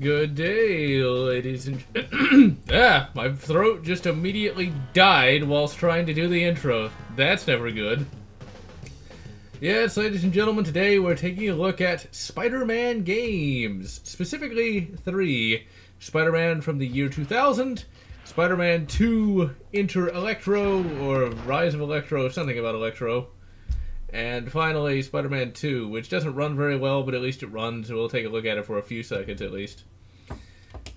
Good day, ladies and my throat just immediately died whilst trying to do the intro. That's never good. Yes, ladies and gentlemen, today we're taking a look at Spider-Man games. Specifically, 3. Spider-Man from the year 2000, Spider-Man 2, Enter Electro, or Rise of Electro, something about Electro. And finally, Spider-Man 2, which doesn't run very well, but at least it runs, and we'll take a look at it for a few seconds at least.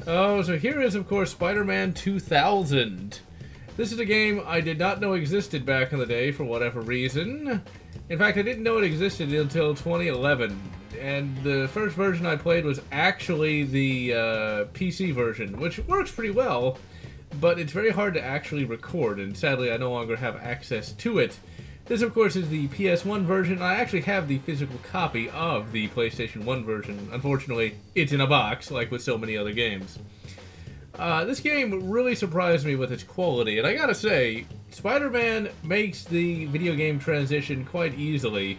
Oh, so here is, of course, Spider-Man 2000. This is a game I did not know existed back in the day for whatever reason. In fact, I didn't know it existed until 2011, and the first version I played was actually the PC version, which works pretty well, but it's very hard to actually record, and sadly I no longer have access to it. This, of course, is the PS1 version. I actually have the physical copy of the PlayStation 1 version. Unfortunately, it's in a box, like with so many other games. This game really surprised me with its quality, and I gotta say, Spider-Man makes the video game transition quite easily.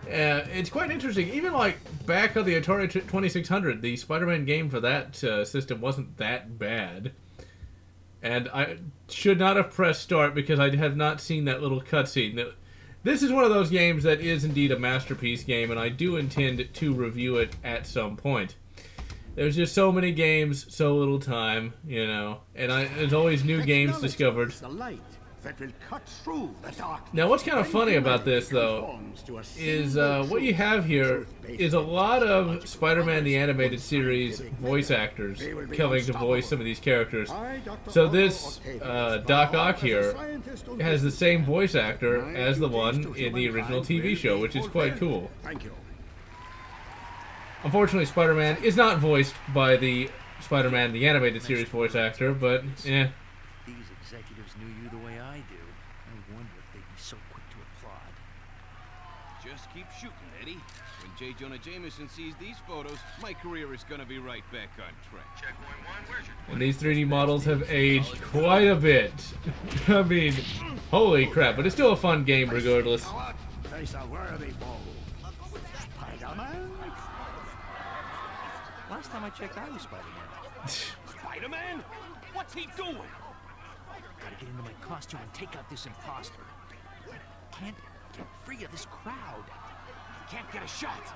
It's quite interesting. Even like back on the Atari 2600, the Spider-Man game for that system wasn't that bad. And I should not have pressed start because I have not seen that little cutscene. This is one of those games that is indeed a masterpiece game, and I do intend to review it at some point. There's just so many games, so little time, you know, and there's always new games discovered. Now, what's kind of funny about this, though, is what you have here is a lot of Spider-Man the Animated Series voice actors coming to voice some of these characters. So this Doc Ock here has the same voice actor as the one in the original TV show, which is quite cool. Unfortunately, Spider-Man is not voiced by the Spider-Man the Animated Series voice actor, but, eh. These executives knew you the way I do. I wonder if they'd be so quick to applaud. Just keep shooting, Eddie. When J. Jonah Jameson sees these photos, my career is gonna be right back on track. Checkpoint 1, where's your... And these 3D models have aged quite a bit. I mean, holy crap, but it's still a fun game regardless. Last time I checked, I was Spider-Man. Spider-Man? What's he doing? Gotta get into my costume and take out this imposter. I can't get free of this crowd. Can't get a shot.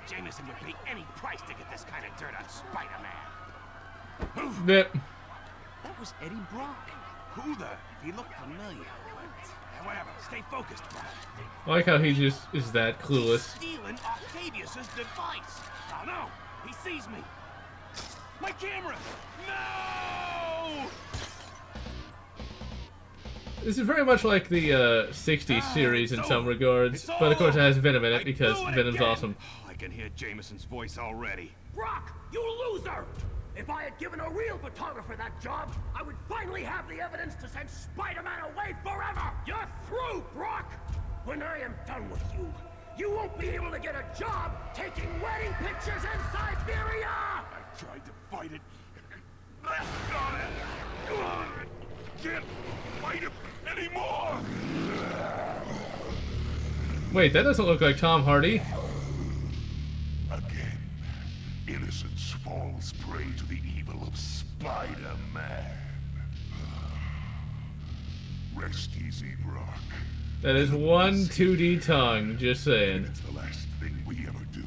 Jameson would pay any price to get this kind of dirt on Spider-Man. Yep. That was Eddie Brock. Who the? He looked familiar. Whatever. Stay focused, Brock. I like how he just is that clueless. Stealing Octavius's device. Oh no! He sees me. My camera! No! This is very much like the 60s series in some regards, but of course it has Venom in it because Venom's awesome. I can hear Jameson's voice already. Brock, you loser! If I had given a real photographer that job, I would finally have the evidence to send Spider-Man away forever! You're through, Brock! When I am done with you, you won't be able to get a job taking wedding pictures in Siberia! I tried to fight it. I can't fight it anymore! Wait, that doesn't look like Tom Hardy. Again, innocence falls prey to the evil of Spider-Man. Rest easy, Brock. That is one 2D tongue, just saying. It's the last thing we ever do.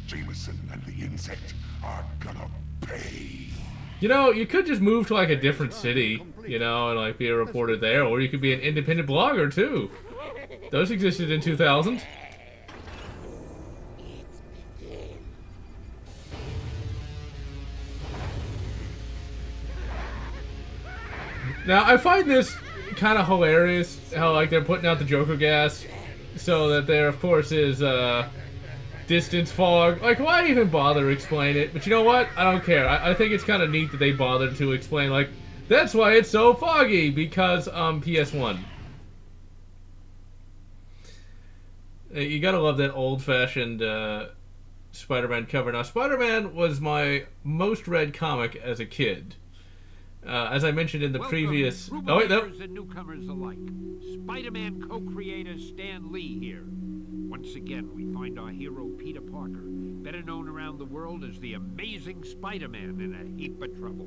Jameson and the insect are gonna pay. You know, you could just move to like a different city, you know, and like be a reporter there, or you could be an independent blogger too. Those existed in 2000. Now, I find this kind of hilarious, how like they're putting out the Joker gas, so that there, of course, is distance fog. Like, why even bother explain it? But you know what? I don't care. I think it's kind of neat that they bothered to explain, like, that's why it's so foggy, because PS1. You gotta love that old-fashioned Spider-Man cover. Now, Spider-Man was my most read comic as a kid. As I mentioned in the previous... and newcomers alike. Spider-Man co-creator Stan Lee here. Once again, we find our hero Peter Parker, better known around the world as the Amazing Spider-Man, in a heap of trouble.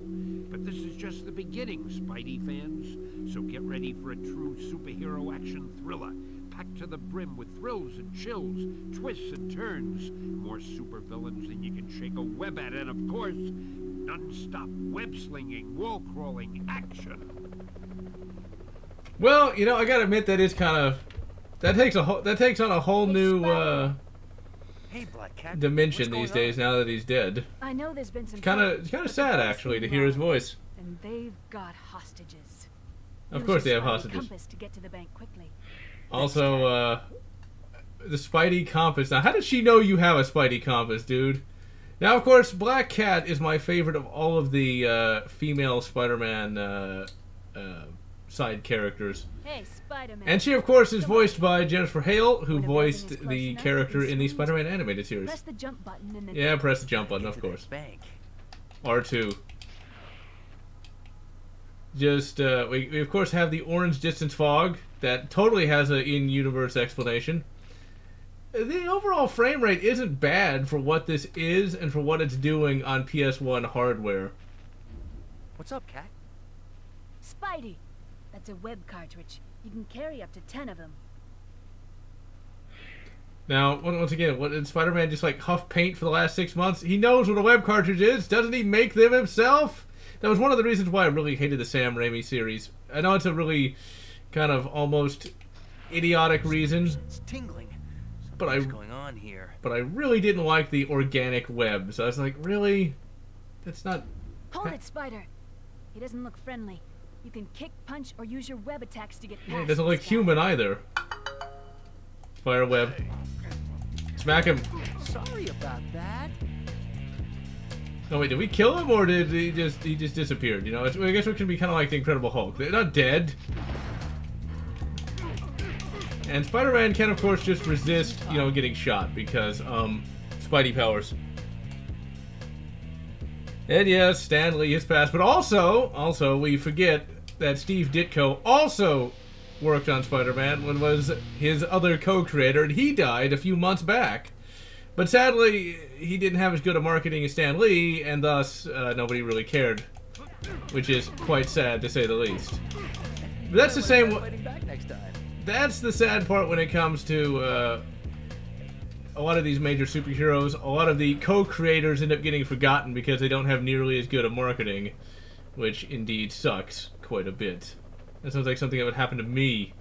But this is just the beginning, Spidey fans. So get ready for a true superhero action thriller, packed to the brim with thrills and chills, twists and turns, more supervillains than you can shake a web at, and of course, non-stop web-slinging, wall-crawling action. Well, you know, I gotta admit that is kind of that takes on a whole new Hey, Black Cat. dimension these days. Now that he's dead, I know there's been some kind of sad actually to hear his voice. And they've got hostages. Of course, they have hostages. Compass to get to the bank quickly. Also, the Spidey compass. Now, how did she know you have a Spidey compass, dude? Now, of course, Black Cat is my favorite of all of the female Spider-Man side characters. Hey, Spider-Man. And she, of course, is voiced by Jennifer Hale, who voiced the character in the Spider-Man animated series. Press the jump button and then Yeah, press the jump button, of course. Bank. R2. Just, we of course have the orange distance fog that totally has an in-universe explanation. The overall frame rate isn't bad for what this is and for what it's doing on PS1 hardware. What's up, Cat? Spidey. That's a web cartridge. You can carry up to 10 of them. Now, once again, what did Spider-Man just like huff paint for the last 6 months? He knows what a web cartridge is. Doesn't he make them himself? That was one of the reasons why I really hated the Sam Raimi series. I know it's a really kind of almost idiotic reason, It's tingling. but What's going on here? But I really didn't like the organic web. So I was like, really? That's not... Hold it, Spider. He doesn't look friendly. You can kick, punch, or use your web attacks to get past. Yeah, he doesn't look this guy. human either. Fire web. Smack him. Sorry about that. No, wait, did we kill him, or did he just disappeared? You know, I guess it can be kind of like the Incredible Hulk. They're not dead. And Spider-Man can, of course, just resist, you know, getting shot because, Spidey powers. And yes, Stan Lee has passed, but also, we forget that Steve Ditko also worked on Spider-Man when was his other co-creator, and he died a few months back. But sadly, he didn't have as good a marketing as Stan Lee, and thus, nobody really cared. Which is quite sad, to say the least. But that's the same... Fighting back next time. That's the sad part when it comes to, a lot of these major superheroes. A lot of the co-creators end up getting forgotten because they don't have nearly as good a marketing. Which, indeed, sucks quite a bit. That sounds like something that would happen to me.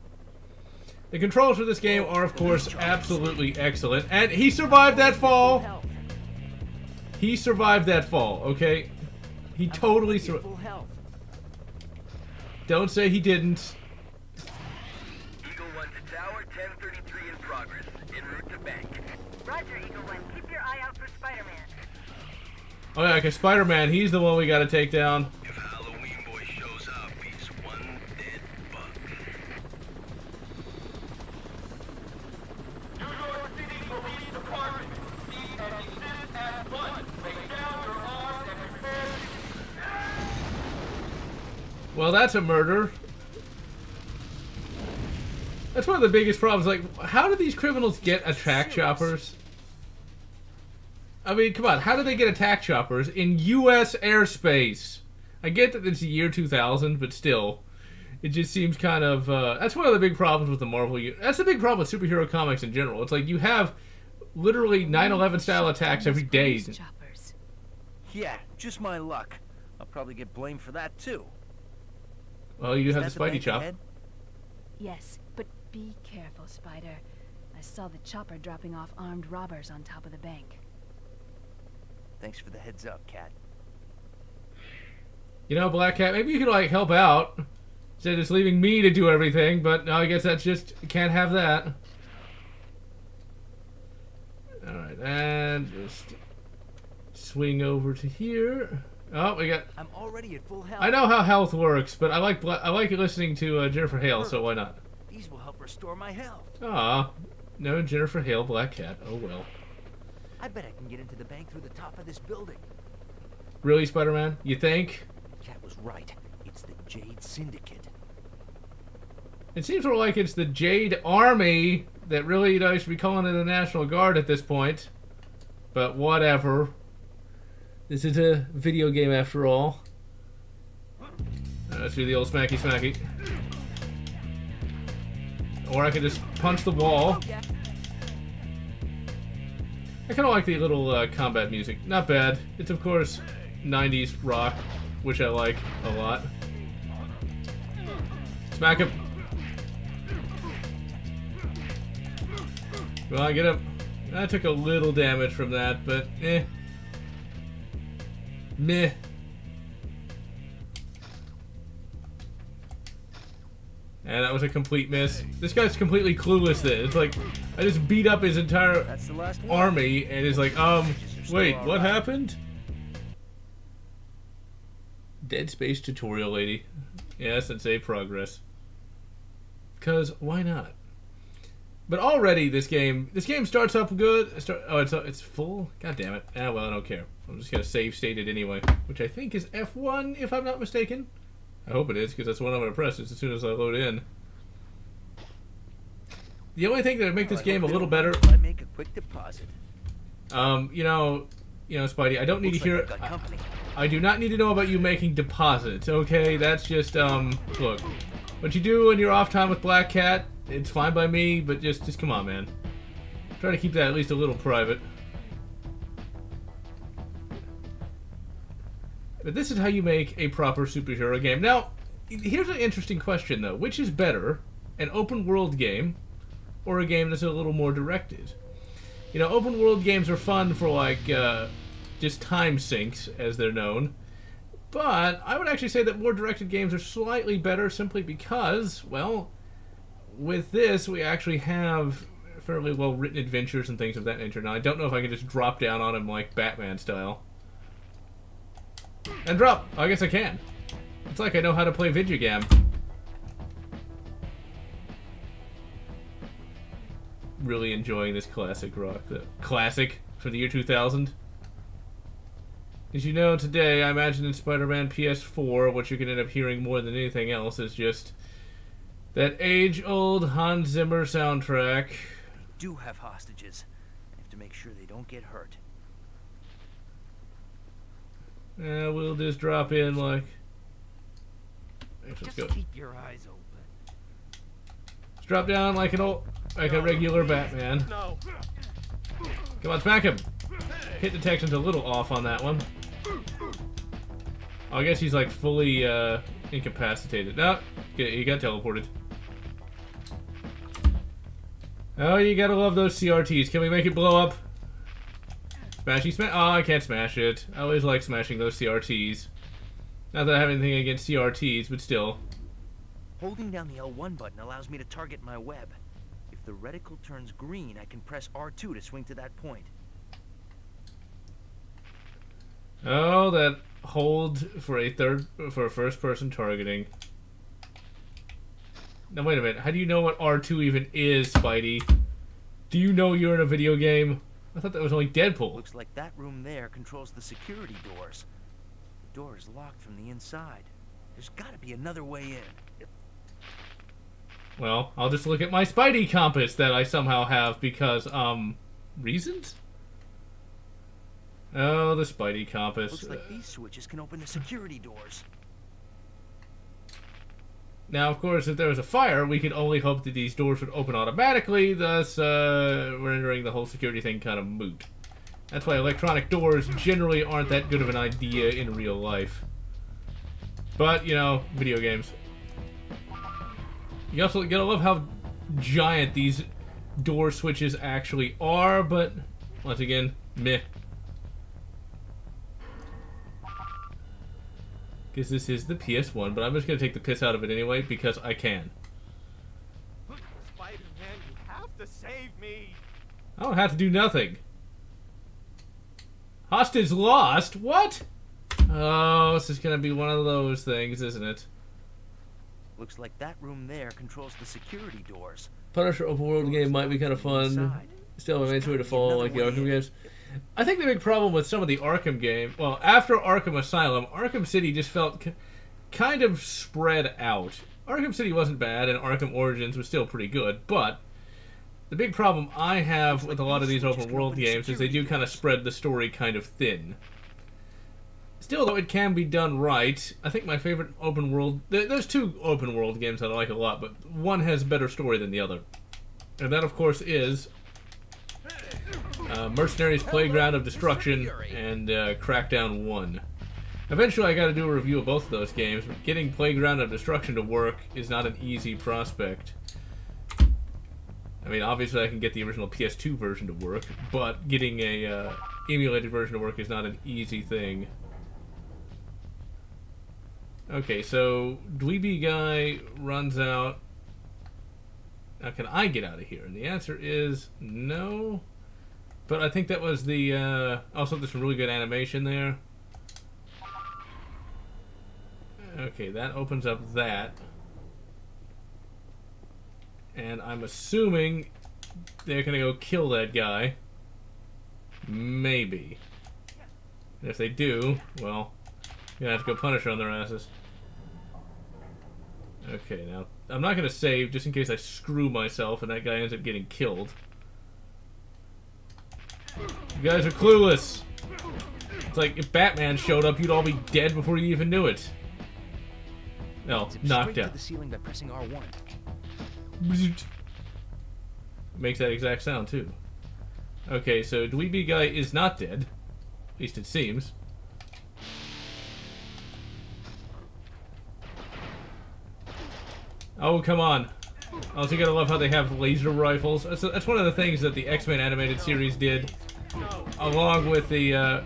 The controls for this game are, of course, absolutely excellent. And he survived that fall! He survived that fall, okay? He totally survived. Full health. Don't say he didn't. Eagle 1 to tower, 1033 in progress. En route to bank. Roger, Eagle 1. Keep your eye out for Spider-Man. Oh yeah, because Spider-Man, he's the one we gotta take down. If Halloween Boy shows up, he's one dead bug. New York City Police Department. Be and desist at once. Lay down your arms and prepare. Well, that's a murder. That's one of the biggest problems. Like, how do these criminals get attack choppers? I mean, come on. How do they get attack choppers in U.S. airspace? I get that it's the year 2000, but still. It just seems kind of... that's one of the big problems with the Marvel... That's the big problem with superhero comics in general. It's like you have literally 9/11 style attacks every day. Choppers. Yeah, just my luck. I'll probably get blamed for that too. Well, you Is have that the Spidey bank chop. ahead? Yes, but be careful, Spider. I saw the chopper dropping off armed robbers on top of the bank. Thanks for the heads up, Cat. You know, Black Cat, maybe you could, like, help out. Instead of just leaving me to do everything, but no, I guess that's just... Can't have that. Alright, and just... swing over to here. Oh, we got... I'm already at full health. I know how health works, but I like listening to Jennifer Hale, so why not? These will help restore my health. Ah, no Jennifer Hale, Black Cat. Oh well. I bet I can get into the bank through the top of this building. Really, Spider-Man? You think? Cat was right. It's the Jade Syndicate. It seems more like it's the Jade Army that really, you know, should be calling it the National Guard at this point. But whatever. This is a video game after all. Let's do the old smacky smacky. Or I could just punch the wall. I kind of like the little combat music. Not bad. It's, of course, 90s rock, which I like a lot. Smack him. Well, I get him. I took a little damage from that, but eh. Meh. And that was a complete miss. This guy's completely clueless then. It's like, I just beat up his entire army, and it's like, wait, what happened? Dead Space tutorial lady. Yes, and save progress. Because, why not? But already, this game starts up good. It's full? God damn it. Ah, well, I don't care. I'm just going to save state it anyway. Which I think is F1, if I'm not mistaken. I hope it is, because that's what I'm going to press as soon as I load in. The only thing that would make this game a little better... I make a quick deposit. You know, Spidey, I don't need to hear... I do not need to know about you making deposits, okay? That's just, look. What you do when you're off time with Black Cat, it's fine by me, but just come on, man. Try to keep that at least a little private. But this is how you make a proper superhero game. Now, here's an interesting question, though. Which is better, an open-world game or a game that's a little more directed? You know, open-world games are fun for, like, just time sinks, as they're known. But I would actually say that more directed games are slightly better simply because, well, with this, we actually have fairly well-written adventures and things of that nature. Now, I don't know if I can just drop down on him like Batman style. And drop! I guess I can. It's like I know how to play video game. Really enjoying this classic rock. The classic for the year 2000. As you know, today, I imagine in Spider-Man PS4, what you're going to end up hearing more than anything else is just that age-old Hans Zimmer soundtrack. I do have hostages. I have to make sure they don't get hurt. We'll just drop in like... Let's go. Keep your eyes open. Let's drop down like a regular Batman. No. Come on, smack him. Hit detection's a little off on that one. Oh, I guess he's like fully incapacitated. No, he got teleported. Oh, you gotta love those CRTs. Can we make it blow up? Smashy smash. Oh, I can't smash it. I always like smashing those CRTs. Not that I have anything against CRTs, but still. Holding down the L1 button allows me to target my web. If the reticle turns green, I can press R2 to swing to that point. Oh, that hold for a first-person targeting. Now wait a minute. How do you know what R2 even is, Spidey? Do you know you're in a video game? I thought that was only Deadpool. Looks like that room there controls the security doors. The door is locked from the inside. There's gotta be another way in. Well, I'll just look at my Spidey compass that I somehow have because, reasons? Oh, the Spidey compass. Looks like these switches can open the security doors. Now, of course, if there was a fire, we could only hope that these doors would open automatically, thus rendering the whole security thing kind of moot. That's why electronic doors generally aren't that good of an idea in real life. But, you know, video games. You also gotta love how giant these door switches actually are, but once again, meh. Because this is the PS1, but I'm just going to take the piss out of it anyway, because I can. Spider-Man, you have to save me! I don't have to do nothing. Hostage lost? What? Oh, this is going to be one of those things, isn't it? Looks like that room there controls the security doors. Punisher open world game might be kind of fun. Still eventually to fall like the Arkham games. I think the big problem with some of the Arkham games, well, after Arkham Asylum, Arkham City just felt kind of spread out. Arkham City wasn't bad, and Arkham Origins was still pretty good, but the big problem I have with a lot of these open world games is they do kind of spread the story kind of thin. Still, though, it can be done right. I think my favorite open world... There's two open world games that I like a lot, but one has better story than the other. And that, of course, is Mercenaries Playground of Destruction and Crackdown 1. Eventually, I got to do a review of both of those games, but getting Playground of Destruction to work is not an easy prospect. I mean, obviously I can get the original PS2 version to work, but getting a emulated version to work is not an easy thing. Okay, so Dweeby Guy runs out. Now, can I get out of here? And the answer is no. But I think that was the... also, there's some really good animation there. Okay, that opens up that. And I'm assuming they're gonna go kill that guy. Maybe. And if they do, well, you're gonna have to go punish her on their asses. Okay, now, I'm not gonna save just in case I screw myself and that guy ends up getting killed. You guys are clueless! It's like if Batman showed up, you'd all be dead before you even knew it. No, knocked out. The ceiling by pressing R1. Makes that exact sound too. Okay, so Dweeby Guy is not dead. At least it seems. Oh, come on. Also, you gotta love how they have laser rifles. That's one of the things that the X-Men animated series did. Along with the,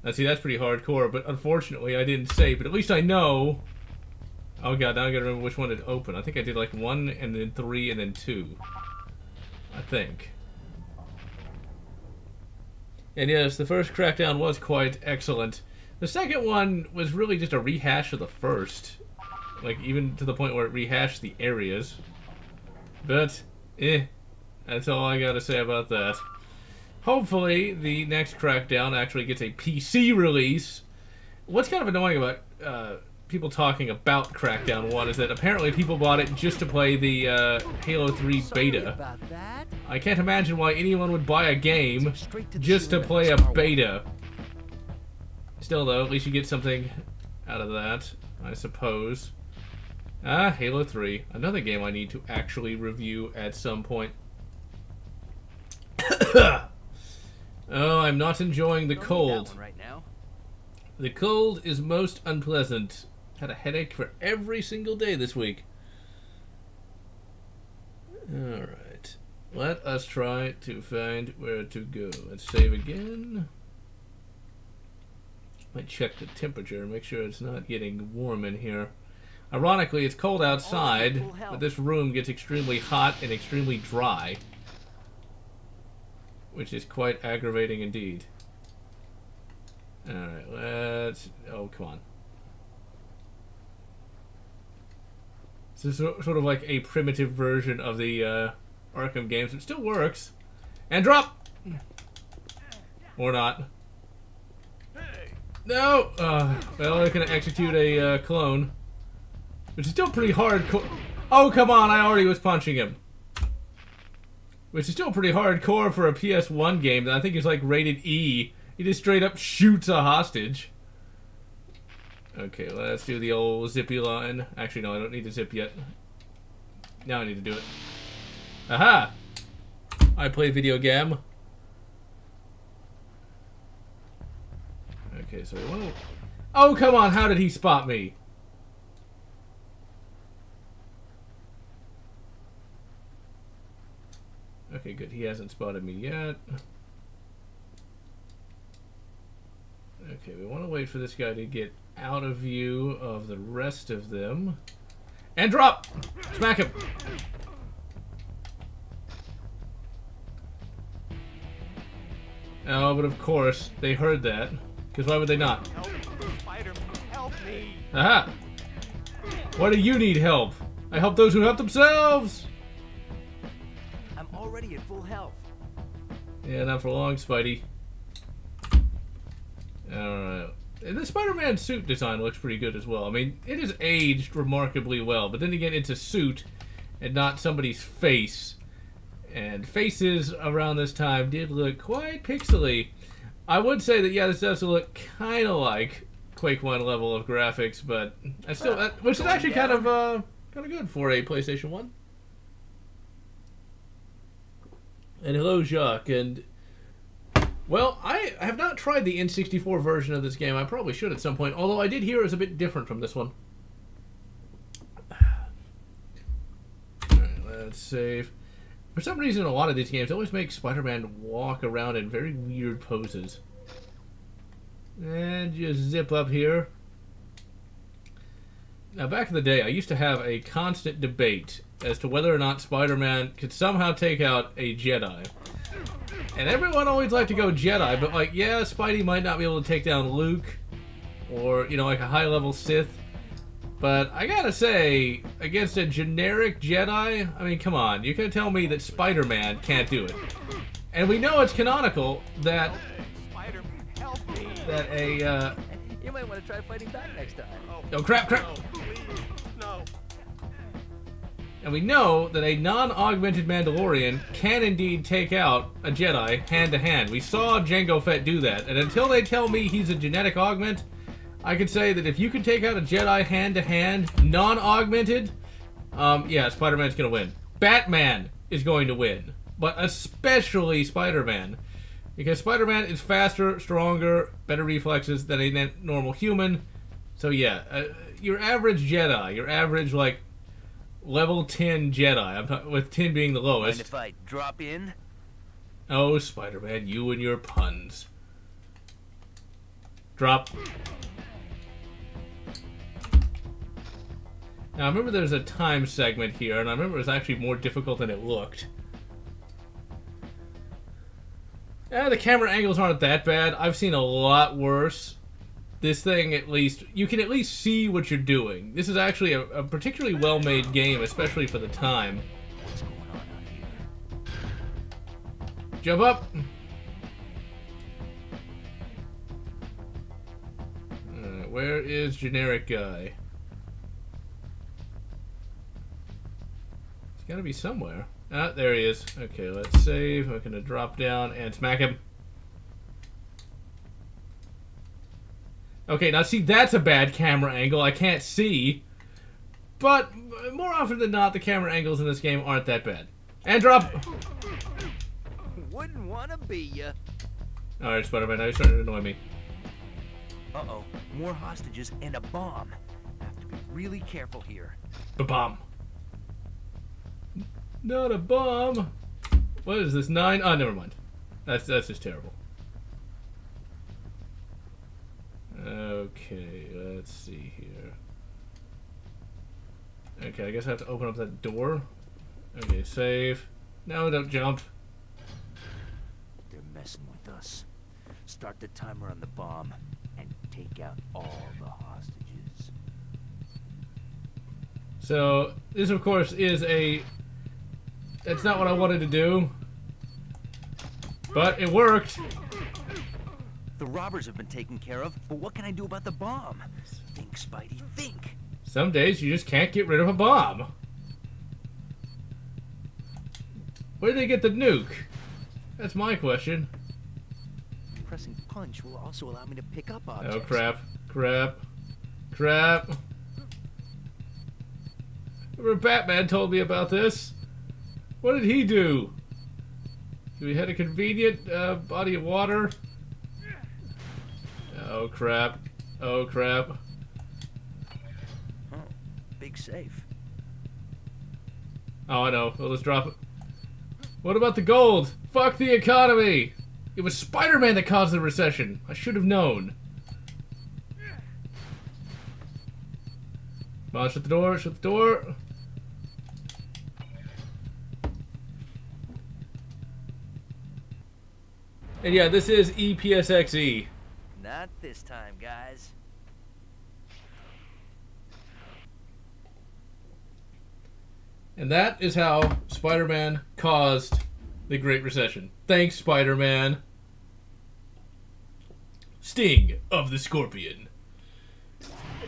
Now, see, that's pretty hardcore, but unfortunately I didn't save, but at least I know... Oh god, now I gotta remember which one to open. I think I did like 1, and then 3, and then 2. I think. And yes, the first Crackdown was quite excellent. The second one was really just a rehash of the first. Like, even to the point where it rehashed the areas. But, that's all I gotta say about that. Hopefully, the next Crackdown actually gets a PC release. What's kind of annoying about people talking about Crackdown 1 is that apparently people bought it just to play the Halo 3 beta. I can't imagine why anyone would buy a game just to play a beta. Still, though, at least you get something out of that, I suppose. Ah, Halo 3. Another game I need to actually review at some point. Oh, I'm not enjoying the cold. The cold is most unpleasant. Had a headache for every single day this week. Alright. Let us try to find where to go. Let's save again. Might check the temperature, make sure it's not getting warm in here. Ironically, it's cold outside, but this room gets extremely hot and extremely dry. Which is quite aggravating indeed. Alright, let's... Oh, come on. This is sort of like a primitive version of the Arkham games. It still works. And drop! Or not. No! Well, they're gonna execute a clone. Which is still pretty hardcore. Oh, come on! I already was punching him. Which is still pretty hardcore for a PS1 game that I think is like rated E. He just straight up shoots a hostage. Okay, let's do the old zippy line. Actually, no, I don't need to zip yet. Now I need to do it. Aha! I play video game. Okay, so we want to... Oh, come on! How did he spot me? Okay, good. He hasn't spotted me yet. Okay, we want to wait for this guy to get out of view of the rest of them. And drop! Smack him! Oh, but of course, they heard that. Because why would they not? Help, Spider-Man, help me! Aha! Why do you need help? I help those who help themselves! I'm already at full health. Yeah, not for long, Spidey. Alright. And the Spider-Man suit design looks pretty good as well. I mean, it has aged remarkably well, but then again, it's a suit and not somebody's face. And faces around this time did look quite pixely. I would say that, yeah, this does look kind of like Quake 1 level of graphics, but I still, which is actually kind of good for a PlayStation 1. And hello, Jacques, and well, I have not tried the N64 version of this game. I probably should at some point, although I did hear it was a bit different from this one. Alright, let's save. For some reason, a lot of these games always make Spider-Man walk around in very weird poses. And just zip up here. Now, back in the day, I used to have a constant debate as to whether or not Spider-Man could somehow take out a Jedi. And everyone always liked to go Jedi, but like, yeah, Spidey might not be able to take down Luke, or, you know, like a high-level Sith. But I gotta say, against a generic Jedi, I mean, come on, you can tell me that Spider-Man can't do it. And we know it's canonical that You might want to try fighting back next time. Oh, crap. No, please, no. And we know that a non-augmented Mandalorian can indeed take out a Jedi hand-to-hand. We saw Jango Fett do that, and until they tell me he's a genetic augment, I can say that if you can take out a Jedi hand-to-hand, non-augmented, yeah, Spider-Man's gonna win. Batman is going to win, but especially Spider-Man. Because Spider-Man is faster, stronger, better reflexes than a normal human. So yeah, your average Jedi, your average, like, level 10 Jedi, with 10 being the lowest. Mind if I drop in? Oh, Spider-Man, you and your puns. Drop. Now, I remember there's a time segment here, and I remember it was actually more difficult than it looked. The camera angles aren't that bad. I've seen a lot worse. This thing, at least, you can at least see what you're doing. This is actually a particularly well-made game, especially for the time. What's going on out here? Jump up! Alright, where is generic guy? He's gotta be somewhere. Ah, there he is. Okay, let's save. I'm gonna drop down and smack him. Okay, now see, that's a bad camera angle. I can't see. But more often than not, the camera angles in this game aren't that bad. And drop! Wouldn't wanna be ya. Alright, Spider-Man, now you're starting to annoy me. Uh-oh, more hostages and a bomb. Have to be really careful here. Ba-bomb. Not a bomb. What is this, 9? Oh, never mind. That's just terrible. Okay, let's see here. Okay, I guess I have to open up that door. Okay, save. No, don't jump. They're messing with us. Start the timer on the bomb and take out all the hostages. So, this of course is a... That's not what I wanted to do. But it worked. The robbers have been taken care of, but what can I do about the bomb? Think, Spidey, think! Some days you just can't get rid of a bomb. Where did they get the nuke? That's my question. Pressing punch will also allow me to pick up objects. Oh, crap. Crap. Crap. Remember Batman told me about this. What did he do? We had a convenient body of water. Oh, crap. Oh, crap. Oh, big safe. Oh, I know. Well, let's drop it. What about the gold? Fuck the economy! It was Spider-Man that caused the recession. I should have known. Come on, shut the door, shut the door. And yeah, this is EPSXE. Not this time, guys. And that is how Spider-Man caused the Great Recession. Thanks, Spider-Man. Sting of the Scorpion.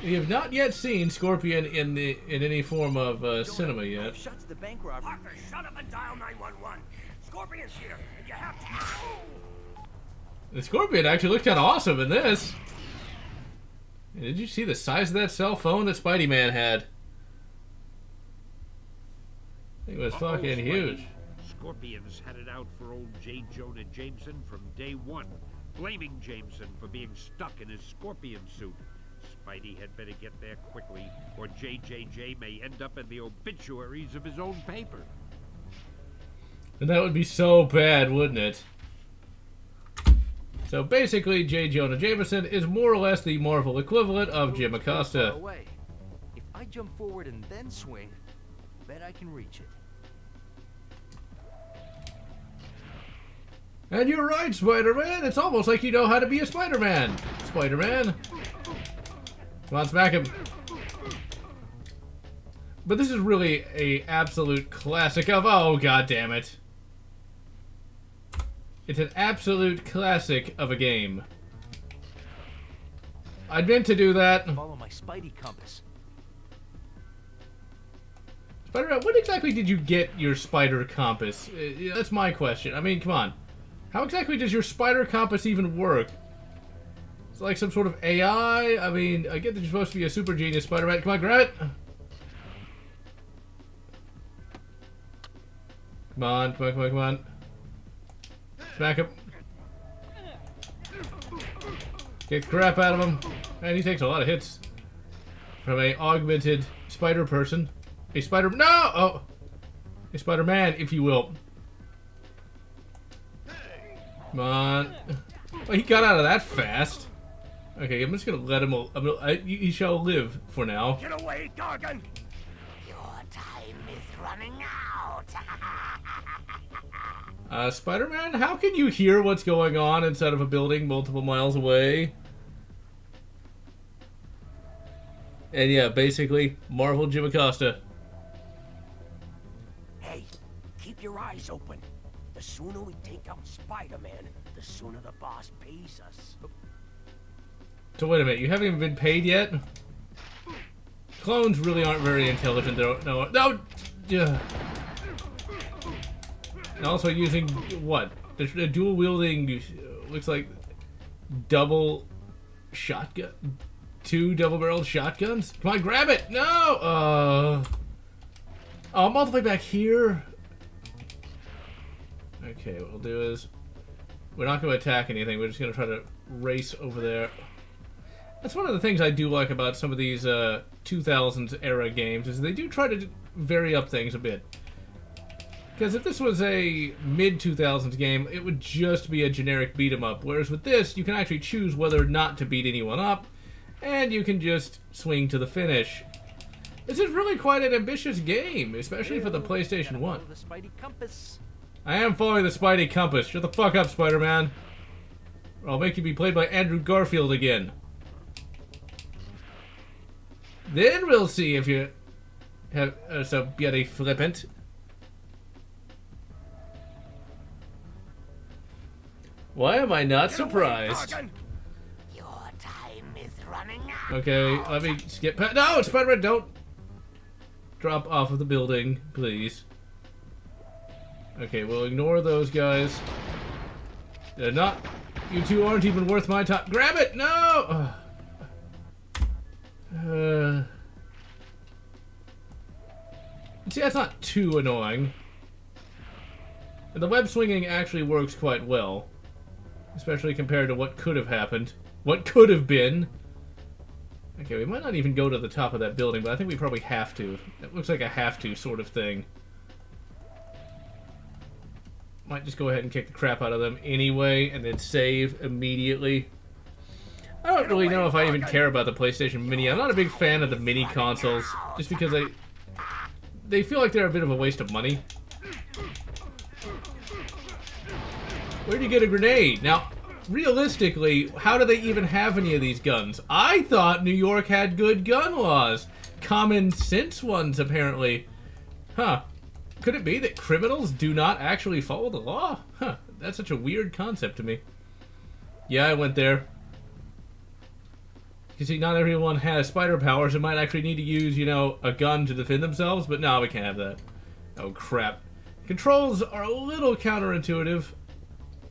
We have not yet seen Scorpion in any form of cinema yet. Shuts the bank robbery. Parker, shut up and dial 911. Scorpion's here, and you have to. The Scorpion actually looked kind of awesome in this. Did you see the size of that cell phone that Spidey-Man had? It was fucking huge. Scorpions had it out for old J. Jonah Jameson from day one, blaming Jameson for being stuck in his Scorpion suit. Spidey had better get there quickly, or JJJ may end up in the obituaries of his own paper. And that would be so bad, wouldn't it? So basically, J. Jonah Jameson is more or less the Marvel equivalent of Jim Acosta. If I jump forward and then swing, bet I can reach it. And you're right, Spider-Man. It's almost like you know how to be a Spider-Man. Spider-Man. Come on, smack him. But this is really a absolute classic of... Oh, god damn it. It's an absolute classic of a game. I meant to do that. Follow my Spidey compass. Spider-Man, when exactly did you get your spider compass? That's my question. I mean, come on. How exactly does your spider compass even work? It's like some sort of AI? I mean, I get that you're supposed to be a super genius, Spider-Man. Come on, grab it! Come on, come on, come on, come on. Smack him. Get the crap out of him. Man, he takes a lot of hits. From a augmented spider person. A spider... No! Oh! A Spider-Man, if you will. Come on. Well, he got out of that fast. Okay, I'm just gonna let him... he shall live for now. Get away, Gargan! Your time is running out. Spider-Man, how can you hear what's going on inside of a building multiple miles away? And yeah, basically, Marvel Jim Acosta. Hey, keep your eyes open. The sooner we take out Spider-Man, the sooner the boss pays us. So wait a minute, you haven't even been paid yet? Clones really aren't very intelligent, though. No, no! Yeah. And also using, what? The dual-wielding, looks like double shotgun? 2 double-barreled shotguns? Come on, grab it! No! Oh, I'm all the way back here? Okay, what we'll do is... We're not going to attack anything, we're just going to try to race over there. That's one of the things I do like about some of these 2000s era games, is they do try to vary up things a bit. Because if this was a mid-2000s game, it would just be a generic beat-em-up. Whereas with this, you can actually choose whether or not to beat anyone up, and you can just swing to the finish. This is really quite an ambitious game, especially for the PlayStation 1. The Spidey compass. I am following the Spidey compass. Shut the fuck up, Spider-Man. Or I'll make you be played by Andrew Garfield again. Then we'll see if you have so bloody flippant. Why am I not surprised? Your time is running out. Okay, let me skip past. No, Spider-Man, don't drop off of the building, please. Okay, we'll ignore those guys. They're not. You two aren't even worth my time. Grab it! No! See, that's not too annoying. And the web swinging actually works quite well. Especially compared to what could have happened. What could have been. Okay, we might not even go to the top of that building, but I think we probably have to. It looks like a have to sort of thing. Might just go ahead and kick the crap out of them anyway, and then save immediately. I don't really know if I even care about the PlayStation Mini. I'm not a big fan of the mini consoles, just because they feel like they're a bit of a waste of money. Where do you get a grenade? Now, realistically, how do they even have any of these guns? I thought New York had good gun laws. Common sense ones, apparently. Huh. Could it be that criminals do not actually follow the law? Huh. That's such a weird concept to me. Yeah, I went there. You see, not everyone has spider powers and might actually need to use, you know, a gun to defend themselves, but no, we can't have that. Oh, crap. Controls are a little counterintuitive.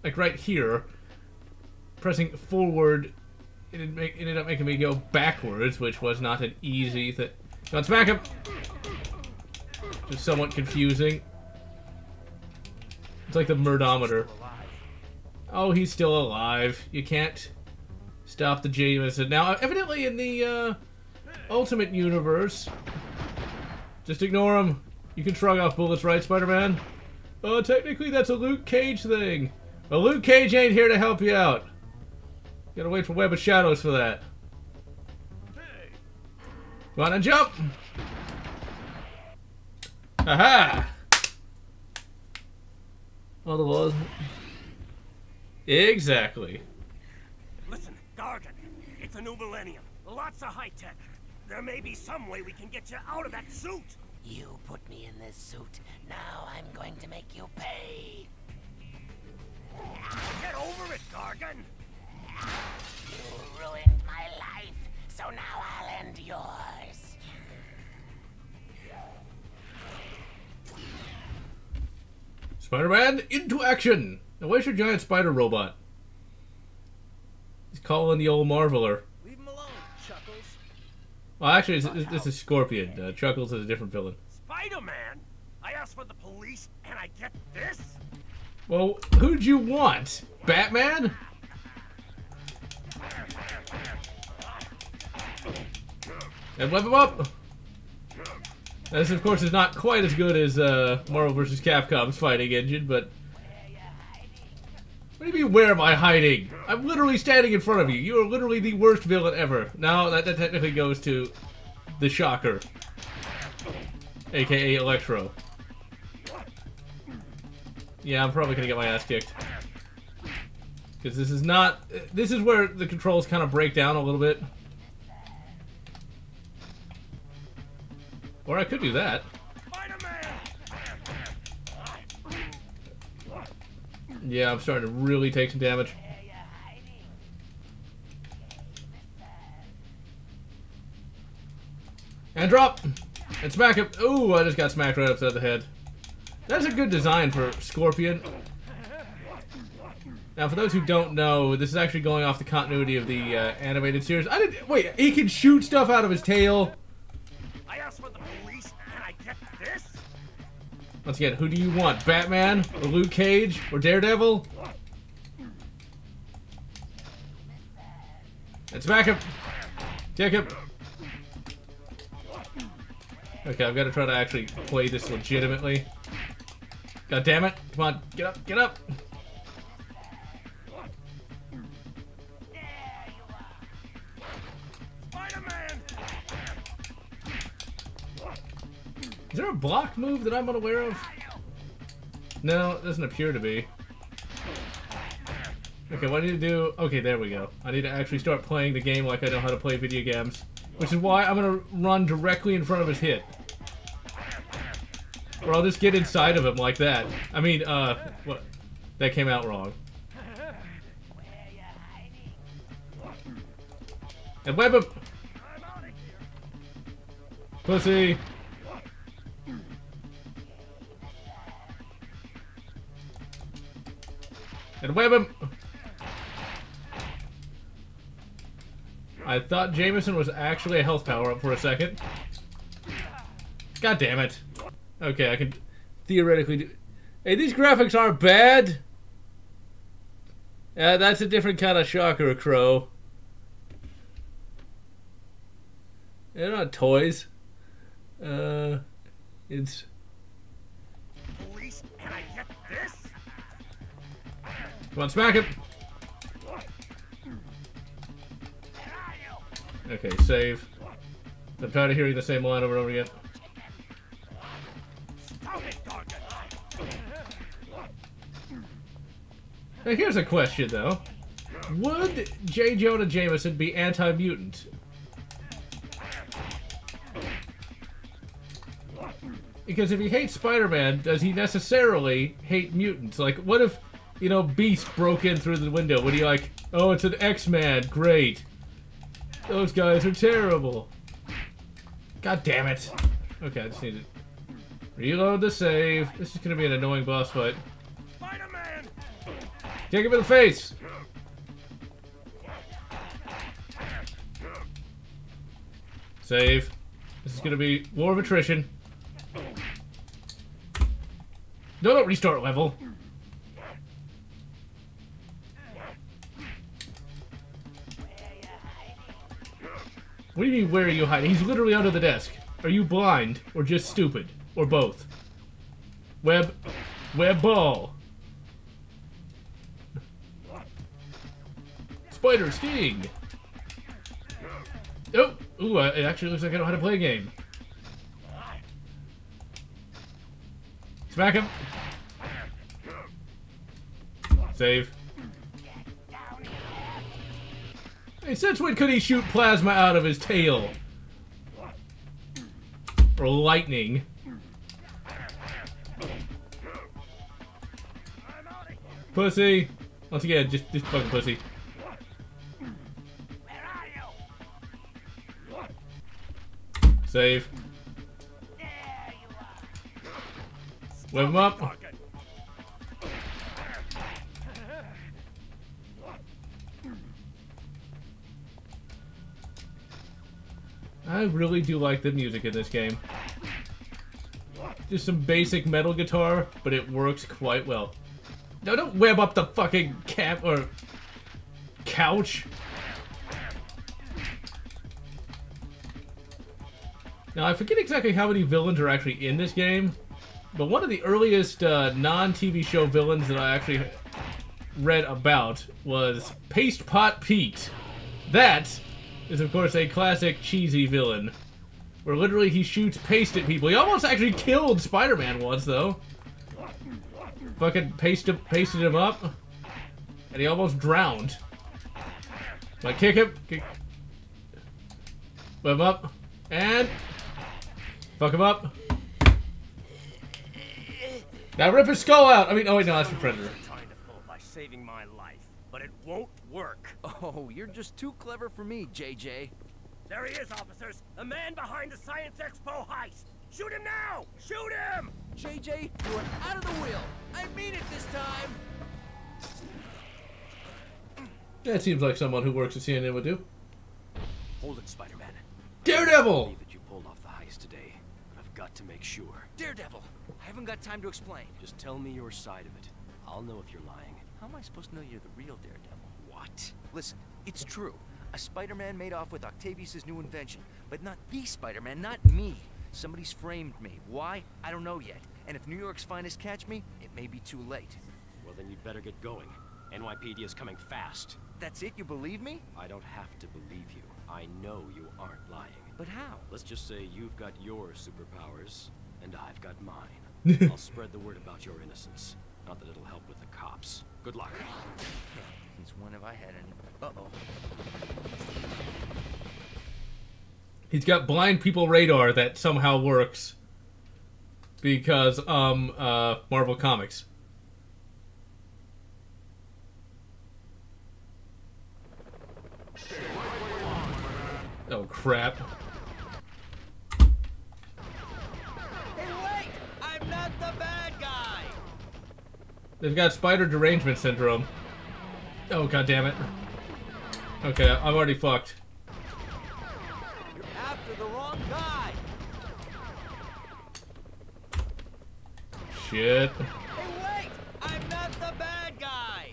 Like right here. Pressing forward, it ended up making me go backwards, which was not an easy thing. Let's smack him! Just somewhat confusing. It's like the murdometer. Oh, he's still alive. You can't stop the Jameson. Now, evidently in the Ultimate Universe, just ignore him. You can shrug off bullets, right, Spider-Man? Technically that's a Luke Cage thing. Well, Luke Cage ain't here to help you out. You gotta wait for Web of Shadows for that. Go on and jump! Aha! Oh, the laws. Exactly. Listen, Gargan, it's a new millennium. Lots of high-tech. There may be some way we can get you out of that suit. You put me in this suit. Now I'm going to make you pay. Get over it, Gargan. You ruined my life, so now I'll end yours. Spider-Man, into action! Now where's your giant spider robot? He's calling the old Marveler. Leave him alone, Chuckles. Well, actually, this is Scorpion. Chuckles is a different villain. Spider-Man? I asked for the police, and I get this? Well, who'd you want? Batman? And whip him up! This, of course, is not quite as good as Marvel vs. Capcom's fighting engine, but... What do you mean, where am I hiding? I'm literally standing in front of you. You are literally the worst villain ever. Now, that technically goes to the Shocker. AKA Electro. Yeah, I'm probably gonna get my ass kicked. Because this is not... This is where the controls kind of break down a little bit. Or I could do that. Yeah, I'm starting to really take some damage. And drop! And smack him! Ooh, I just got smacked right upside the head. That's a good design for Scorpion. Now, for those who don't know, this is actually going off the continuity of the animated series. Wait, he can shoot stuff out of his tail? I asked for the police, and I get this? Once again, who do you want? Batman? Or Luke Cage? Or Daredevil? And smack him! Kick him! Okay, I've got to try to actually play this legitimately. God damn it! Come on, get up, get up! Is there a block move that I'm unaware of? No, it doesn't appear to be. Okay, what I need to do... Okay, there we go. I need to actually start playing the game like I know how to play video games. Which is why I'm gonna run directly in front of his hit. Or I'll just get inside of him like that. I mean, what? That came out wrong. And web him! Pussy! And web him! I thought Jameson was actually a health power-up for a second. God damn it. Okay, I can theoretically do... Hey, these graphics aren't bad! That's a different kind of Shocker, Crow. They're not toys. It's... Police, and I get this? Come on, smack him! Okay, save. I'm tired of hearing the same line over and over again. Now here's a question, though. Would J. Jonah Jameson be anti-mutant? Because if he hates Spider-Man, does he necessarily hate mutants? Like, what if, you know, Beast broke in through the window? Would he like, oh, it's an X-Man, great. Those guys are terrible. God damn it. Okay, I just need to reload the save. This is gonna be an annoying boss fight. Spider-Man! Kick him in the face! Save. This is gonna be war of attrition. No, don't restart level. What do you mean, where are you hiding? He's literally under the desk. Are you blind? Or just stupid? Or both? Web ball. Spider sting. Oh! Ooh, it actually looks like I know how to play a game. Smack him. Save. Hey, since when could he shoot plasma out of his tail? Or lightning? Pussy. Once again, just fucking pussy. Save. Whip him up. I really do like the music in this game. Just some basic metal guitar, but it works quite well. No, don't web up the fucking couch. Now, I forget exactly how many villains are actually in this game, but one of the earliest non-TV show villains that I actually read about was Paste Pot Pete. That is, of course, a classic cheesy villain, where literally he shoots paste at people. He almost actually killed Spider-Man once, though. Fucking pasted him up, and he almost drowned. Like, kick him, whip him up, and fuck him up. Now rip his skull out. I mean, oh wait, no, that's for Predator. Trying to pull by saving my life, but it won't work. Oh, you're just too clever for me, JJ. There he is, officers. The man behind the Science Expo heist. Shoot him now! Shoot him! JJ, you are out of the wheel. I mean it this time. That seems like someone who works at CNN would do. Hold it, Spider-Man. Daredevil! I believe that you pulled off the heist today, but I've got to make sure. Daredevil, I haven't got time to explain. Just tell me your side of it. I'll know if you're lying. How am I supposed to know you're the real Daredevil? What? Listen, it's true. A Spider-Man made off with Octavius' new invention, but not the Spider-Man, not me. Somebody's framed me. Why? I don't know yet. And if New York's finest catch me, it may be too late. Well, then you'd better get going. NYPD is coming fast. That's it? You believe me? I don't have to believe you. I know you aren't lying. But how? Let's just say you've got your superpowers, and I've got mine. I'll spread the word about your innocence. Not that it'll help with the cops. Good luck. Since when have I had any? Uh-oh. He's got blind people radar that somehow works because Marvel Comics. Oh crap. Hey, wait! I'm not the bad guy! They've got spider derangement syndrome. Oh god damn it. Okay, I'm already fucked. You're after the wrong guy! Shit. Hey, wait! I'm not the bad guy!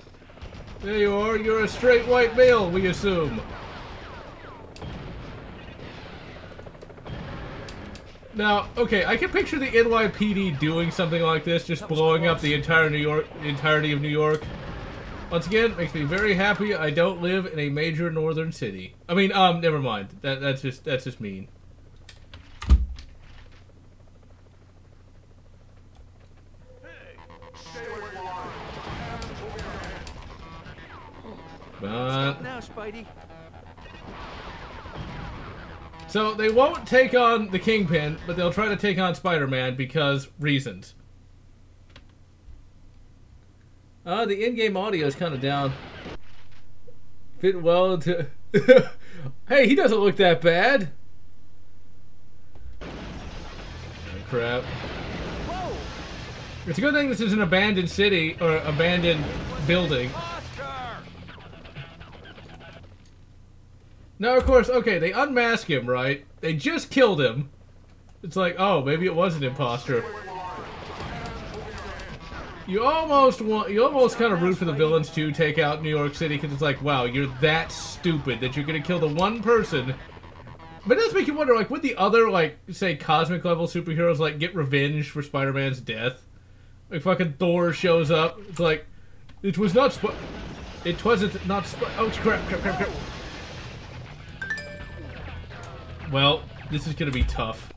There you are, you're a straight white male, we assume. Now, okay, I can picture the NYPD doing something like this, just blowing up the entirety of New York. Once again, makes me very happy I don't live in a major northern city. I mean, never mind. That's just mean. Stop now, Spidey. So they won't take on the Kingpin, but they'll try to take on Spider-Man because reasons. The in-game audio is kind of down. Fit well into... Hey, he doesn't look that bad. Oh, crap. Whoa! It's a good thing this is an abandoned city, or abandoned building. Now, of course, okay, they unmask him, right? They just killed him. It's like, oh, maybe it was an imposter. You almost kind of root for the villains to take out New York City, because it's like, wow, you're that stupid that you're gonna kill the one person. But it does make you wonder, like, would the other, like, say, cosmic level superheroes, like, get revenge for Spider-Man's death? Like, fucking Thor shows up. It's like, it was not it wasn't not oh, crap. Well, this is gonna be tough.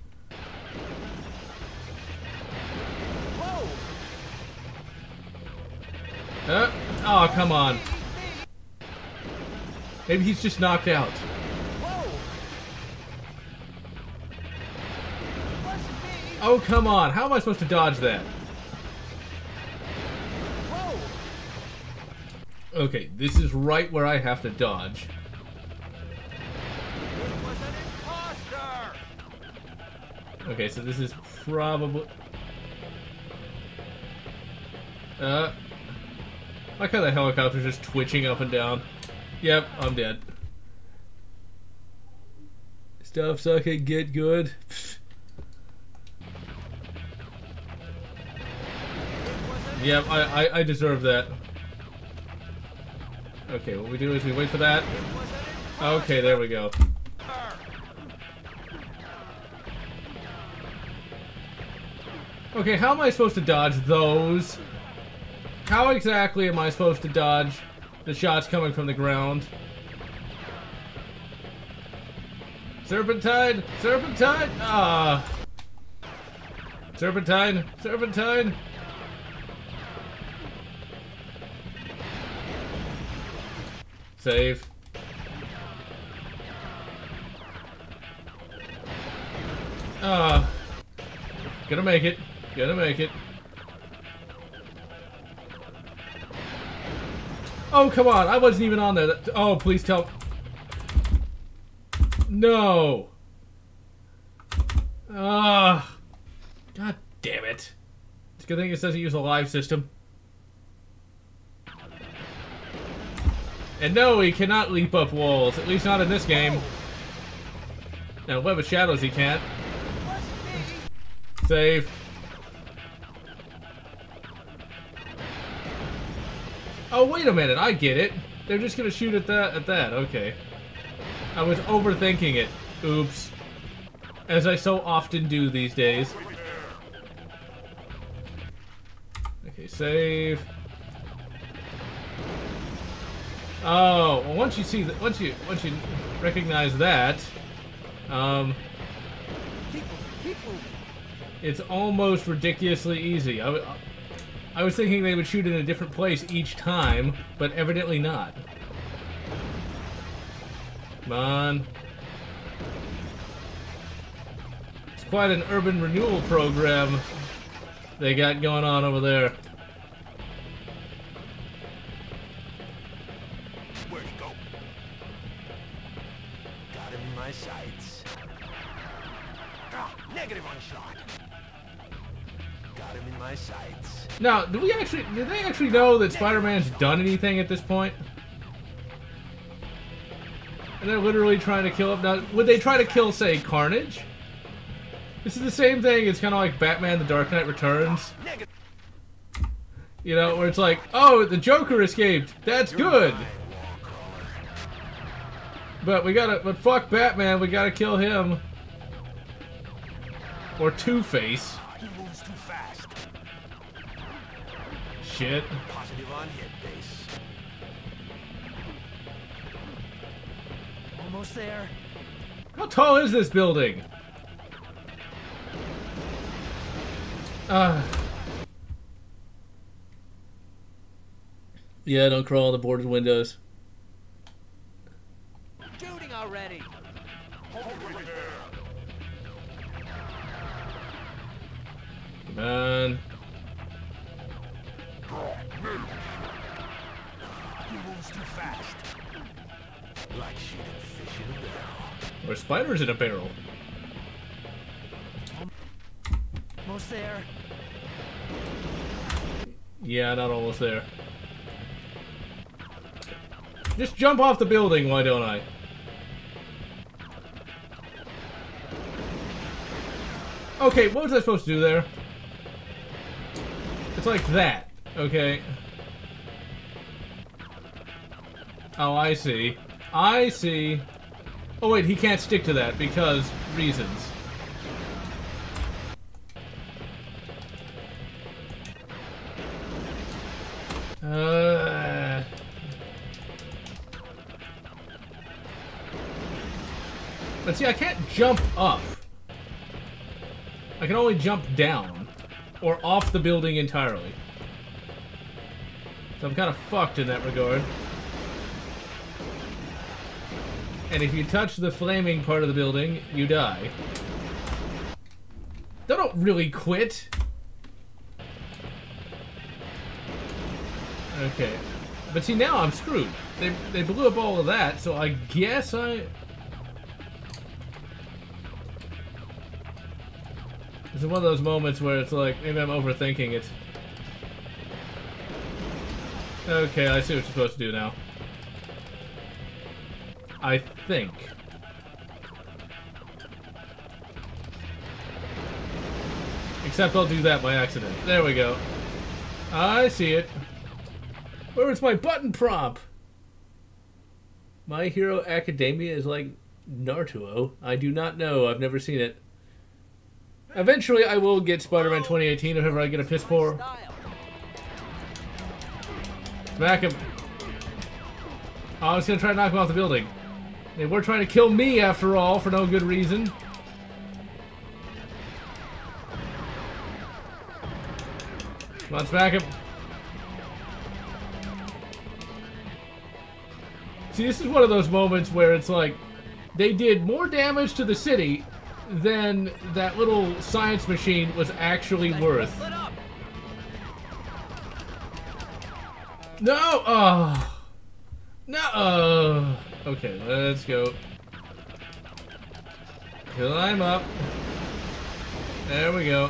Oh, come on. Maybe he's just knocked out. Oh, come on. How am I supposed to dodge that? Okay, this is right where I have to dodge. Okay, so this is probably... I like how the helicopter's just twitching up and down. Yep, I'm dead. Stuff so I can get good. Yep, I deserve that. Okay, what we do is we wait for that. Okay, there we go. Okay, how am I supposed to dodge those? How exactly am I supposed to dodge the shots coming from the ground? Serpentine! Serpentine! Ah! Serpentine! Serpentine! Save. Ah! Gonna make it. Gonna make it. Oh, come on. I wasn't even on there. Oh, please tell... No. God damn it. It's a good thing it doesn't use a live system. And no, he cannot leap up walls. At least not in this game. Now, Web of Shadows he can't. Save. Oh, wait a minute, I get it. They're just gonna shoot at that, okay. I was overthinking it. Oops. As I so often do these days. Okay, save. Oh, well, once you see that, once you recognize that, it's almost ridiculously easy. I was thinking they would shoot in a different place each time, but evidently not. Come on. It's quite an urban renewal program they got going on over there. Where'd he go? Got him in my sights. Negative on shot. Got him in my sights. Now, do they actually know that Spider-Man's done anything at this point? And they're literally trying to kill him. Now, would they try to kill, say, Carnage? This is the same thing. It's kind of like Batman: The Dark Knight Returns. You know, where it's like, oh, the Joker escaped. That's good. But fuck Batman. We gotta kill him. Or Two-Face. He moves too fast. Shit. Positive on hit base. Almost there. How tall is this building? Yeah, don't crawl on the boarded windows. Shooting already. Come on. He moves too fast. Like shooting fish in a barrel. Or spiders in a barrel. Almost there. Yeah, not almost there. Just jump off the building, why don't I? Okay, what was I supposed to do there? It's like that, okay? Oh, I see. I see. Oh wait, he can't stick to that because reasons. But see, I can't jump up. I can only jump down. Or off the building entirely. So I'm kind of fucked in that regard. And if you touch the flaming part of the building, you die. They don't really quit. Okay. But see, now I'm screwed. They blew up all of that, so I guess I... This is one of those moments where it's like, maybe I'm overthinking it. Okay, I see what you're supposed to do now. I think. Except I'll do that by accident. There we go. I see it. Where's my button prompt? My Hero Academia is like Naruto. I do not know. I've never seen it. Eventually, I will get Spider-Man 2018 if ever I get a piss poor. Smack him. Oh, I was gonna try to knock him off the building. They were trying to kill me after all, for no good reason. Come on, smack him. See, this is one of those moments where it's like, they did more damage to the city than that little science machine was actually worth. No! Oh! No! Okay, let's go. Climb up. There we go.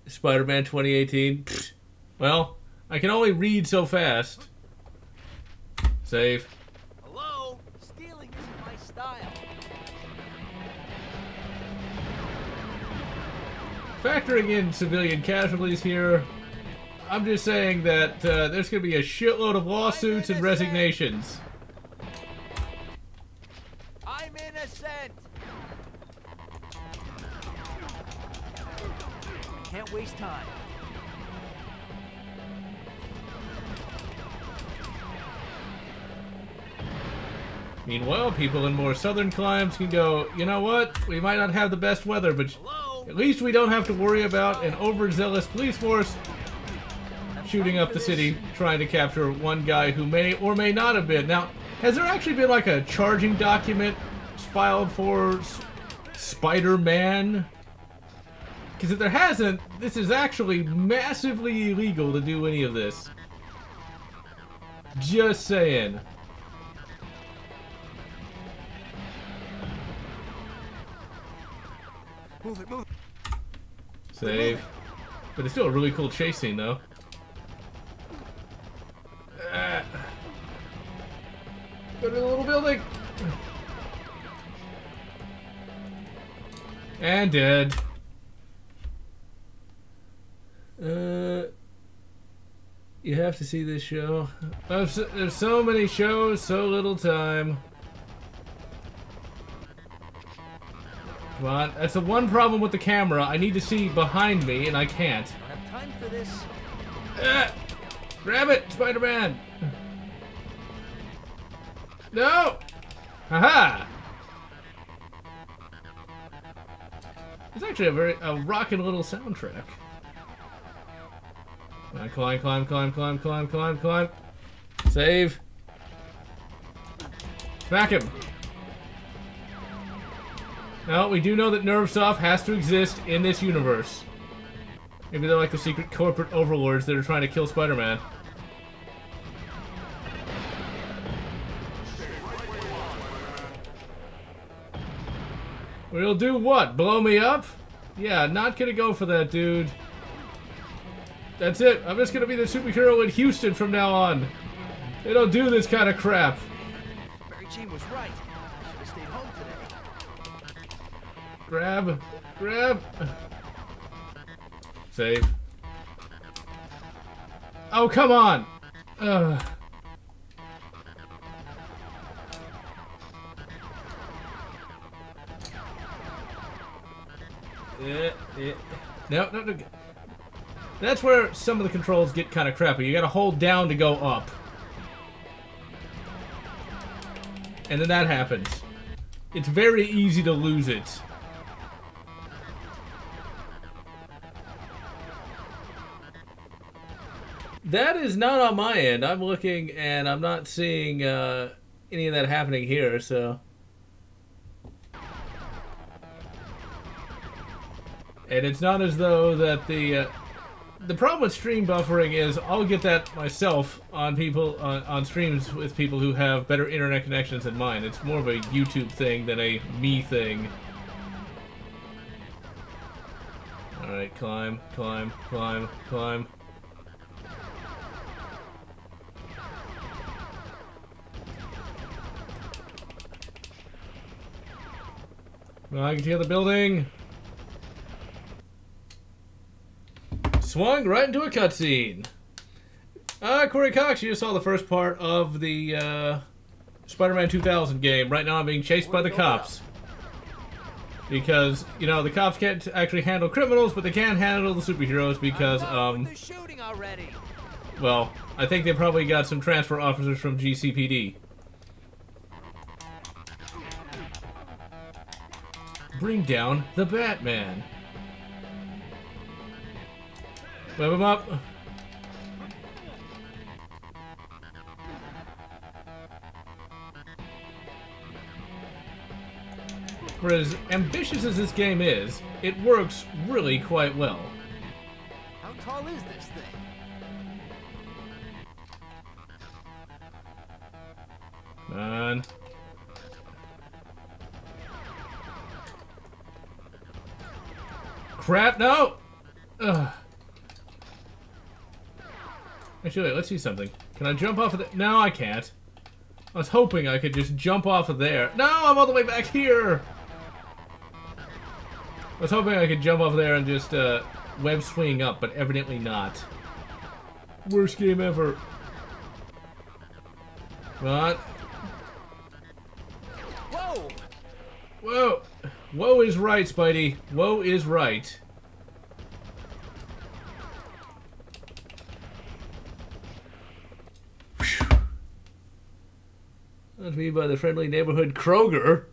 Spider-Man 2018. Pfft. Well, I can only read so fast. Save. Hello? Stealing isn't my style. Factoring in civilian casualties here, I'm just saying that there's going to be a shitload of lawsuits and resignations. I'm innocent. Can't waste time. Meanwhile, people in more southern climes can go, you know what? We might not have the best weather, but at least we don't have to worry about an overzealous police force shooting up the city, trying to capture one guy who may or may not have been. Now, has there actually been like a charging document filed for Spider-Man? Because if there hasn't, this is actually massively illegal to do any of this. Just saying. Move it, move it. Save. But it's still a really cool chase scene, though. Go to the little building. And dead. You have to see this show. There's so many shows, so little time. Come on, that's the one problem with the camera. I need to see behind me, and I can't. I don't have time for this. Grab it, Spider-Man! No! Haha! It's actually a rockin' little soundtrack. Climb, climb, climb, climb, climb, climb, climb. Save. Smack him. Now, we do know that Nervesoft has to exist in this universe. Maybe they're like the secret corporate overlords that are trying to kill Spider-Man. We'll do what? Blow me up? Yeah, not gonna go for that, dude. That's it. I'm just gonna be the superhero in Houston from now on. They don't do this kind of crap. Mary Jane was right. I should have stayed home today. Grab. Grab. Save. Oh, come on. No. That's where some of the controls get kind of crappy. You gotta hold down to go up. And then that happens. It's very easy to lose it. That is not on my end. I'm looking and I'm not seeing any of that happening here, so... And it's not as though that the problem with stream buffering is I'll get that myself on people on streams with people who have better internet connections than mine. It's more of a YouTube thing than a me thing. All right, climb. Well, I can see the building. Swung right into a cutscene. Corey Cox, you just saw the first part of the Spider-Man 2000 game. Right now I'm being chased by the cops. Because, you know, the cops can't actually handle criminals, but they can handle the superheroes because, well, I think they probably got some transfer officers from GCPD. Bring down the Batman. Web him up. For as ambitious as this game is, it works really quite well. How tall is this thing? Come on. Crap, no! Ugh. Actually, wait, let's see something. Can I jump off of the... No, I can't. I was hoping I could just jump off of there. No, I'm all the way back here! I was hoping I could jump off there and just web swing up, but evidently not. Worst game ever. What? Whoa! Whoa! Whoa is right, Spidey. Whoa is right. That's me by the friendly neighborhood Kroger.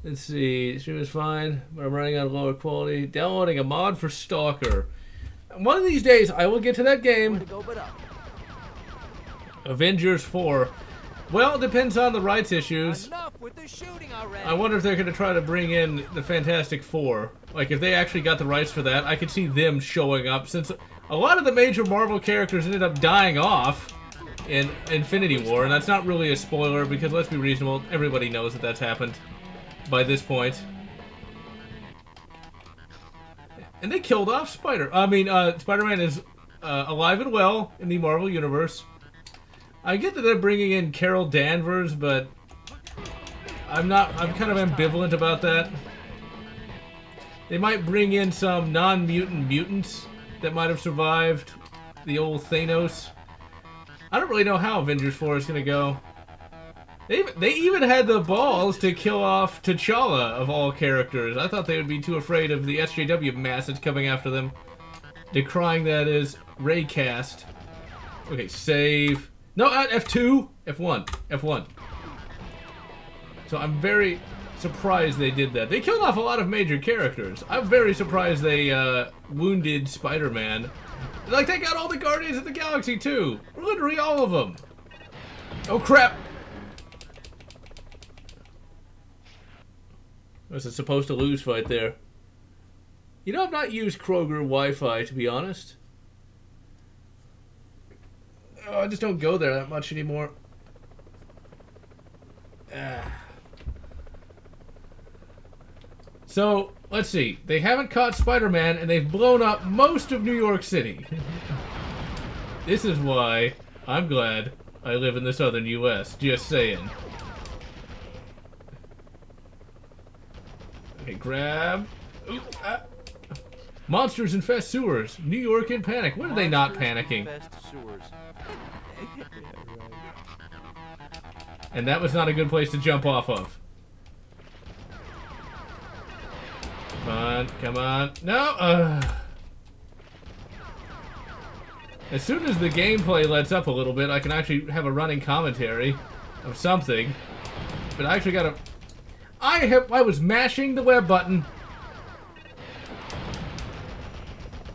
Let's see, the stream is fine, but I'm running on lower quality. Downloading a mod for Stalker. One of these days, I will get to that game. Avengers 4. Well, it depends on the rights issues. Enough with the shooting already. I wonder if they're going to try to bring in the Fantastic Four. Like, if they actually got the rights for that, I could see them showing up, since a lot of the major Marvel characters ended up dying off in Infinity War, and that's not really a spoiler, because let's be reasonable, everybody knows that that's happened by this point. And they killed off Spider-Man is alive and well in the Marvel Universe. I get that they're bringing in Carol Danvers, but I'm kind of ambivalent about that. They might bring in some non-mutant mutants that might have survived the old Thanos. I don't really know how Avengers 4 is going to go. They even had the balls to kill off T'Challa, of all characters. I thought they would be too afraid of the SJW masses coming after them, decrying that as Raycast. Okay, save. No, F2, F1, F1. So I'm very surprised they did that. They killed off a lot of major characters. I'm very surprised they wounded Spider-Man. Like, they got all the Guardians of the Galaxy too. Literally all of them. Oh crap! Was it supposed to lose fight there? You know, I've not used Kroger Wi-Fi, to be honest. Oh, I just don't go there that much anymore. So, let's see. They haven't caught Spider-Man, and they've blown up most of New York City. This is why I'm glad I live in the southern U.S. Just saying. Okay, grab. Ooh, ah. Monsters infest sewers. New York in panic. When are they not panicking? And that was not a good place to jump off of. Come on, come on. No! As soon as the gameplay lets up a little bit, I can actually have a running commentary of something. But I actually gotta... I was mashing the web button.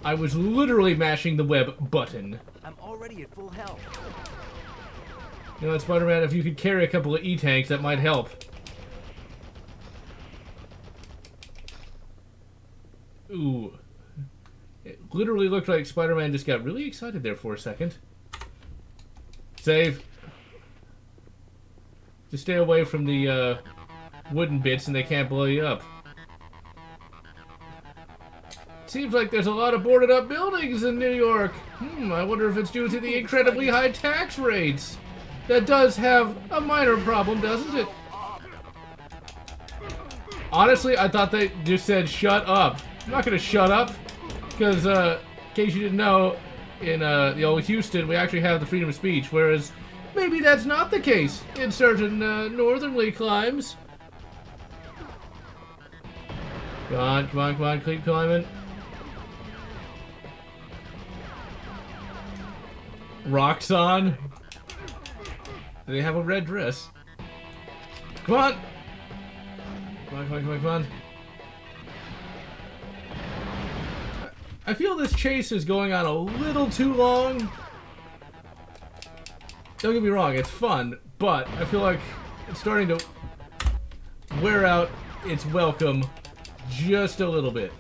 I was literally mashing the web button. I'm already at full health. You know what, Spider-Man, if you could carry a couple of E-tanks, that might help. Ooh. It literally looked like Spider-Man just got really excited there for a second. Save. Just stay away from the wooden bits and they can't blow you up. Seems like there's a lot of boarded up buildings in New York. I wonder if it's due to the incredibly high tax rates. That does have a minor problem, doesn't it? Honestly, I thought they just said shut up. I'm not gonna shut up, because in case you didn't know, in the old Houston, we actually have the freedom of speech, whereas maybe that's not the case in certain northernly climes. Come on, come on, come on, keep climbing. Roxxon. Do they have a red dress? Come on! Come on, come on, come on, come on. I feel this chase is going on a little too long. Don't get me wrong, it's fun, but I feel like it's starting to wear out its welcome just a little bit.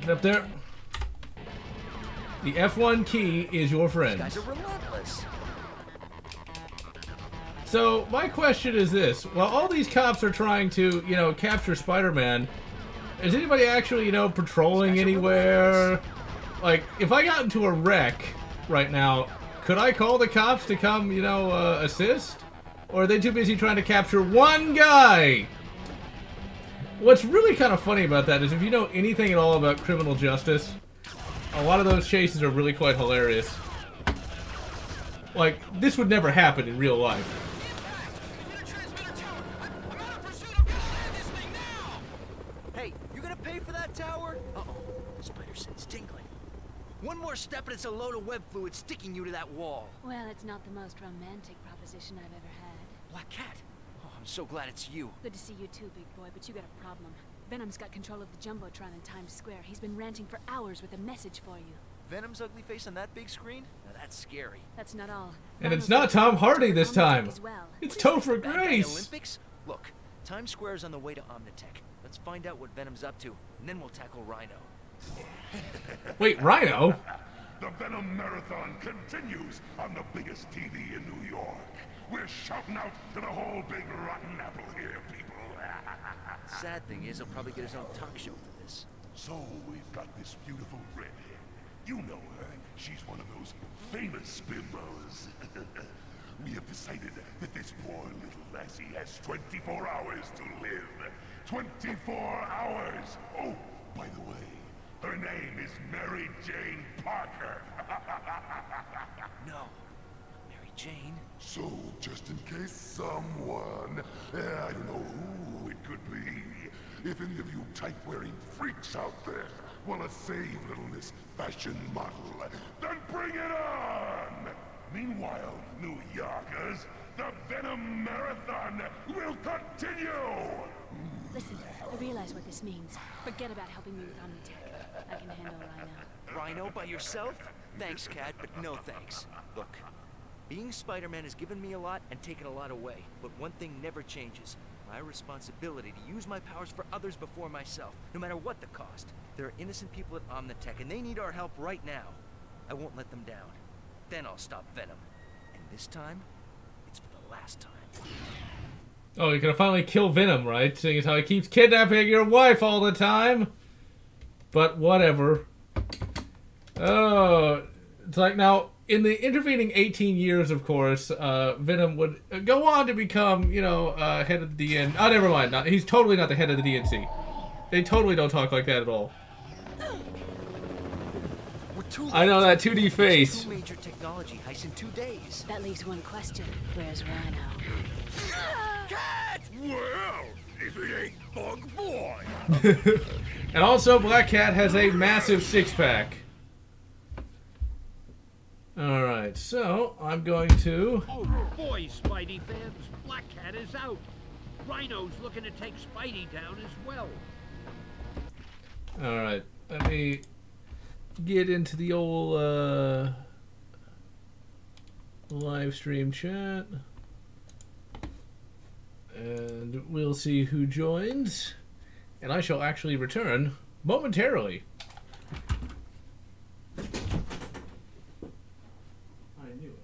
Get up there. The F1 key is your friend. These guys are relentless. So, my question is this. While all these cops are trying to, you know, capture Spider-Man, is anybody actually, you know, patrolling anywhere? Like, if I got into a wreck right now, could I call the cops to come, you know, assist? Or are they too busy trying to capture one guy? What's really kind of funny about that is if you know anything at all about criminal justice, a lot of those chases are really quite hilarious. Like, this would never happen in real life. Hey, you gonna pay for that tower? Uh-oh, spider sense tingling. One more step and it's a load of web fluid sticking you to that wall. Well, it's not the most romantic proposition I've ever had. Black Cat. Oh, I'm so glad it's you. Good to see you too, big boy, but you got a problem. Venom's got control of the Jumbotron in Times Square. He's been ranting for hours with a message for you. Venom's ugly face on that big screen? Now that's scary. That's not all. And it's not Tom Hardy this time. It's Topher Grace. Olympics? Look, Times Square's on the way to Omnitech. Let's find out what Venom's up to, and then we'll tackle Rhino. Wait, Rhino? The Venom Marathon continues on the biggest TV in New York. We're shouting out to the whole big rotten apple here, people. Sad thing is, he'll probably get his own talk show for this. So we've got this beautiful redhead. You know her. She's one of those famous bimbos. We have decided that this poor little lassie has 24 hours to live. 24 hours! Oh, by the way, her name is Mary Jane Parker. No. Mary Jane? So, just in case someone, I don't know who it could be, if any of you type-wearing freaks out there want to save little Miss Fashion Model, then bring it on! Meanwhile, New Yorkers, the Venom Marathon will continue! Listen, I realize what this means. Forget about helping me with Omnitech. I can handle Rhino. Rhino by yourself? Thanks, Cat, but no thanks. Look, being Spider-Man has given me a lot and taken a lot away, but one thing never changes. My responsibility to use my powers for others before myself, no matter what the cost. There are innocent people at Omnitech, and they need our help right now. I won't let them down. Then I'll stop Venom. And this time, it's for the last time. Oh, you're gonna finally kill Venom, right? Seeing as how he keeps kidnapping your wife all the time. But whatever. Oh, it's like now, in the intervening 18 years, of course, Venom would go on to become, you know, head of the DN. Oh, never mind. He's totally not the head of the DNC. They totally don't talk like that at all. I know that 2D face. 2 major technology heists in 2 days. That leaves one question. Where's Rhino? Cat! Well, if it ain't Bug Boy. And also, Black Cat has a massive six-pack. Alright, so I'm going to... Oh boy, Spidey fans, Black Cat is out. Rhino's looking to take Spidey down as well. Alright, let me get into the old live stream chat. And we'll see who joins. And I shall actually return momentarily. I knew it.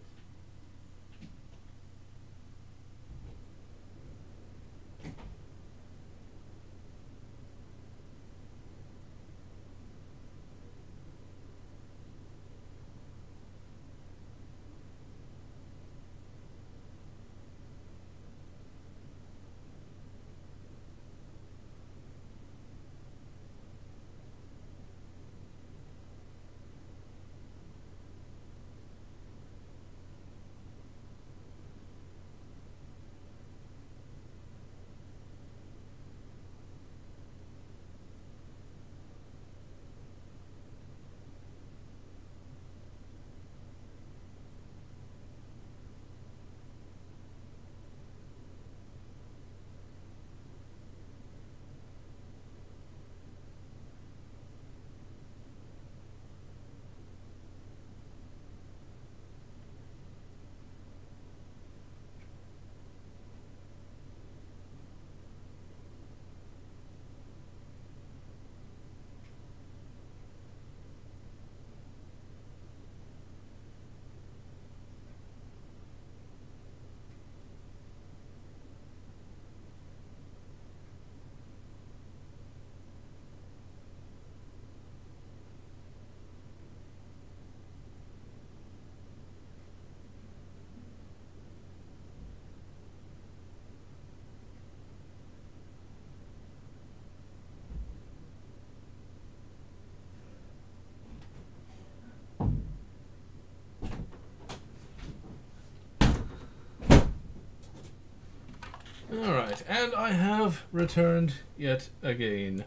Alright, and I have returned yet again.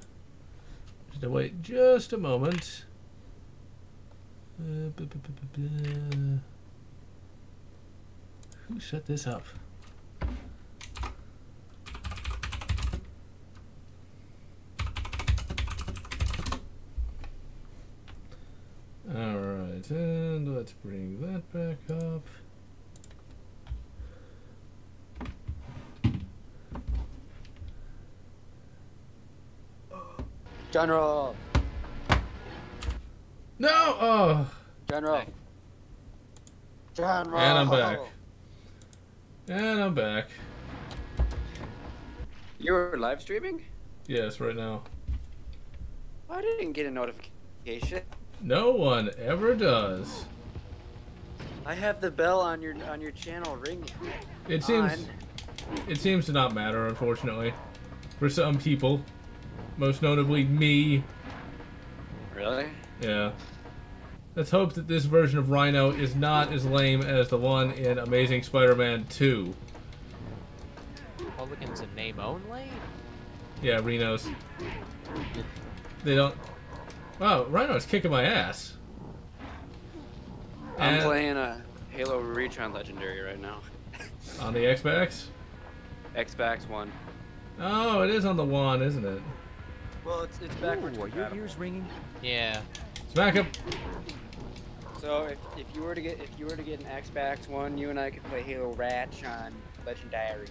Just to wait just a moment. Who set this up? Alright, and let's bring that back up. General! No! Oh! General! General! And I'm back. And I'm back. You were live streaming? Yes, right now. I didn't get a notification. No one ever does. I have the bell on your channel ringing. It seems to not matter, unfortunately, for some people. Most notably me. Really? Yeah. Let's hope that this version of Rhino is not as lame as the one in Amazing Spider-Man 2. Republicans in name only? Yeah, Rhinos. They don't... Wow, Rhino's kicking my ass. I'm playing a Halo Retron Legendary right now. On the Xbox? Xbox One. Oh, it is on the one, isn't it? Well, it's backwards. Are your ears ringing? Yeah. Smack him. So if you were to get an Xbox One, you and I could play Halo Reach on Legendary.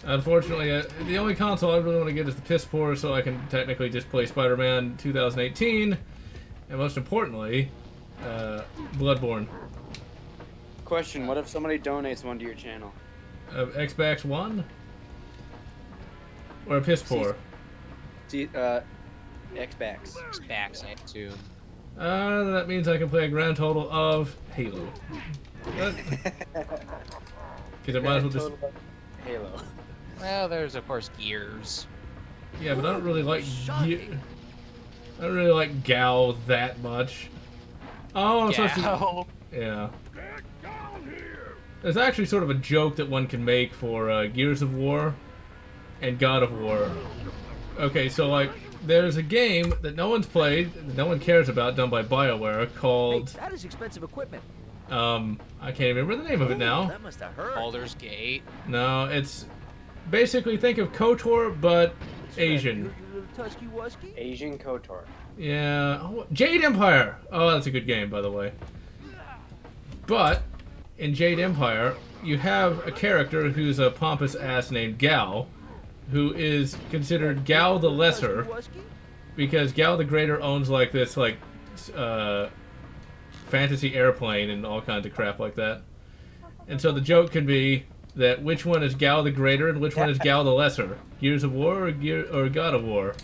Unfortunately, the only console I really want to get is the piss poor, so I can technically just play Spider-Man 2018. And most importantly, Bloodborne. Question: what if somebody donates one to your channel? Xbox One? Or a piss poor? Xbox. Xbox, I assume. That means I can play a grand total of Halo. Because I might as well just... Halo. Well, there's of course Gears. Yeah, but I don't really like I don't really like Gal that much. Oh, I'm supposed to... Yeah. There's actually sort of a joke that one can make for Gears of War and God of War. Okay, so like, there's a game that no one's played, that no one cares about, done by BioWare, called... Hey, that is expensive equipment. I can't even remember the name of it now. That must have hurt. Baldur's Gate. No, it's... Basically, think of KOTOR, but Asian. Asian KOTOR. Yeah. Oh, Jade Empire! Oh, that's a good game, by the way. But, in Jade Empire, you have a character who's a pompous ass named Gal, who is considered Gal the Lesser, because Gal the Greater owns, like, this, like, fantasy airplane and all kinds of crap like that. And so the joke can be that which one is Gal the Greater and which one is Gal the Lesser? Gears of War or God of War?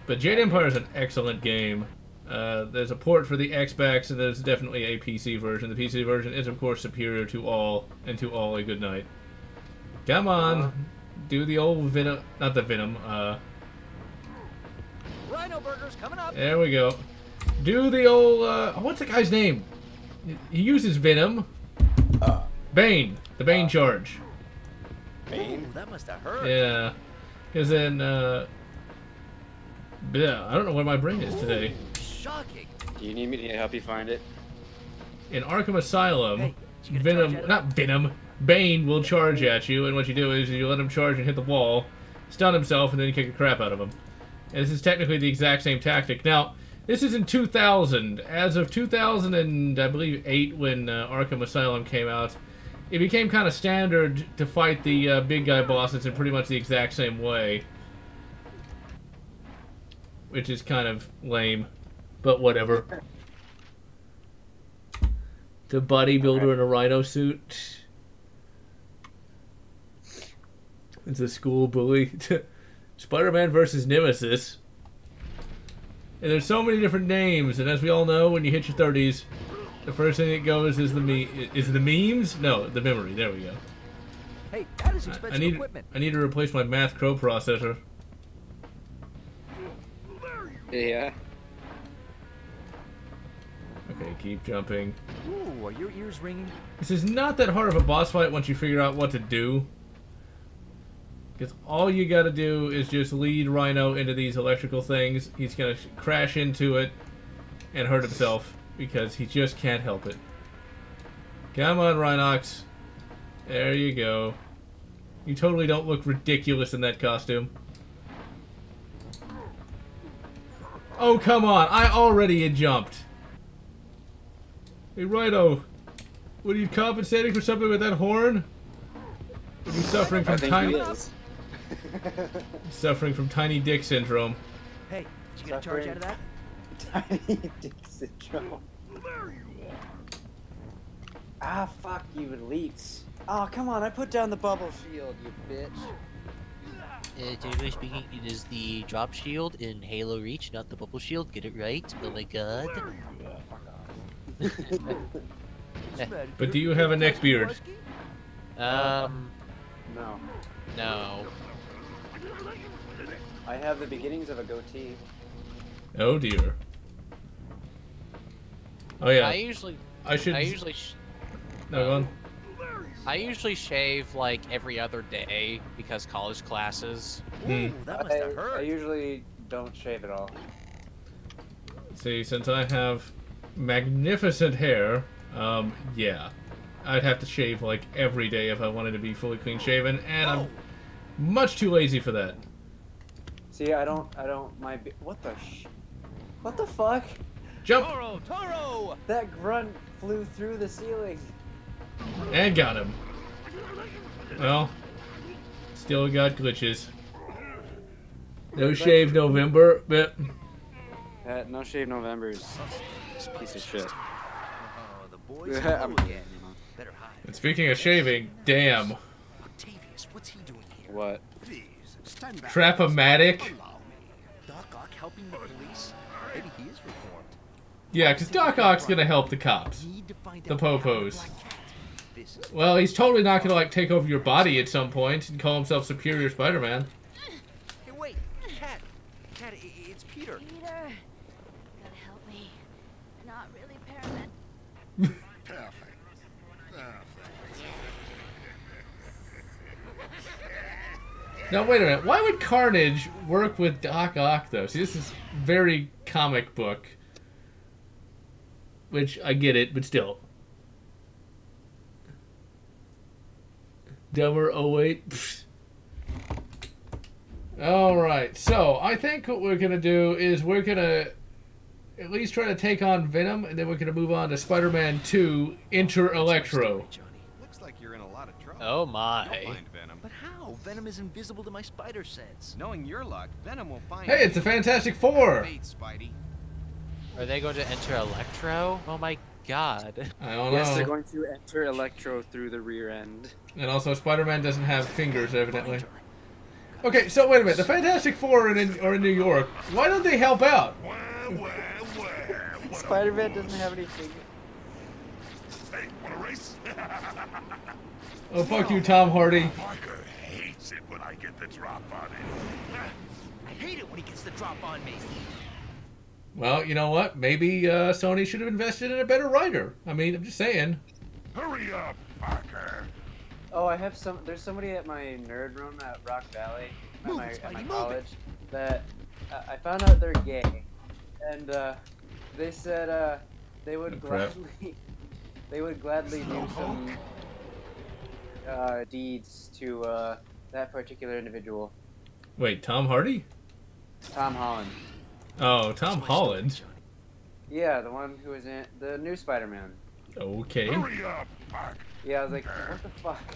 But Jade Empire is an excellent game. There's a port for the Xbox, and there's definitely a PC version. The PC version is, of course, superior to all, and to all a good night. Come on, do the old Venom, not the Venom. Rhino burgers coming up. There we go. Do the old. What's the guy's name? He uses Venom. Bane, the Bane charge. Bane? Ooh, that must have hurt. Yeah, because then. Yeah, I don't know where my brain is today. Shocking. Do you need me to help you find it? In Arkham Asylum, Bane will charge at you, and what you do is you let him charge and hit the wall, stun himself, and then you kick the crap out of him. And this is technically the exact same tactic. Now, this is in 2000. As of 2000 and I believe 8, when Arkham Asylum came out, it became kind of standard to fight the big guy bosses in pretty much the exact same way. Which is kind of lame, but whatever. The bodybuilder in a rhino suit. It's a school bully. Spider-Man versus Nemesis. And there's so many different names, and as we all know, when you hit your 30s, the first thing that goes is the memes? No, the memory. There we go. Hey, that is expensive equipment. I need to replace my Math Crow processor. Yeah. Okay, keep jumping. Ooh, are your ears ringing? This is not that hard of a boss fight once you figure out what to do. Because all you gotta do is just lead Rhino into these electrical things. He's gonna crash into it and hurt himself because he just can't help it. Come on, Rhinox. There you go. You totally don't look ridiculous in that costume. Oh, come on. I already had jumped. Hey, Rhino. What are you compensating for something with that horn? Are you suffering from suffering from tiny dick syndrome? Hey, did you get a charge out of that? Tiny dick syndrome. There you are. Ah, fuck you, elites. Oh, come on, I put down the bubble shield, you bitch. Generally speaking, it is the drop shield in Halo Reach, not the bubble shield. Get it right. Oh my god. But do you have a neck beard? No. No. I have the beginnings of a goatee. Oh dear. Oh yeah. No, go on. I usually shave like every other day because college classes. Ooh, that must have hurt. I usually don't shave at all. See, since I have magnificent hair, yeah. I'd have to shave like every day if I wanted to be fully clean shaven, and I'm much too lazy for that. See, what the fuck? Jump! Toro! That grunt flew through the ceiling. And got him. Well, still got glitches. No shave November, but Pat, No Shave November's a piece of shit. Oh, the boys I'm again. Better hide. And speaking of shaving, damn. Octavius, what's he doing here? What? Please, stand back. Trap-o-matic? Doc Ock helping the police? Maybe he is reformed. Yeah, because Doc Ock's gonna help the cops. The popos. Well, he's totally not gonna, like, take over your body at some point and call himself Superior Spider-Man. Hey, wait! Cat! Cat, it's Peter! Peter, gotta help me. Not really paramedic. Perfect. Now, wait a minute. Why would Carnage work with Doc Ock, though? See, this is very comic book. Which, I get it, but still. Dumber 08. Alright, so I think what we're going to do is we're going to at least try to take on Venom, and then we're going to move on to Spider-Man 2, Enter Electro. Looks like you're in a lot of trouble. Oh my. Don't mind Venom. But how? Venom is invisible to my spider sense. Knowing your luck, Venom will find Hey, it's the Fantastic Four! Fate, Spidey. Are they going to enter Electro? Oh my god. I don't know. Yes, they're going to enter Electro through the rear end. And also, Spider-Man doesn't have fingers, evidently. Okay, so wait a minute. The Fantastic Four are in New York. Why don't they help out? Spider-Man doesn't have any fingers. Hey, wanna race? Oh, fuck you, Tom Hardy. Parker hates it when I get the drop on him. I hate it when he gets the drop on me. Well, you know what? Maybe Sony should have invested in a better writer. I mean, I'm just saying. Hurry up, Parker. Oh, I have some. There's somebody at my nerd room at Rock Valley, at my college, that I found out they're gay, and they said they would gladly do some deeds to that particular individual. Wait, Tom Hardy? Tom Holland. Oh, Tom Holland. Yeah, the one who was in the new Spider-Man. Okay. Hurry up, Parker. Yeah, I was like, what the fuck?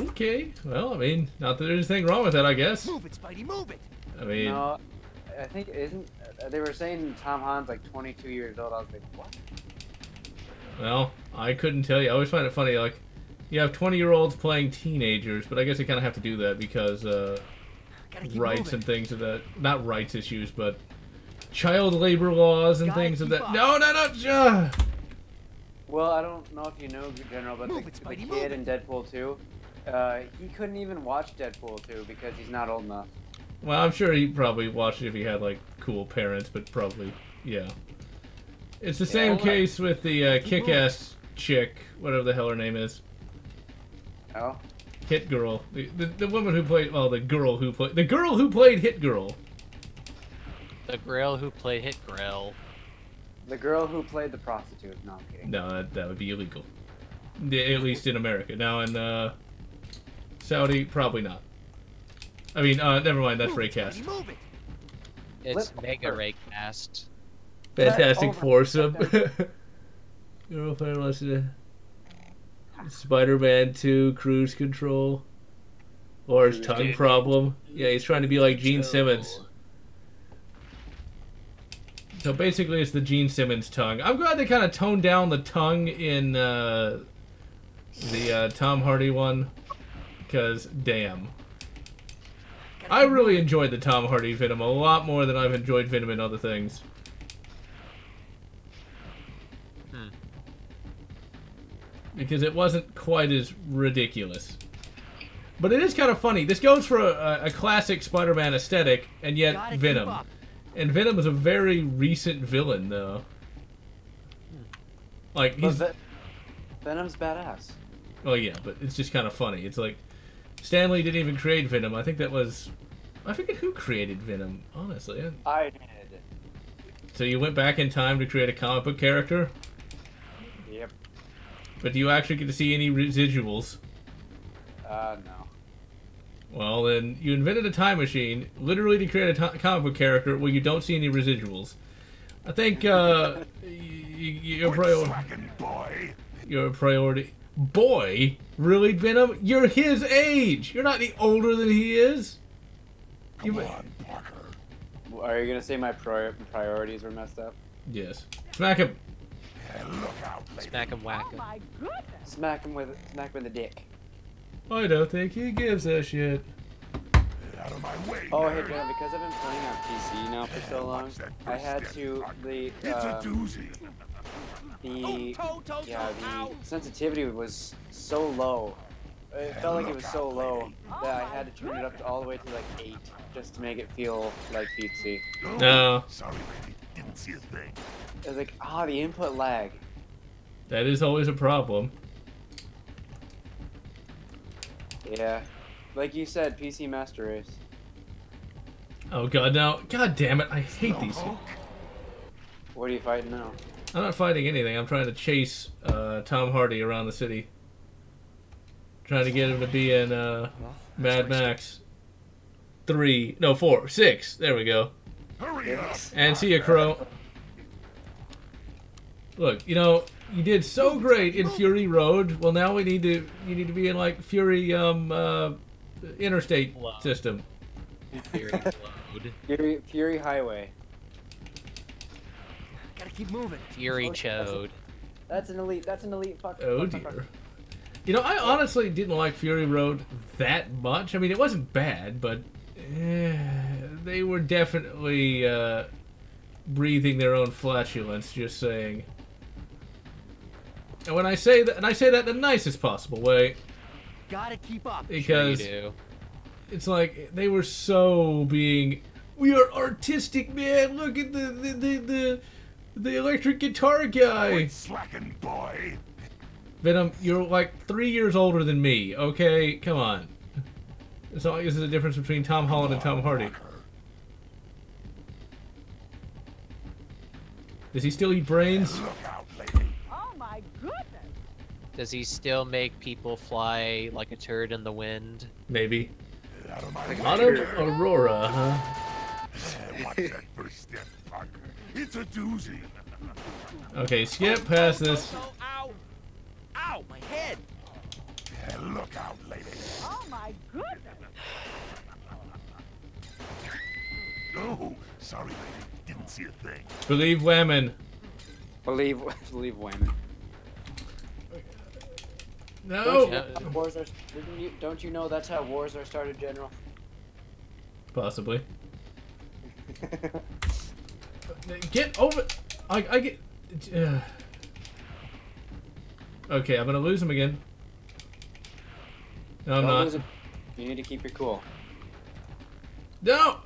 Okay. Well, I mean, not that there's anything wrong with that, I guess. Move it, Spidey, move it. I mean, No, I think isn't. They were saying Tom Holland's like 22 years old. I was like, what? well, I couldn't tell you. I always find it funny, like, you have 20-year-olds playing teenagers, but I guess they kind of have to do that because rights and things of that. Not rights issues, but child labor laws and things of that. No. Well, I don't know if you know, General, but the kid in Deadpool 2, he couldn't even watch Deadpool 2 because he's not old enough. Well, I'm sure he probably watched it if he had, like, cool parents, but probably, yeah. It's the same case with the kick-ass chick, whatever the hell her name is. Oh? Hit Girl. The woman who played, well, the girl who played Hit Girl. The girl who played Hit Girl. The girl who played the prostitute. No, I'm kidding. No, that would be illegal. At least in America. Now in Saudi, probably not. I mean, never mind, that's Raycast. It's Mega Raycast. Fantastic Foursome. Girlfriend wants to... Spider-Man 2, Cruise Control. Or his tongue problem. Yeah, he's trying to be like Gene Simmons. So basically it's the Gene Simmons tongue. I'm glad they kind of toned down the tongue in the Tom Hardy one. Because, damn. I really enjoyed the Tom Hardy Venom a lot more than I've enjoyed Venom in other things. Because it wasn't quite as ridiculous. But it is kind of funny. This goes for a classic Spider-Man aesthetic, and yet Venom. And Venom is a very recent villain, though. Like, he's... Venom's badass. Oh, yeah, but it's just kind of funny. It's like, Stan Lee didn't even create Venom. I think that was... I forget who created Venom, honestly. I did. So you went back in time to create a comic book character? Yep. But do you actually get to see any residuals? No. Well, then, you invented a time machine, literally to create a comic book character where you don't see any residuals. I think, your priority... Boy? Really, Venom? You're his age! You're not any older than he is! Come on, Parker. Are you gonna say my priorities were messed up? Yes. Smack him. Smack him, whack him. Smack him with the dick. I don't think he gives a shit. Out of my way, oh, hey, Jenna, because I've been playing on PC now for so long, I had to the sensitivity was so low. It felt like it was so low that I had to turn it up all the way to like 8 just to make it feel like PC. No. Sorry, lady. Didn't see a thing. It was like, the input lag. That is always a problem. Yeah. Like you said, PC Master Race. Oh god, now. God damn it, I hate these. What are you fighting now? I'm not fighting anything. I'm trying to chase Tom Hardy around the city. Trying to get him to be in Mad Max 3, no 4, 6. There we go. Hurry up. And see ya, Crow. Look, you know, you did so great in Fury Road. Well, now you need to be in like Fury Interstate system. Fury Highway. Gotta keep moving. Fury Chode. That's an elite fuck. Oh dear. You know, I honestly didn't like Fury Road that much. I mean, it wasn't bad, but they were definitely breathing their own flatulence, just saying. And when I say that, and I say that in the nicest possible way, gotta keep up. Because sure you do. It's like they were so being, we are artistic, man. Look at the electric guitar guy. Quit slacking, boy. Venom, you're like 3 years older than me, okay? Come on. It's not like this is a difference between Tom Holland and Tom Hardy. Does he still eat brains? Oh my goodness! Does he still make people fly like a turd in the wind? Maybe. Autumn Aurora, huh? Watch that first step, Parker. It's a doozy. Okay, skip past this. Ow! Ow! My head! Look out, lady. Oh my goodness! Oh, sorry, lady. Didn't see a thing. Believe women. Believe women. No. Don't you know that's how wars are started, General? Possibly. Get over. I get. Okay, I'm gonna lose him again. No, I'm Don't not. lose him. You need to keep your cool. No.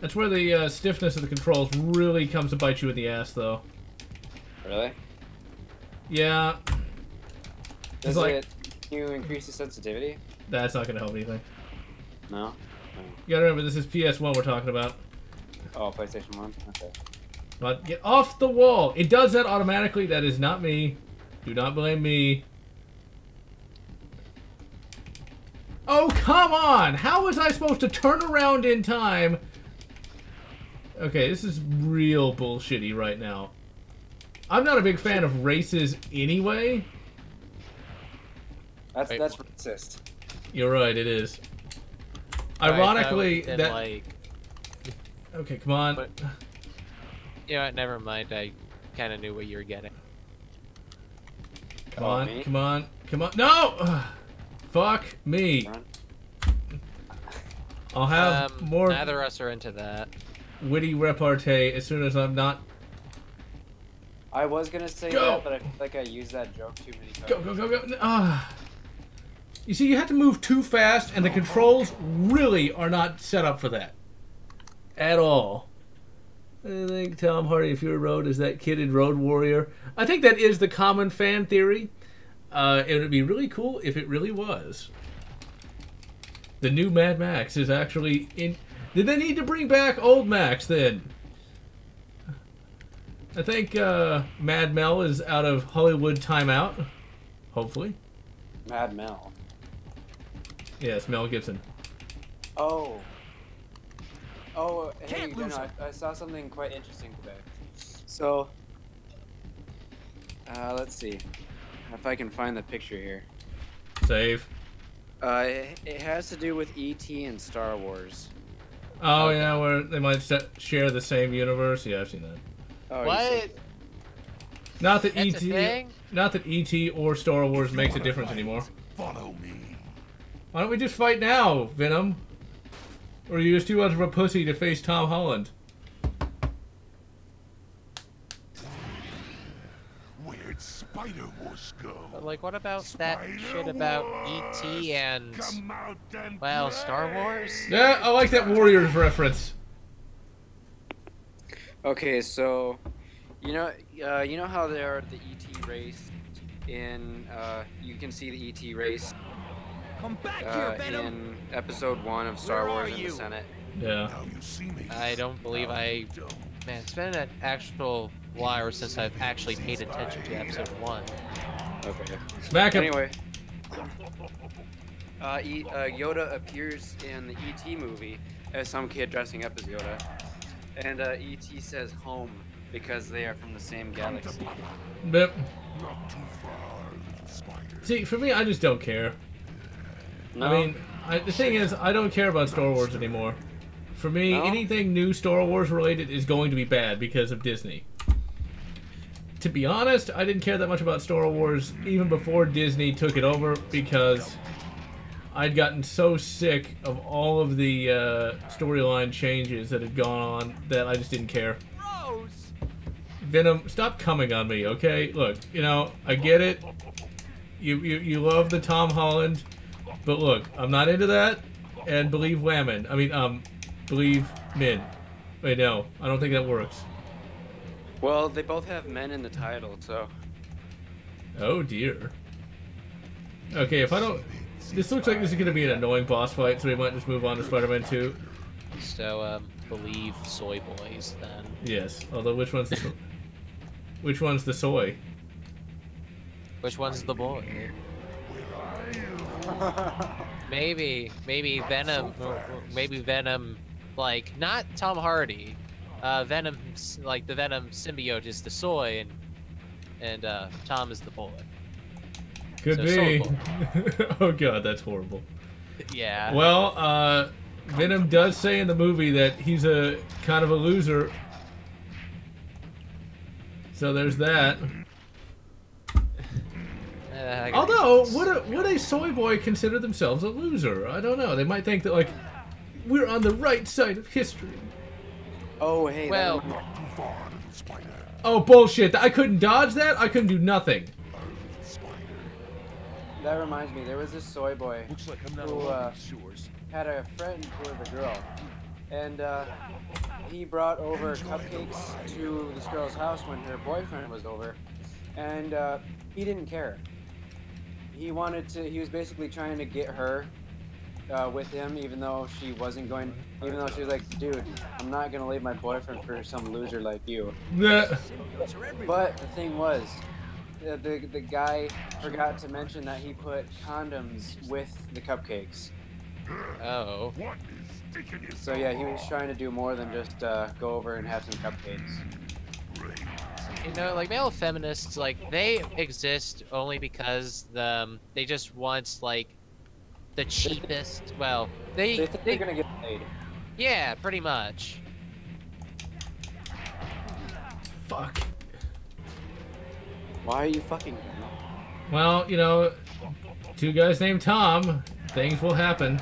That's where the stiffness of the controls really comes to bite you in the ass, though. Really? Yeah. Does like, you increase the sensitivity? That's not gonna help anything. No. You gotta remember, this is PS1 we're talking about. Oh, PlayStation 1? Okay. But get off the wall! It does that automatically. That is not me. Do not blame me. Oh, come on! How was I supposed to turn around in time? Okay, this is real bullshitty right now. I'm not a big fan of races anyway. That's racist. You're right, it is. Ironically, that... Okay, come on. But, you know what, never mind. I kind of knew what you were getting. Come on, come on, come on. No! Ugh. Fuck me. I'll have more... Neither of us are into that. Witty repartee as soon as I'm not... I was gonna say that, but I feel like I used that joke too many times. Go, go, go, go. You see, you have to move too fast, and the controls really are not set up for that. At all. I think Tom Hardy, Fury Road, is that kid in Road Warrior. I think that is the common fan theory. It would be really cool if it really was. The new Mad Max is actually in... Did they need to bring back old Max, then? I think Mad Mel is out of Hollywood timeout. Hopefully. Mad Mel? Yes, Mel Gibson. Oh. Oh, hey, I saw something quite interesting today. So, let's see if I can find the picture here. Save. It has to do with E.T. and Star Wars. Oh yeah, where they might share the same universe. Yeah, I've seen that. Oh, What? Not that That's a ET, thing? not that ET or Star Wars makes a difference anymore. Follow me. Why don't we just fight now, Venom? Or are you just too much of a pussy to face Tom Holland? Where'd Spider-Wars go? But, like, what about that shit about ET and, well, Star Wars? Yeah, I like that Warriors reference. Okay, so you know how there are the ET race in you can see the ET race in episode 1 of Star Wars in the Senate. Yeah. I don't believe I... Man, it's been an actual while since I've actually paid attention to episode 1. Okay. Smack him. Anyway, Yoda appears in the ET movie as some kid dressing up as Yoda, and ET says home because they are from the same galaxy. But, see, for me, I just don't care. No? I mean, the thing is, I don't care about Star Wars anymore. For me, No? anything new Star Wars related is going to be bad because of Disney. To be honest, I didn't care that much about Star Wars even before Disney took it over because I'd gotten so sick of all of the storyline changes that had gone on that I just didn't care. Venom, stop coming on me, okay? Look, you know, I get it. You love the Tom Holland, but look, I'm not into that. And believe women. I mean, believe men. Wait, no, I don't think that works. Well, they both have men in the title, so. Oh dear. Okay, if I don't... This looks like this is going to be an annoying boss fight, so we might just move on to Spider-Man 2. So, believe soy boys, then. Yes, although which one's the... Which one's the soy? Which one's the boy? Maybe Venom, like, not Tom Hardy. Venom, like, the Venom symbiote is the soy, and Tom is the boy. Could So, be. soy boy. Oh god, that's horrible. Yeah. Well, Venom does say in the movie that he's a kind of a loser. So there's that. Although, would a soy boy consider themselves a loser? I don't know. They might think that, like, we're on the right side of history. Oh, hey. Well. Oh, bullshit. I couldn't dodge that? I couldn't do nothing. That reminds me, there was this soy boy who had a friend who was a girl, and he brought over cupcakes to this girl's house when her boyfriend was over, and he didn't care. He was basically trying to get her with him, even though she wasn't going, even though she was like, dude, I'm not gonna leave my boyfriend for some loser like you. But the thing was, the guy forgot to mention that he put condoms with the cupcakes. Oh. So yeah, he was trying to do more than just go over and have some cupcakes. You know, like, male feminists, like, they exist only because they just want, like, the cheapest, well, They think they're gonna get paid. Yeah, pretty much. Fuck. Why are you fucking me? Well, you know, two guys named Tom, things will happen.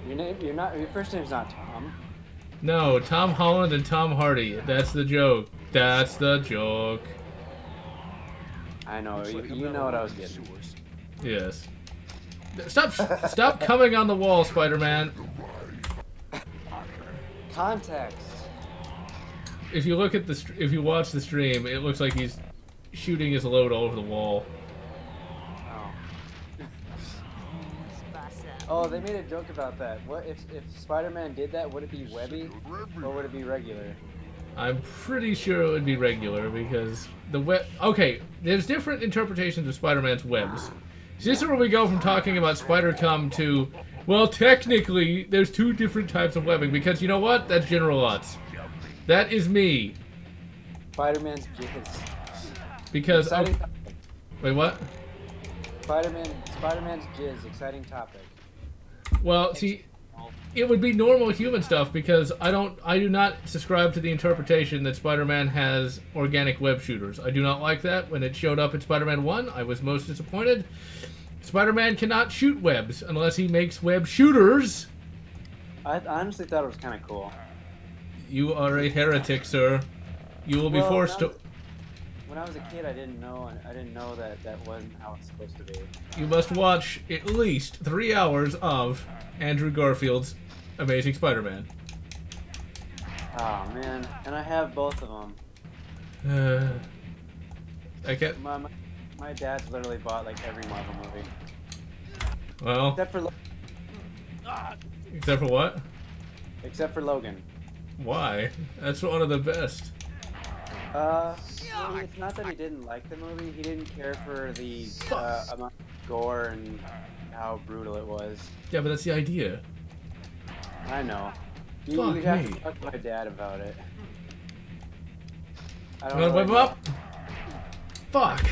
Your first name's not Tom. No, Tom Holland and Tom Hardy. That's the joke. That's the joke. I know, you know what I was getting. Yes. Stop coming on the wall, Spider-Man. Context. If you look at if you watch the stream, it looks like he's shooting his load all over the wall. Oh, they made a joke about that. What if Spider-Man did that? Would it be webby or would it be regular? I'm pretty sure it would be regular because the web. Okay, there's different interpretations of Spider-Man's webs. Is this where we go from talking about Spider-Cum to, well, technically, there's two different types of webbing because you know what? That's General Lotz. That is me. Spider-Man's jizz. Because wait, what? Spider-Man's jizz. Exciting topic. Well, see, it would be normal human stuff because I do not subscribe to the interpretation that Spider-Man has organic web shooters. I do not like that. When it showed up in Spider-Man 1, I was most disappointed. Spider-Man cannot shoot webs unless he makes web shooters. I honestly thought it was kind of cool. You are a heretic, sir. You will be forced to... When I was a kid, I didn't know that wasn't how it's supposed to be. You must watch at least 3 hours of Andrew Garfield's Amazing Spider-Man. Oh man, and I have both of them. I can't... My dad's literally bought like every Marvel movie. Well... Except for what? Except for Logan. Why? That's one of the best. It's not that he didn't like the movie. He didn't care for the amount of gore and how brutal it was. Yeah, but that's the idea. I know. You have to talk to my dad about it. I don't know. Whip him up? Fuck.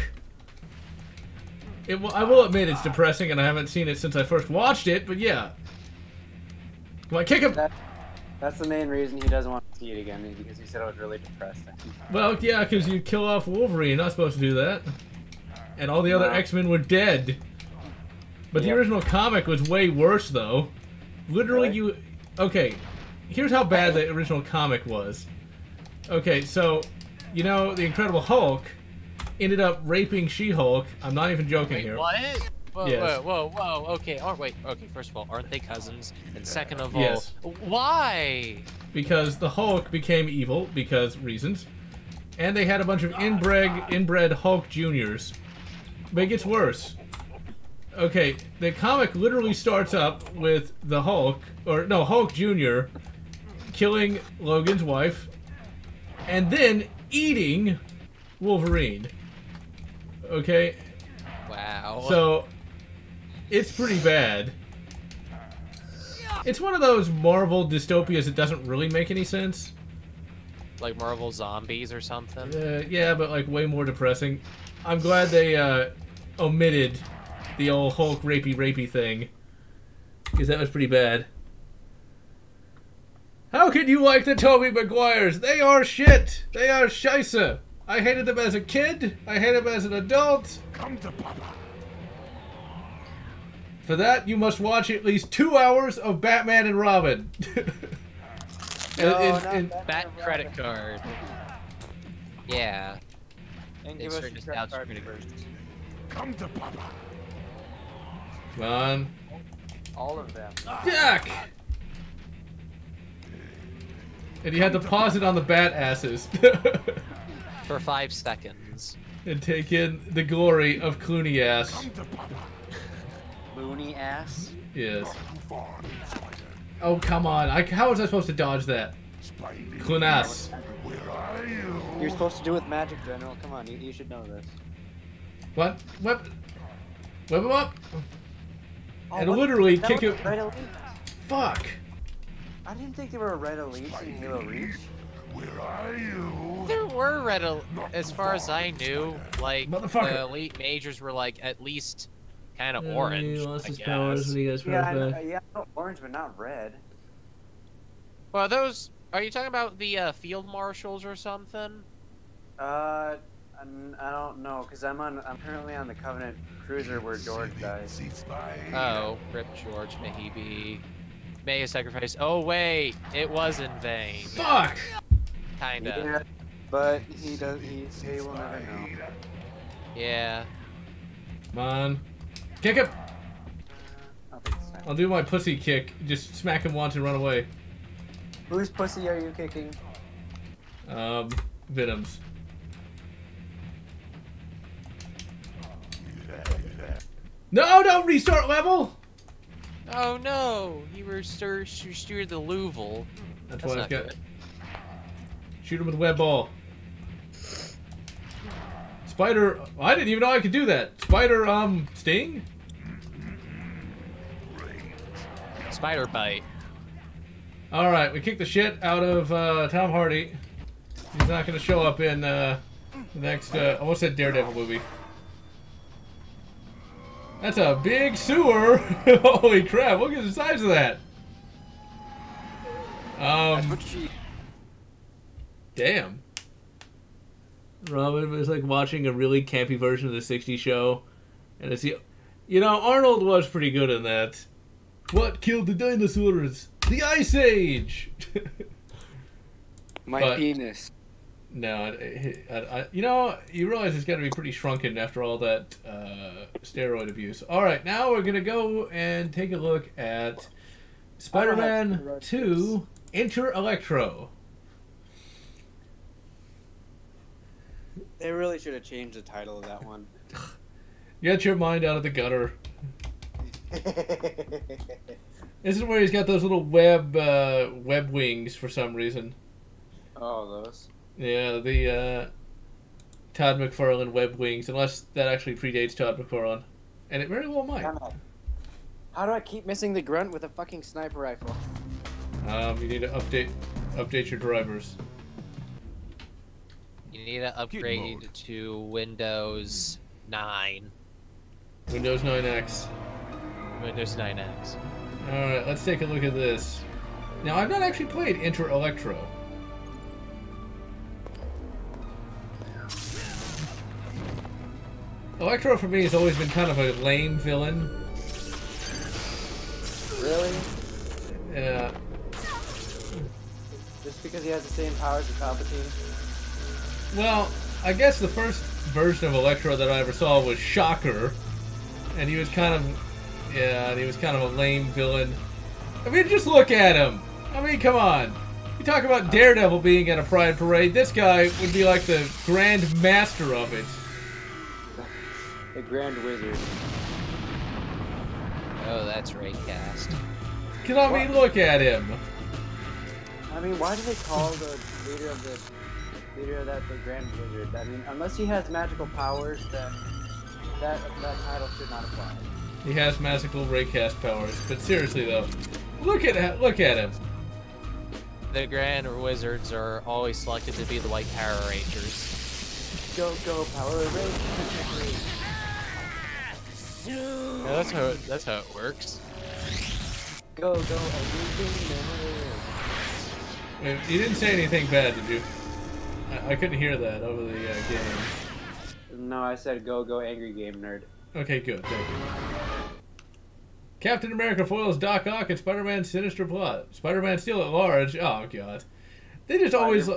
I will admit it's depressing, and I haven't seen it since I first watched it, but yeah. Come on, kick him! That's the main reason he doesn't want to see it again, is because he said it was really depressing. Well, yeah, because you kill off Wolverine. You're not supposed to do that. And all the other X-Men were dead. But the original comic was way worse, though. Literally, Okay, here's how bad the original comic was. Okay, so, you know, the Incredible Hulk ended up raping She-Hulk. I'm not even joking here. What? Whoa, yes. whoa, okay, okay, first of all, aren't they cousins? And second of all, yes. Why? Because the Hulk became evil, because reasons. And they had a bunch of inbred Hulk Juniors. But it gets worse. Okay, the comic literally starts up with the Hulk, Hulk Jr. killing Logan's wife, and then eating Wolverine. Okay? Wow. So, it's pretty bad. It's one of those Marvel dystopias that doesn't really make any sense. Like Marvel Zombies or something? Yeah, but like way more depressing. I'm glad they omitted the old Hulk rapey thing. Because that was pretty bad. How can you like the Tobey Maguires? They are shit! They are scheisse! I hated them as a kid. I hate them as an adult. Come to Papa. For that, you must watch at least 2 hours of Batman and Robin. Bat credit card. Yeah. And give us your credit card first. Come to Papa. Come on. All of them. Jack! And you had to pause it on the bat asses. For 5 seconds. And take in the glory of Clooney ass. Looney ass? Yes. Oh, come on. How was I supposed to dodge that? Clunas. You're supposed to do it with magic, General. Come on, you should know this. What? Whip him up! Oh, and literally kick him. Red Elite. Fuck! I didn't think there were Red Elites in Halo Reach. Where are you? There were Red Elites, as far as I knew. Like, the Elite Majors were like at least kind of orange, He lost I his guess. powers when he got back. Yeah, orange, but not red. Well, those... Are you talking about the field marshals or something? I don't know, because I'm currently on the Covenant cruiser where George dies. Oh, rip George, may he be... May his sacrifice... Oh, wait! It was in vain. Fuck! Kinda. Yeah, but he will never know. Yeah. Come on. Kick him! I'll do my pussy kick. Just smack him once and run away. Whose pussy are you kicking? Venom's. No, don't restart level! Oh no! He restored the Louvel. That's what I've got. Shoot him with a web ball. Spider... I didn't even know I could do that. Spider, sting? Spider bite. Alright, we kicked the shit out of Tom Hardy. He's not going to show up in the next, I almost said Daredevil movie. That's a big sewer! Holy crap, look at the size of that! That's what she... Damn. Robin was like watching a really campy version of the 60s show. And it's the... You know, Arnold was pretty good in that. What killed the dinosaurs? The Ice Age! My penis. No, you know, you realize it's got to be pretty shrunken after all that steroid abuse. All right, now we're going to go and take a look at Spider-Man 2 Enter Electro. They really should have changed the title of that one. Get your mind out of the gutter. This is where he's got those little web wings for some reason. Oh, those? Yeah, the Todd McFarlane web wings, unless that actually predates Todd McFarlane. And it very well might. How do I keep missing the grunt with a fucking sniper rifle? You need to update your drivers. You need to upgrade to Windows 9. Windows 9X. Windows 9X. Alright, let's take a look at this. Now, I've not actually played Enter Electro. Electro for me has always been kind of a lame villain. Really? Yeah. Just because he has the same powers as Palpatine? Well, I guess the first version of Electro that I ever saw was Shocker. And he was kind of... Yeah, and he was kind of a lame villain. I mean, just look at him! I mean, come on. You talk about Daredevil being at a Pride Parade, this guy would be like the Grand Master of it. The Grand Wizard. Oh, that's right, cast. Because, I mean, look at him. I mean, why do they call the leader of that the Grand Wizard? I mean, unless he has magical powers, then that title should not apply. He has magical raycast powers, but seriously though, look at him. The Grand Wizards are always selected to be the White Power Rangers. Go Power Rangers! Yeah, that's how it works. Go everything. Wait, you didn't say anything bad, did you? I couldn't hear that over the game. No, I said go angry game nerd. Okay, good. Thank you. Captain America foils Doc Ock and Spider-Man's sinister plot. Spider-Man still at large. Oh, God. They just always...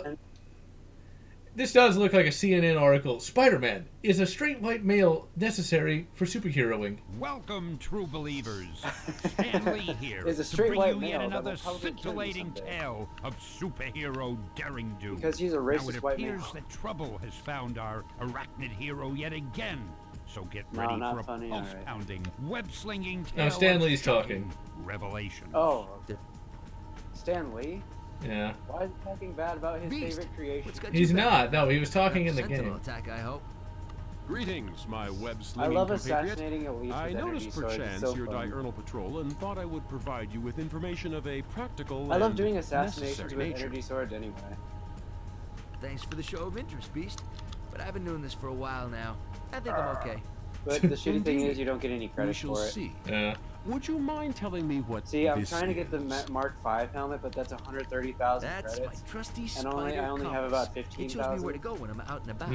This does look like a CNN article. Spider-Man is a straight white male necessary for superheroing. Welcome, true believers. Stan Lee here Is a straight to bring white you male yet that another will probably kill you scintillating someday. tale of superhero daring do. Because he's a racist now white it male. appears that trouble has found our arachnid hero yet again. So get No, ready not for a funny, alright. pulse-pounding, web-slinging tale No, Stan of Lee's shocking talking. revelation. Oh. Stan Lee? Yeah. Why is he talking bad about his favorite creation? He's not. No, he was talking in the game. Attack, I hope. Greetings, my web I slinging love compatriot. assassinating elites I with noticed energy swords. It's perchance so your fun. diurnal patrol and thought I would provide you with information of a practical I love and doing assassinations necessary with nature. energy swords anyway. Thanks for the show of interest, Beast. But I've been doing this for a while now. I think I'm okay. But the shitty thing is you don't get any We credit shall for it. see. Yeah. Would you mind telling me what See, I'm this trying to get the is? Mark V helmet, but that's 130,000 That's credits. my trusty And I only have about It shows me where to 15,000. go when I'm out and about.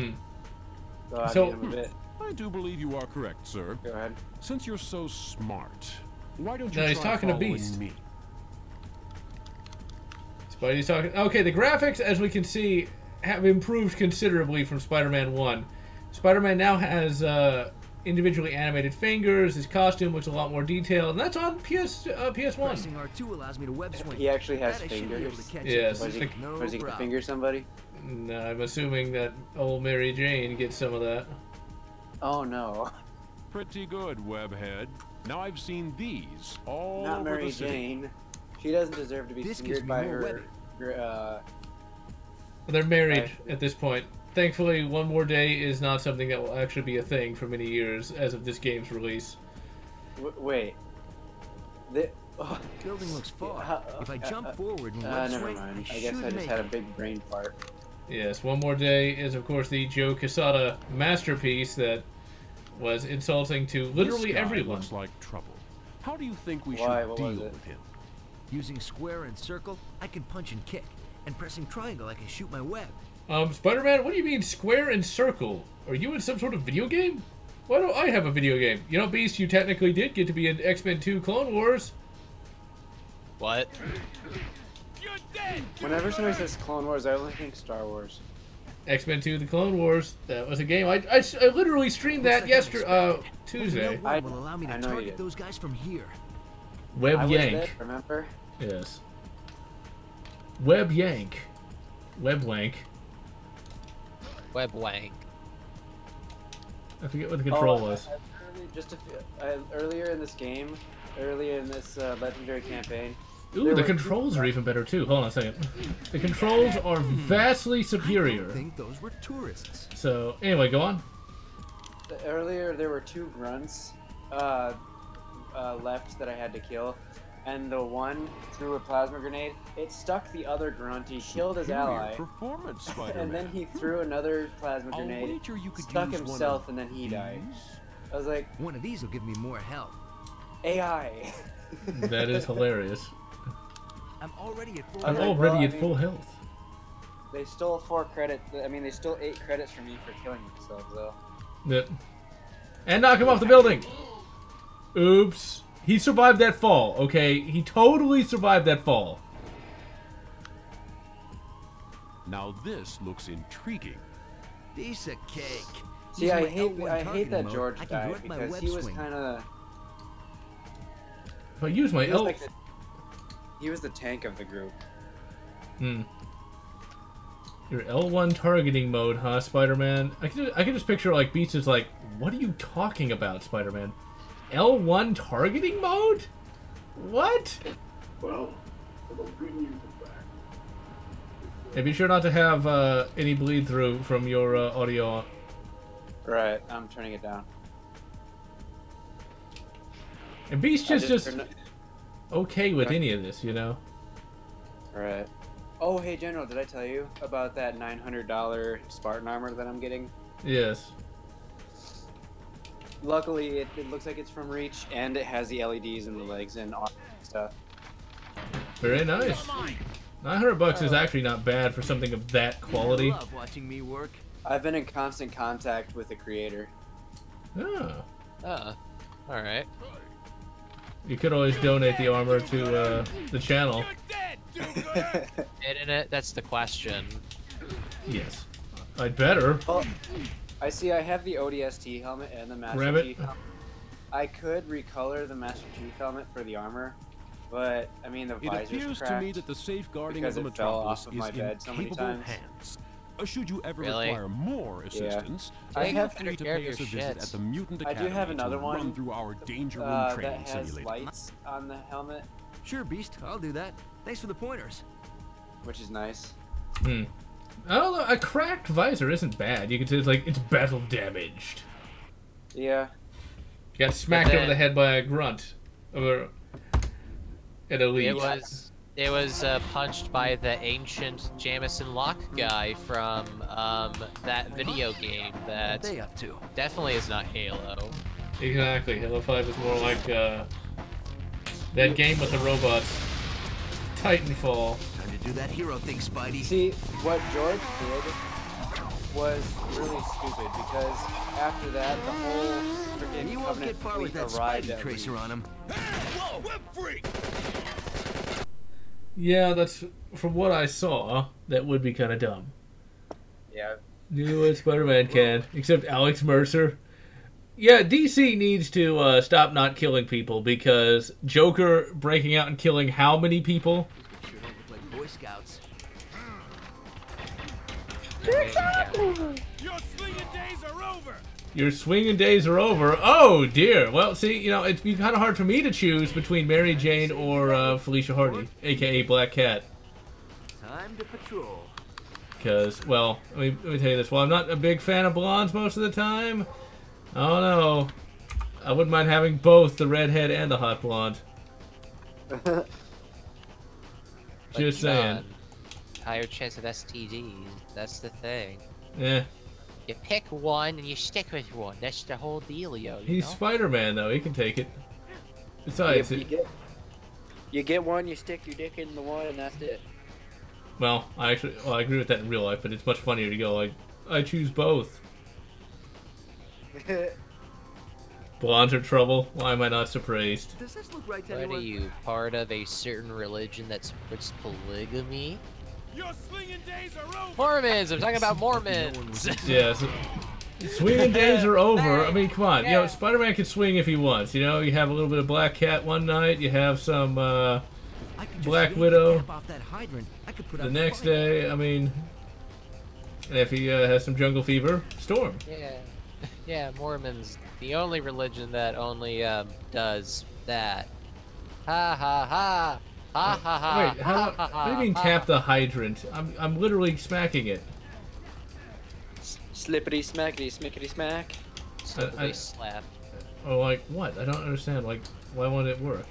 So I So- need him a bit. I do believe you are correct, sir. Go ahead. Since you're so smart, why don't you No, try he's talking to following Beast. me? Spidey's talking... Okay, the graphics, as we can see, have improved considerably from Spider-Man 1. Spider-Man now has individually animated fingers, his costume looks a lot more detailed, and that's on PS1. Pressing R2 allows me to web swing. He actually has That I should be able fingers. to catch Yes. it. Was he, No was he gonna problem. finger somebody? No, I'm assuming that old Mary Jane gets some of that. Oh no. Pretty good, webhead. Now I've seen these all Not over Mary the city. Jane. She doesn't deserve to be This gives fingered me by more her. webbing. They're married Right. at this point. Thankfully, One More Day is not something that will actually be a thing for many years as of this game's release. Wait. Oh, Building looks far. If I jump forward and web never swing, mind. I I guess should I just make had a it. big brain fart. Yes, One More Day is, of course, the Joe Quesada masterpiece that was insulting to literally This guy everyone. looks like trouble. How do you think we Why? should What deal was it? with him? Using square and circle, I can punch and kick. And pressing triangle, I can shoot my web. Spider-Man, what do you mean square and circle? Are you in some sort of video game? Why don't I have a video game? You know, Beast, you technically did get to be in X-Men 2 Clone Wars. What? Whenever somebody says Clone Wars, I only think Star Wars. X-Men 2 The Clone Wars. That was a game. I literally streamed that yesterday, Tuesday. Will allow me to target those guys from here. Web Yank. There, remember? Yes. Web Yank. Web Wank. Web Wank. I forget what the control was. Earlier in this game, earlier in this legendary campaign. Ooh, the controls are even better too. Hold on a second. The controls are vastly superior. I think those were tourists. So, anyway, go on. Earlier, there were 2 grunts left that I had to kill. And the one threw a plasma grenade. It stuck the other grunt. He killed his ally. Performance, Spider-Man. And then he threw another plasma grenade. Stuck himself, and then he died. I was like, one of these will give me more health. AI. That is hilarious. I'm already at full. I'm already at full health. They stole 4 credits. I mean, they stole 8 credits from me for killing themselves, though. Yep. And knock him off the building. Oops. He survived that fall, okay? He totally survived that fall. Now this looks intriguing. Piece of cake. See, I hate that George died because he was kind of. If I use my L, he was the tank of the group. Your L1 targeting mode, huh, Spider-Man? I can just picture like Beats is like, what are you talking about, Spider-Man? L1 targeting mode? What? Well, the good news is back. And be sure not to have any bleed through from your audio. Right, I'm turning it down. And Beast just okay with any of this, you know? Right. Oh, hey, General, did I tell you about that $900 Spartan armor that I'm getting? Yes. Luckily, it looks like it's from Reach, and it has the LEDs in the legs and all stuff. Very nice. $900 is actually not bad for something of that quality. I love watching me work. I've been in constant contact with the creator. Oh. Alright. You could always donate the armor to the channel. Internet, that's the question. Yes. I'd better. Well, I see I have the ODST helmet and the Master Chief helmet. I could recolor the Master Chief helmet for the armor, but I mean the visor's cracked. It appears to me that the safeguarding of the because it fell Metropolis off of my is bed so in many capable times. hands. Should you ever require more assistance, I feel have free to pay us a visit at the Mutant I Academy do have another to one run through our Danger Room that training has simulator. lights on the helmet, Sure, Beast, I'll do that. Thanks for the pointers. which is nice. I don't know. A cracked visor isn't bad. You can say it's like it's battle damaged. Yeah. You got smacked over the head by a grunt, or an elite. It was punched by the ancient Jameson Locke guy from that video game that What are they up to? definitely is not Halo. Exactly. Halo 5 is more like that game with the robots. Titanfall. Time to do that hero thing, Spidey. See, what George did was really stupid because after that, the whole freaking You won't get far with that Spidey tracer on him. Whoa, web freak! Yeah, that's from what I saw. That would be kind of dumb. Yeah. Do what Spider-Man can, except Alex Mercer. Yeah, DC needs to stop not killing people because Joker breaking out and killing how many people? Sure don't look like Boy Scouts. Your swinging days are over! Your swinging days are over. Oh, dear. Well, see, you know, it'd be kind of hard for me to choose between Mary Jane or Felicia Hardy, a.k.a. Black Cat. Time to patrol. Because, well, let me tell you this. While I'm not a big fan of blondes most of the time, I don't know. I wouldn't mind having both the redhead and the hot blonde. Just saying. Higher chance of STDs. That's the thing. Yeah. You pick one and you stick with one. That's the whole dealio. He's Spider-Man, though. He can take it. Besides, You get one, you stick your dick in the one, and that's it. Well, I agree with that in real life, but it's much funnier to go like, I choose both. Blondes are trouble. Why am I not surprised? Does this look right to What anyone? are you, part of a certain religion that supports polygamy? Your slinging days are over. Mormons! I'm talking about Mormons! Yes. Swinging days are over. I mean, come on. You know, Spider-Man can swing if he wants. You know, you have a little bit of Black Cat one night. You have some Black Widow the next day. I mean, and if he has some jungle fever, Storm. Yeah. Yeah, Mormons. The only religion that only does that. Ha ha ha! Ha ha ha! Wait, how? What do you mean tap the hydrant? I'm literally smacking it. Slippity smackity smickety smack. Slippity slap. Oh, like what? I don't understand. Like, why won't it work?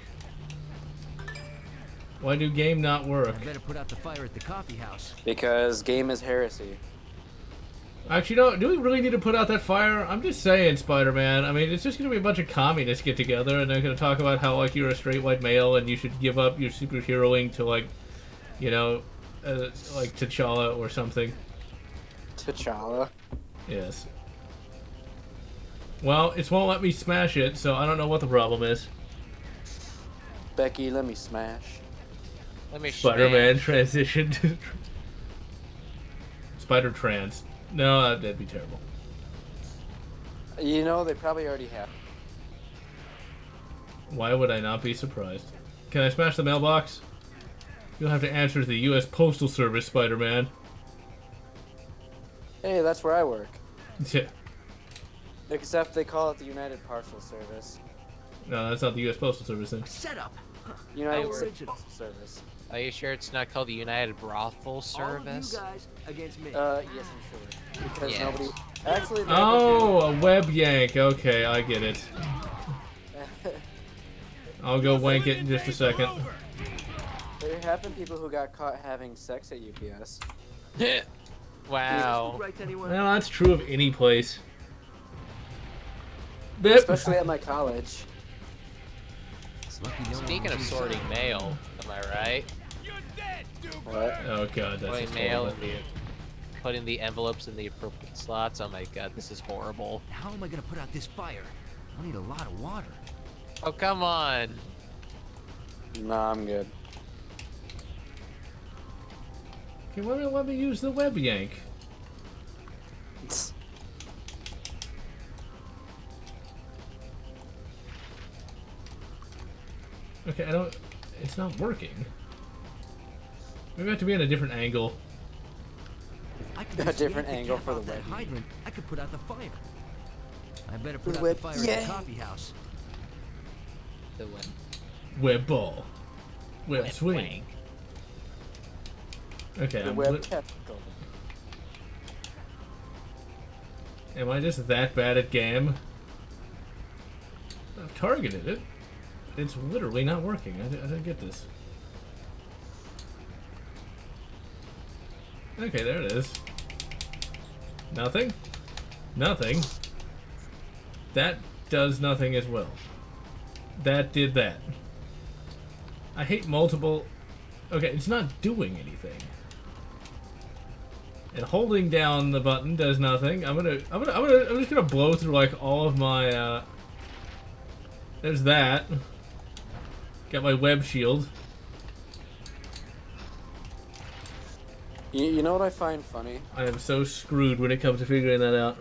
Why do game not work? I better put out the fire at the coffee house. Because game is heresy. Actually, no. Do we really need to put out that fire? I'm just saying, Spider-Man. I mean, it's just gonna be a bunch of communists get together and they're gonna talk about how like you're a straight white male and you should give up your superheroing to like, you know, like T'Challa or something. T'Challa. Yes. Well, it won't let me smash it, so I don't know what the problem is. Becky, let me smash. Let me Spider-Man transition to Spider-Trans. No, that'd be terrible. You know, they probably already have. Why would I not be surprised? Can I smash the mailbox? You'll have to answer to the U.S. Postal Service, Spider-Man. Hey, that's where I work. Yeah. Except they call it the United Parcel Service. No, that's not the U.S. Postal Service then. Set up. United Parcel Service. Are you sure it's not called the United Brothel Service? All of you guys against me. Yes, I'm sure. Because Yeah. nobody... Actually, Oh, a web yank. Okay, I get it. I'll go wank it in just a second. There have been people who got caught having sex at UPS. Wow. Well, that's true of any place. Bip. Especially at my college. Speaking of sorting mail, am I right? What? Oh god, that's Putting just mail horrible. in putting the envelopes in the appropriate slots. Oh my god, this is horrible. How am I gonna put out this fire? I need a lot of water. Oh come on. Nah, I'm good. Okay, why don't let me use the web yank? Okay, I don't... It's not working. Maybe I have to be at a different angle. A different angle for the that web. hydrant. I could put out the fire. I better put The out web the fire at yank. the coffee house. The web. Web ball. Web Web swing. wank. Okay, The I'm web tentacle. Am I just that bad at game? I've targeted it. It's literally not working. I don't get this. Okay, there it is. Nothing? Nothing. That does nothing as well. That did that. I hate multiple... Okay, it's not doing anything. And holding down the button does nothing. I'm just gonna blow through like all of my there's that. Got my web shield. You know what I find funny? I am so screwed when it comes to figuring that out.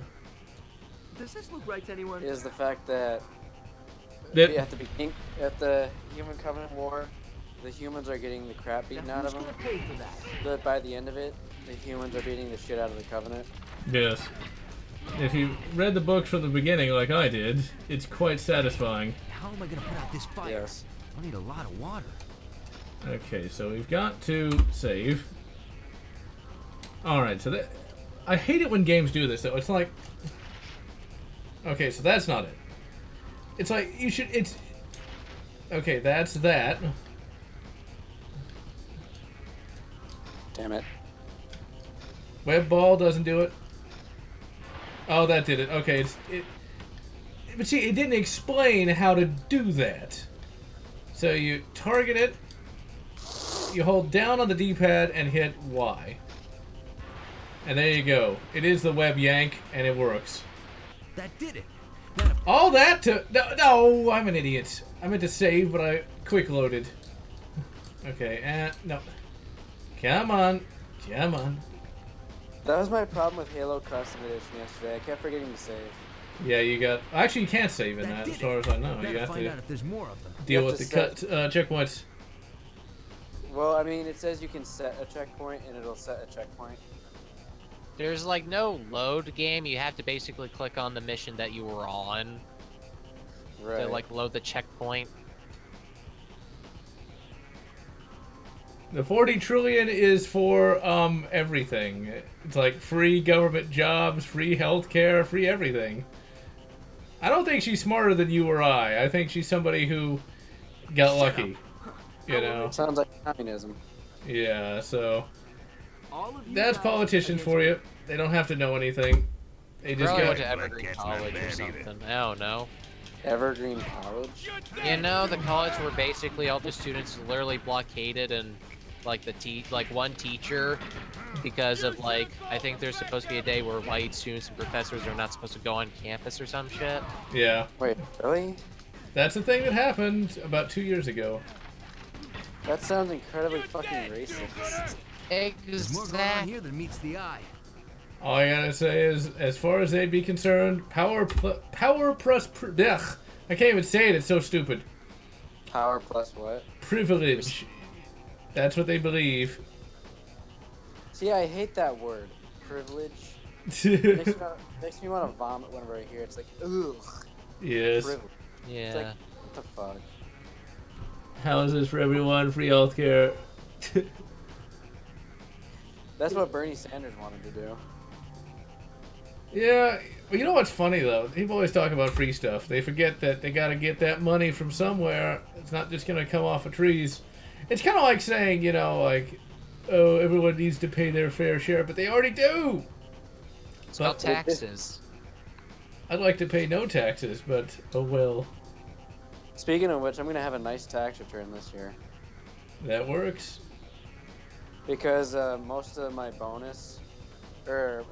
Does this look right to anyone? Is the fact that Yep. at the beginning, at the Human Covenant War, the humans are getting the crap beaten out of them. But by the end of it, the humans are beating the shit out of the Covenant. Yes. If you read the book from the beginning like I did, it's quite satisfying. How am I gonna put out this fire? Yes. I need a lot of water. Okay, so we've got to save. Alright, so that... I hate it when games do this, though. It's like... Okay, so that's not it. It's like, you should... It's... Okay, that's that. Damn it. Web ball doesn't do it. Oh, that did it. Okay, but see, it didn't explain how to do that. So you target it, you hold down on the D-pad and hit Y. And there you go. It is the web yank, and it works. That did it. All that to... No, I'm an idiot. I meant to save, but I quick-loaded. Okay, and... No. Come on. Come on. That was my problem with Halo Custom Edition yesterday. I kept forgetting to save. Yeah, you got... Actually, you can't save in that, as far as I know. You have to out if there's more of them. deal with the cut checkpoints. Well, I mean, it says you can set a checkpoint, and it'll set a checkpoint. There's like no load game. You have to basically click on the mission that you were on to like load the checkpoint. The 40 trillion is for everything. It's like free government jobs, free healthcare, free everything. I don't think she's smarter than you or I. I think she's somebody who got lucky. You know. It sounds like communism. Yeah, so that's politicians for you. They don't have to know anything. They just Probably got went to Evergreen College or something. I don't know. Evergreen College? You know, the college where basically all the students literally blockaded and like one teacher because of like I think there's supposed to be a day where white students and professors are not supposed to go on campus or some shit. Yeah. Wait, really? That's the thing that happened about 2 years ago. That sounds incredibly fucking racist. There's more going on here than meets the eye. All I gotta say is, as far as they'd be concerned, power plus... Ugh, I can't even say it, it's so stupid. Power plus what? Privilege. That's what they believe. See, I hate that word. Privilege. makes me want to vomit whenever I hear it. It's like, ugh. Yes. Privilege. Yeah. It's like, what the fuck? Houses for everyone, free healthcare. That's what Bernie Sanders wanted to do. Yeah, well, you know what's funny though? People always talk about free stuff. They forget that they gotta get that money from somewhere. It's not just gonna come off of trees. It's kind of like saying, you know, like, oh, everyone needs to pay their fair share, but they already do. It's about taxes. I'd like to pay no taxes, but oh well. Speaking of which, I'm gonna have a nice tax return this year. That works. Because most of my bonus, or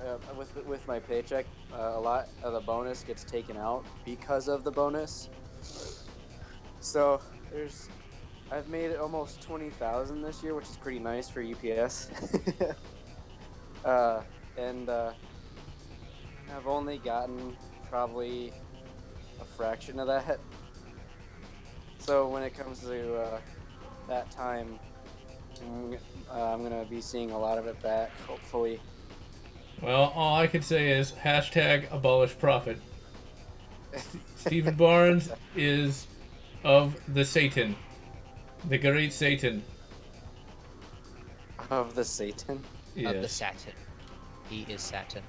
with my paycheck, a lot of the bonus gets taken out because of the bonus. So I've made almost 20,000 this year, which is pretty nice for UPS. And I've only gotten probably a fraction of that. So when it comes to that time, I'm gonna be seeing a lot of it back, hopefully. Well, all I could say is hashtag abolish profit. Stephen Barnes is of the Satan. The great Satan. Of the Satan? Yes. Of the Saturn. He is Saturn.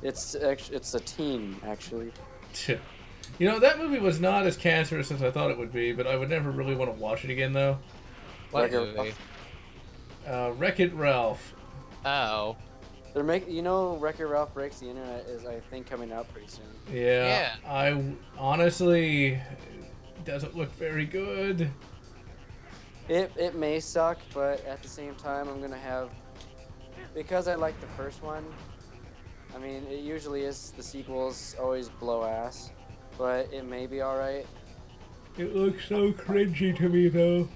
It's a teen, actually. You know, that movie was not as cancerous as I thought it would be, but I would never really want to watch it again, though. What movie? Wreck-It Ralph. Oh. They're Wreck-It Ralph Breaks the Internet is, I think, coming out pretty soon. Yeah. I honestly, doesn't look very good. It may suck, but at the same time, I'm gonna have, because I like the first one. I mean, it usually is, the sequels always blow ass, but it may be alright. It looks so cringy to me, though.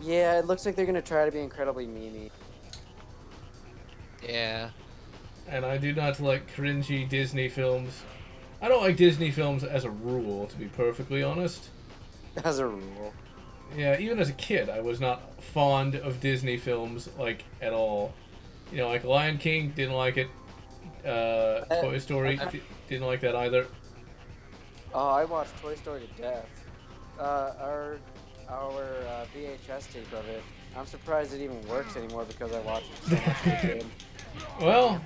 Yeah, it looks like they're gonna try to be incredibly memey. Yeah. And I do not like cringy Disney films. I don't like Disney films as a rule, to be perfectly honest. As a rule. Yeah, even as a kid, I was not fond of Disney films, like, at all. You know, like Lion King, didn't like it. Toy Story, didn't like that either. Oh, I watched Toy Story to death. Our VHS tape of it. I'm surprised it even works anymore because I watched it so much as a kid. Well,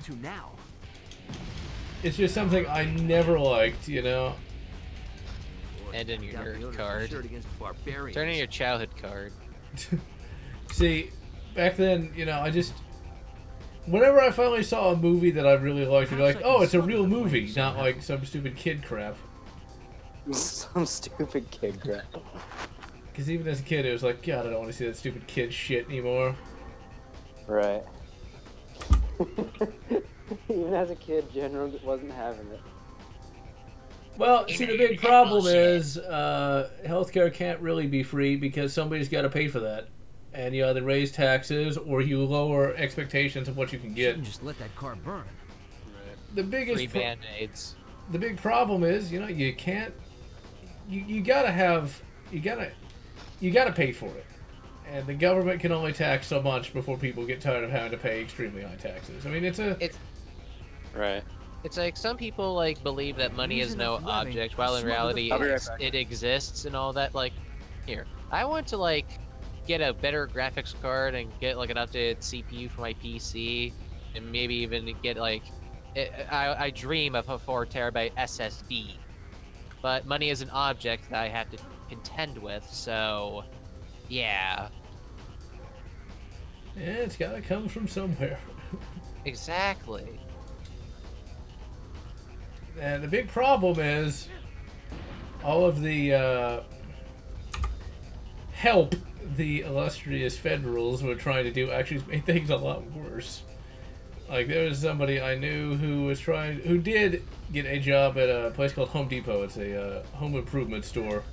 it's just something I never liked, you know. And in your nerd card. Turn in your childhood card. See, back then, you know, whenever I finally saw a movie that I really liked, I'd be like, oh, it's a real movie, not like some stupid kid crap. Some stupid kid crap. Because even as a kid, it was like, God, I don't want to see that stupid kid shit anymore. Right. Even as a kid, General wasn't having it. Well, see, the big problem is healthcare can't really be free because somebody's got to pay for that. And you either raise taxes or you lower expectations of what you can get. Shouldn't just let that car burn. The biggest free band-aids. The big problem is, you know, you can't. You gotta have. You gotta pay for it. And the government can only tax so much before people get tired of having to pay extremely high taxes. I mean, it's right. It's like some people like believe that money is no object, while in reality it exists and all that. Like, here, I want to like get a better graphics card and get like an updated CPU for my PC, and maybe even get like, I dream of a 4 terabyte SSD. But money is an object that I have to contend with, so yeah. Yeah, it's gotta come from somewhere. Exactly. And the big problem is all of the help the illustrious Federals were trying to do actually made things a lot worse. Like, there was somebody I knew who did get a job at a place called Home Depot. It's a home improvement store.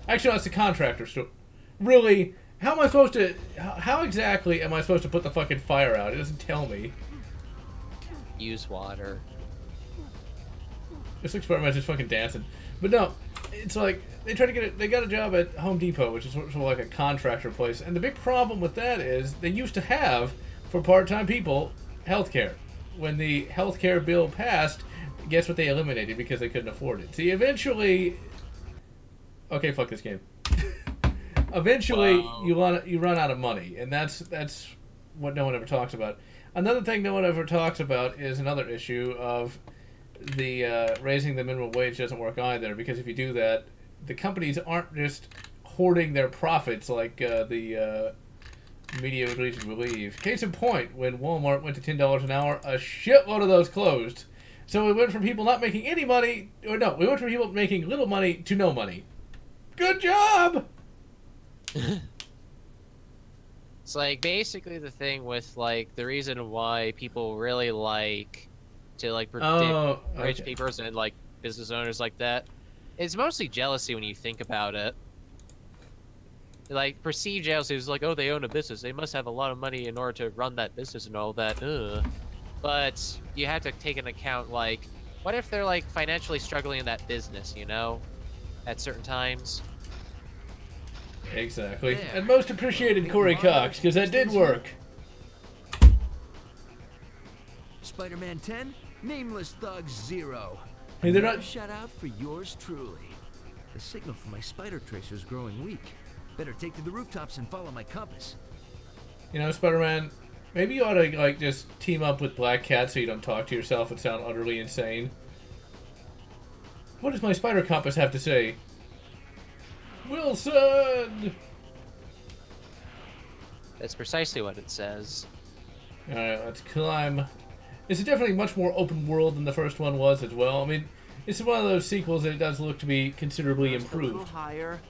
Actually, no, it's a contractor store. Really? How am I supposed to... How exactly am I supposed to put the fucking fire out? It doesn't tell me. Use water. This experiment is fucking dancing. But no, it's like, they try to get it... They got a job at Home Depot, which is sort of like a contractor place. And the big problem with that is, they used to have, for part-time people, healthcare. When the healthcare bill passed, guess what they eliminated because they couldn't afford it. See, eventually... Okay, fuck this game. Eventually, wow. you run out of money, and that's what no one ever talks about. Another thing no one ever talks about is another issue of the raising the minimum wage doesn't work either, because if you do that, the companies aren't just hoarding their profits like the media would lead you to believe. Case in point, when Walmart went to $10 an hour, a shitload of those closed. So we went from people not making any money, or no, we went from people making little money to no money. Good job! It's like basically the thing with like the reason why people really like to like predict rich people and like business owners like that. It's mostly jealousy when you think about it. Like perceived jealousy is like, oh, they own a business, they must have a lot of money in order to run that business and all that. But you have to take into account like, what if they're like financially struggling in that business, you know, at certain times. Exactly. Yeah. And most appreciated Corey Cox, because that did work. Spider-Man 10, Nameless Thug 0. Hey, they're not... Shout out for yours truly. The signal for my spider tracer is growing weak. Better take to the rooftops and follow my compass. You know, Spider-Man, maybe you ought to, like, just team up with Black Cat so you don't talk to yourself and sound utterly insane. What does my spider compass have to say? Wilson! That's precisely what it says. Alright, let's climb. This is definitely much more open world than the first one was as well. I mean, this is one of those sequels that it does look to be considerably improved. A little higher.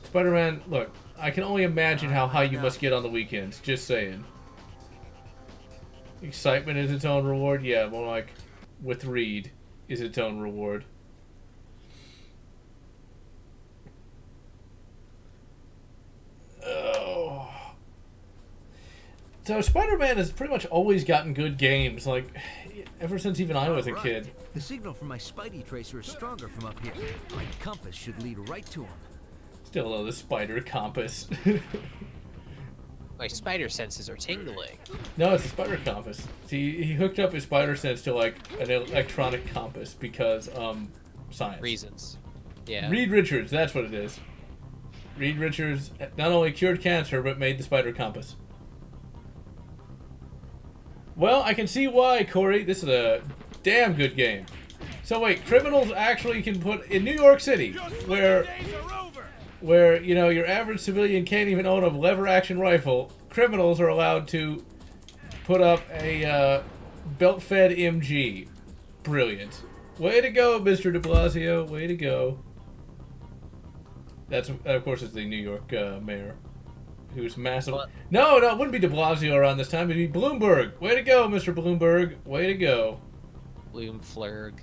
Spider-Man, look, I can only imagine how high you must get on the weekends, just saying. Excitement is its own reward? Yeah, more like with Reed is its own reward. Oh. So Spider-Man has pretty much always gotten good games, like, ever since even I was a kid. The signal from my Spidey tracer is stronger from up here. My compass should lead right to him. Still love the spider compass. My spider senses are tingling. No, it's a spider compass. See, he hooked up his spider sense to, like, an electronic compass because, science. Reasons. Yeah. Reed Richards, that's what it is. Reed Richards not only cured cancer, but made the spider compass. Well, I can see why, Corey. This is a damn good game. So wait, criminals actually can put... In New York City, where, you know, your average civilian can't even own a lever-action rifle, criminals are allowed to put up a belt-fed MG. Brilliant. Way to go, Mr. de Blasio. Way to go. That's, of course, is the New York mayor, who's massive. No, it wouldn't be de Blasio around this time. It'd be Bloomberg. Way to go, Mr. Bloomberg. Way to go. Bloomflurg.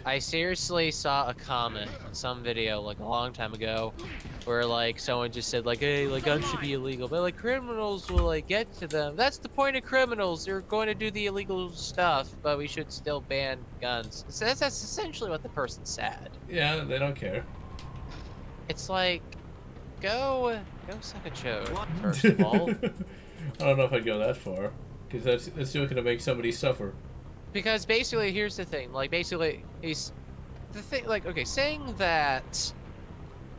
I seriously saw a comment on some video like a long time ago where like someone just said like, hey, like guns should be illegal, but like criminals will like get to them. That's the point of criminals. They're going to do the illegal stuff, but we should still ban guns. So that's essentially what the person said. Yeah, they don't care. It's like, go suck a chode, first of all. I don't know if I'd go that far, because that's still gonna make somebody suffer. Because basically, here's the thing. Like, basically, he's the thing. Like, okay, saying that,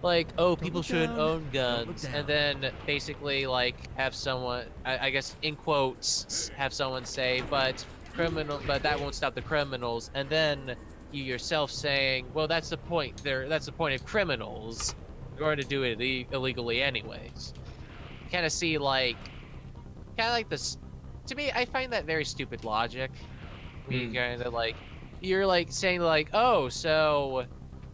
like, oh, people shouldn't own guns, and then basically, like, have someone, I guess, in quotes, have someone say, but that won't stop the criminals, and then you yourself saying, well, that's the point. That's the point of criminals. They're going to do it illegally anyways. You kind of see, like, this. To me, I find that very stupid logic. You kind of like, you're like saying like, oh, so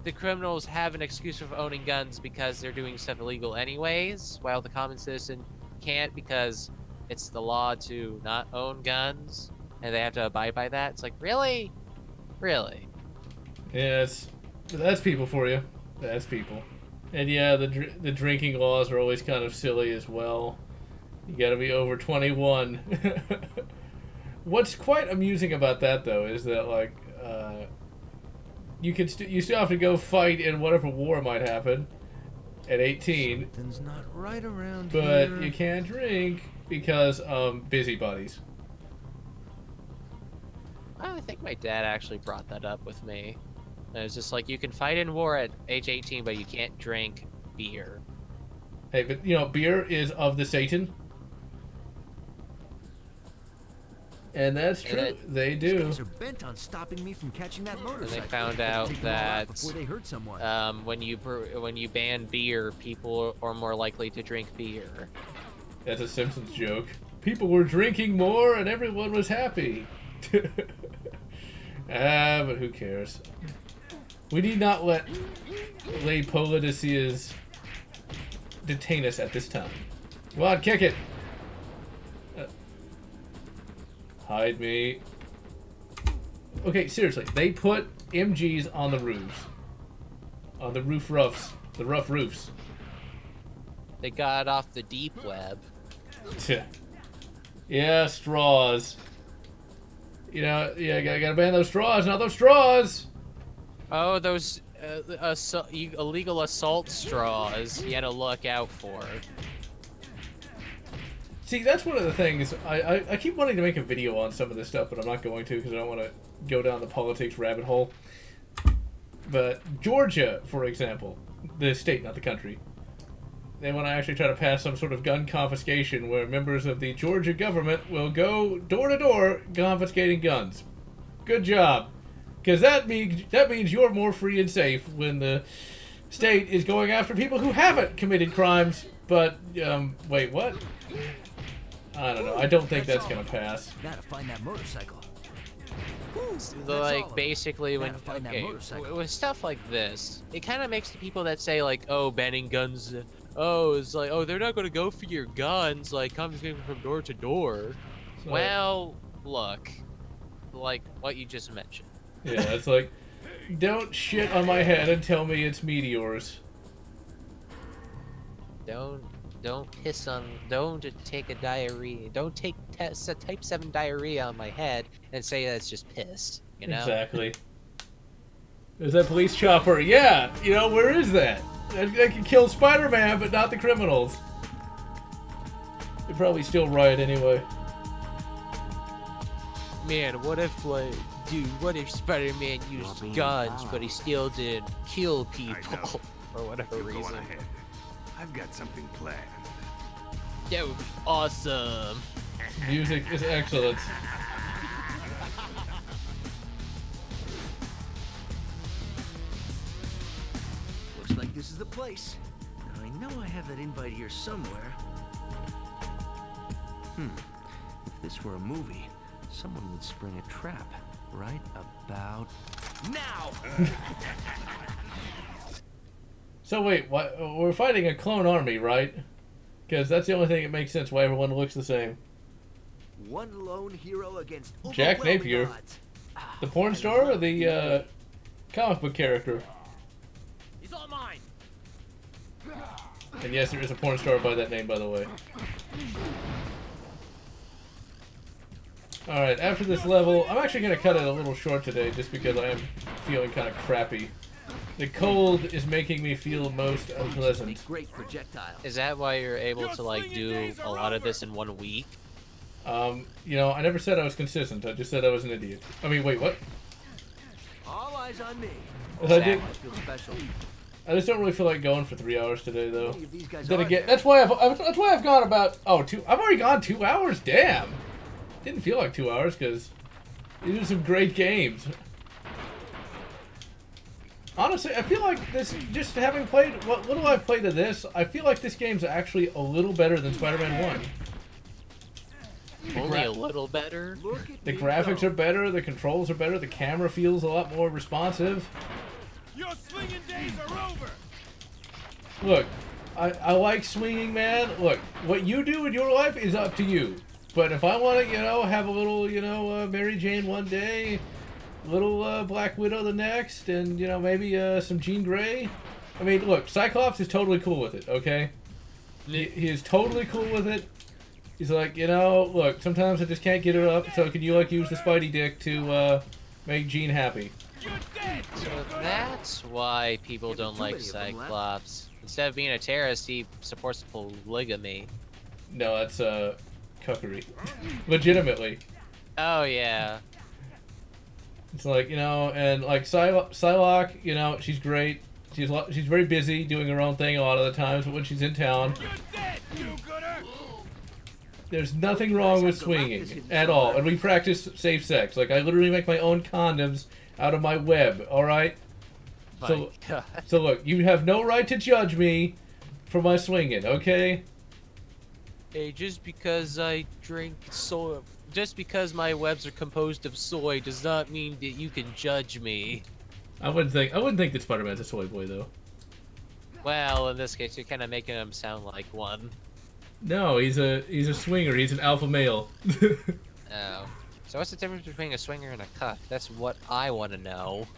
the criminals have an excuse for owning guns because they're doing stuff illegal anyways, while the common citizen can't because it's the law to not own guns, and they have to abide by that. It's like, really? Really? Yeah, that's people for you. That's people. And yeah, the drinking laws are always kind of silly as well. You gotta be over 21. What's quite amusing about that, though, is that like you still have to go fight in whatever war might happen at 18. Something's not right around but here. You can't drink because busybodies. I think my dad actually brought that up with me. And it was just like, you can fight in war at age 18, but you can't drink beer. Hey, but you know, beer is of the Satan. And that's true. They do. These guys are bent on stopping me from catching that motorcycle. And they found out that before they hurt someone. when you ban beer, people are more likely to drink beer. That's a Simpsons joke. People were drinking more, and everyone was happy. But who cares? We need not let lay politicians detain us at this time. Come on, kick it. Hide me. Okay, seriously, they put MGs on the roofs. On the the rough roofs. They got off the deep web. Yeah, straws. You know, yeah, gotta ban those straws, not those straws! Oh, those illegal assault straws you gotta look out for. See, that's one of the things. I keep wanting to make a video on some of this stuff, but I'm not going to because I don't want to go down the politics rabbit hole. But Georgia, for example, the state, not the country, they want to actually try to pass some sort of gun confiscation where members of the Georgia government will go door to door confiscating guns. Good job. Because that means you're more free and safe when the state is going after people who haven't committed crimes. But, wait, what? I don't know. I don't think that's gonna pass. Gotta find that motorcycle. Like, basically, when with stuff like this, it kind of makes the people that say like, oh, banning guns, oh, it's like, oh, they're not gonna go for your guns, like confiscating from door to door. So, well, look, like what you just mentioned. Yeah, it's like, don't shit on my head and tell me it's meteors. Don't piss on. Don't take a diarrhea. Don't take type 7 diarrhea on my head and say that's just piss. You know. Exactly. There's that police chopper. Yeah. You know, where is that? That can kill Spider-Man, but not the criminals. They probably still riot anyway. Man, what if like, dude, what if Spider-Man used guns, but he still didn't kill people for whatever reason? I've got something planned. That would be awesome. Music is excellent. Looks like this is the place. Now, I know I have that invite here somewhere. If this were a movie, someone would spring a trap right about now. So wait, what? We're fighting a clone army, right? Because that's the only thing that makes sense why everyone looks the same. One lone hero against Jack Napier. The porn star or the comic book character? He's all mine. And yes, there is a porn star by that name, by the way. Alright, after this level, I'm actually going to cut it a little short today just because I am feeling kind of crappy. The cold is making me feel most unpleasant. Great projectile. Is that why you're able to like do a lot of this in 1 week? You know, I never said I was consistent. I just said I was an idiot. I mean, wait, what? All eyes on me. I did. I feel special. I just don't really feel like going for 3 hours today, though. These guys Then again, that's why I've gone about I've already gone 2 hours. Damn, didn't feel like 2 hours because these are some great games. Honestly, I feel like this, just having played what little I've played of this, I feel like this game's actually a little better than Spider-Man 1. Only a little better? The graphics are better, the controls are better, the camera feels a lot more responsive. Your swinging days are over! Look, I like swinging, man. Look, what you do in your life is up to you. But if I want to, you know, have a little, you know, Mary Jane one day, little Black Widow the next, and, you know, maybe some Jean Grey. I mean, look, Cyclops is totally cool with it, okay? He is totally cool with it. He's like, you know, look, sometimes I just can't get her up, so can you, like, use the Spidey dick to make Jean happy? So that's why people don't like Cyclops. Instead of being a terrorist, he supports polygamy. No, that's cuckery. Legitimately. Oh, yeah. It's like, you know, and like Psylocke, you know, she's great. She's very busy doing her own thing a lot of the times, but when she's in town, there's nothing wrong with swinging at all. And we practice safe sex. Like, I literally make my own condoms out of my web, alright? So look, you have no right to judge me for my swinging, okay? Hey, just because I drink soy, just because my webs are composed of soy does not mean that you can judge me. I wouldn't think that Spider-Man's a soy boy, though. Well, in this case, you're kind of making him sound like one. No, he's a swinger. He's an alpha male. Oh. So what's the difference between a swinger and a cuck? That's what I want to know.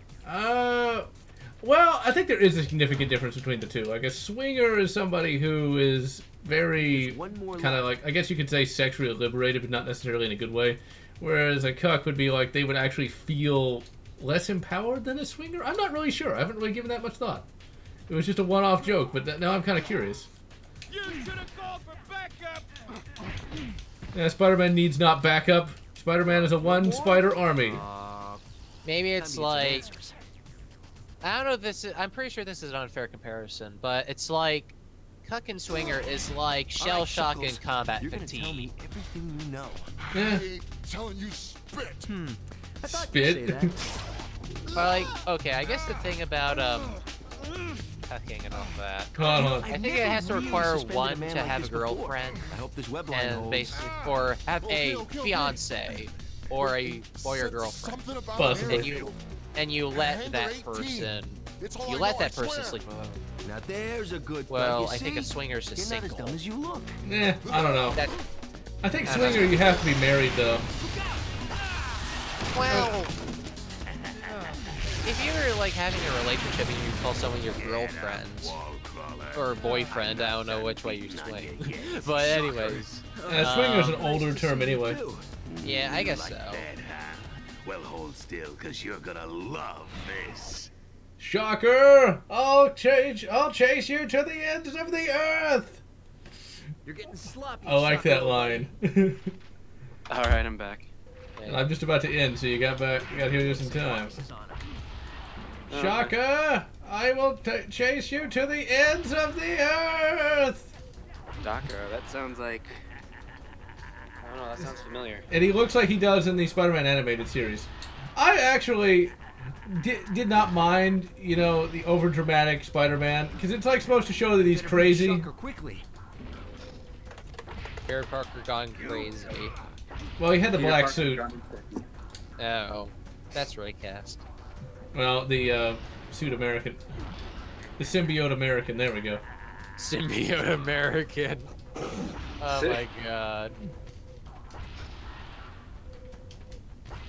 Well, I think there is a significant difference between the two. Like, a swinger is somebody who is very kind of like, I guess you could say sexually liberated, but not necessarily in a good way. Whereas a cuck would be like, they would actually feel less empowered than a swinger? I'm not really sure. I haven't really given that much thought. It was just a one-off joke, but now I'm kind of curious. You should have called for backup! Yeah, Spider-Man needs not backup. Spider-Man is a one-spider army. Maybe it's like... I don't know if this is... I'm pretty sure this is an unfair comparison, but it's like... Cuck and Swinger is like Shell Shock and Combat Fatigue. Tell me everything you know. Yeah. Telling you spit. I thought Spit? you'd say that. But like, okay, I guess the thing about cucking and all that. Hold on. I think it has to require one to have a girlfriend, I hope this web line and holds. basically, or have a fiance or a boy or girlfriend. Possibly. And you let that person, sleep with them. Now there's a good. Well, I think a swinger's just You're not single. as dumb as you look. I don't know. I think swinger, you have to be married, though. Well, if you're like having a relationship and you call someone your girlfriend or boyfriend, I don't know which way you swing. But anyways, swinger's an older term anyway. Yeah, I guess so. Well, hold still, cause you're gonna love this. Shocker! I'll chase you to the ends of the earth. You're getting sloppy. I like that line. All right, I'm back. I'm just about to end, so you got here just in time. Shocker! I will chase you to the ends of the earth. Docker, that sounds like... I don't know, that sounds familiar. And he looks like he does in the Spider-Man animated series. I actually did not mind, you know, the over-dramatic Spider-Man, because it's like supposed to show that he's crazy. Peter Parker gone crazy. Well, he had the black suit. Oh, that's really cast. Well, the suit American. The symbiote American. There we go. Symbiote American. Oh my god.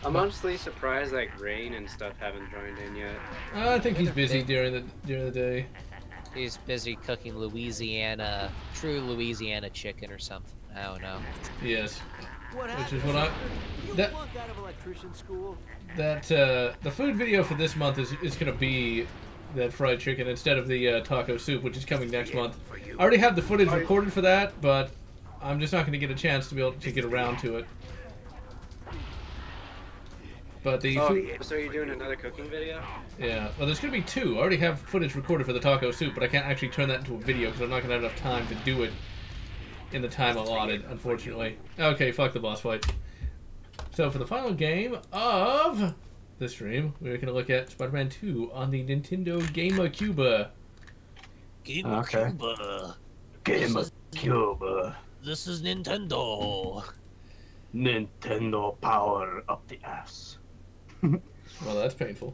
I'm honestly surprised like Rain and stuff haven't joined in yet. I think he's busy during the day. He's busy cooking true Louisiana chicken or something. I don't know. Yes. What Which is what I. That walk out of electrician school? the food video for this month is gonna be that fried chicken instead of the taco soup, which is coming next month. I already have the footage recorded for that, but I'm just not gonna get a chance to be able to get around to it. But the so you're doing another cooking video? Yeah, well, there's gonna be two. I already have footage recorded for the taco soup, but I can't actually turn that into a video because I'm not gonna have enough time to do it in the time allotted, unfortunately. Okay, fuck the boss fight. So for the final game of the stream, we're gonna look at Spider-Man 2 on the Nintendo GameCube. GameCube. GameCube. This is Nintendo. Nintendo power up the ass. Well, that's painful.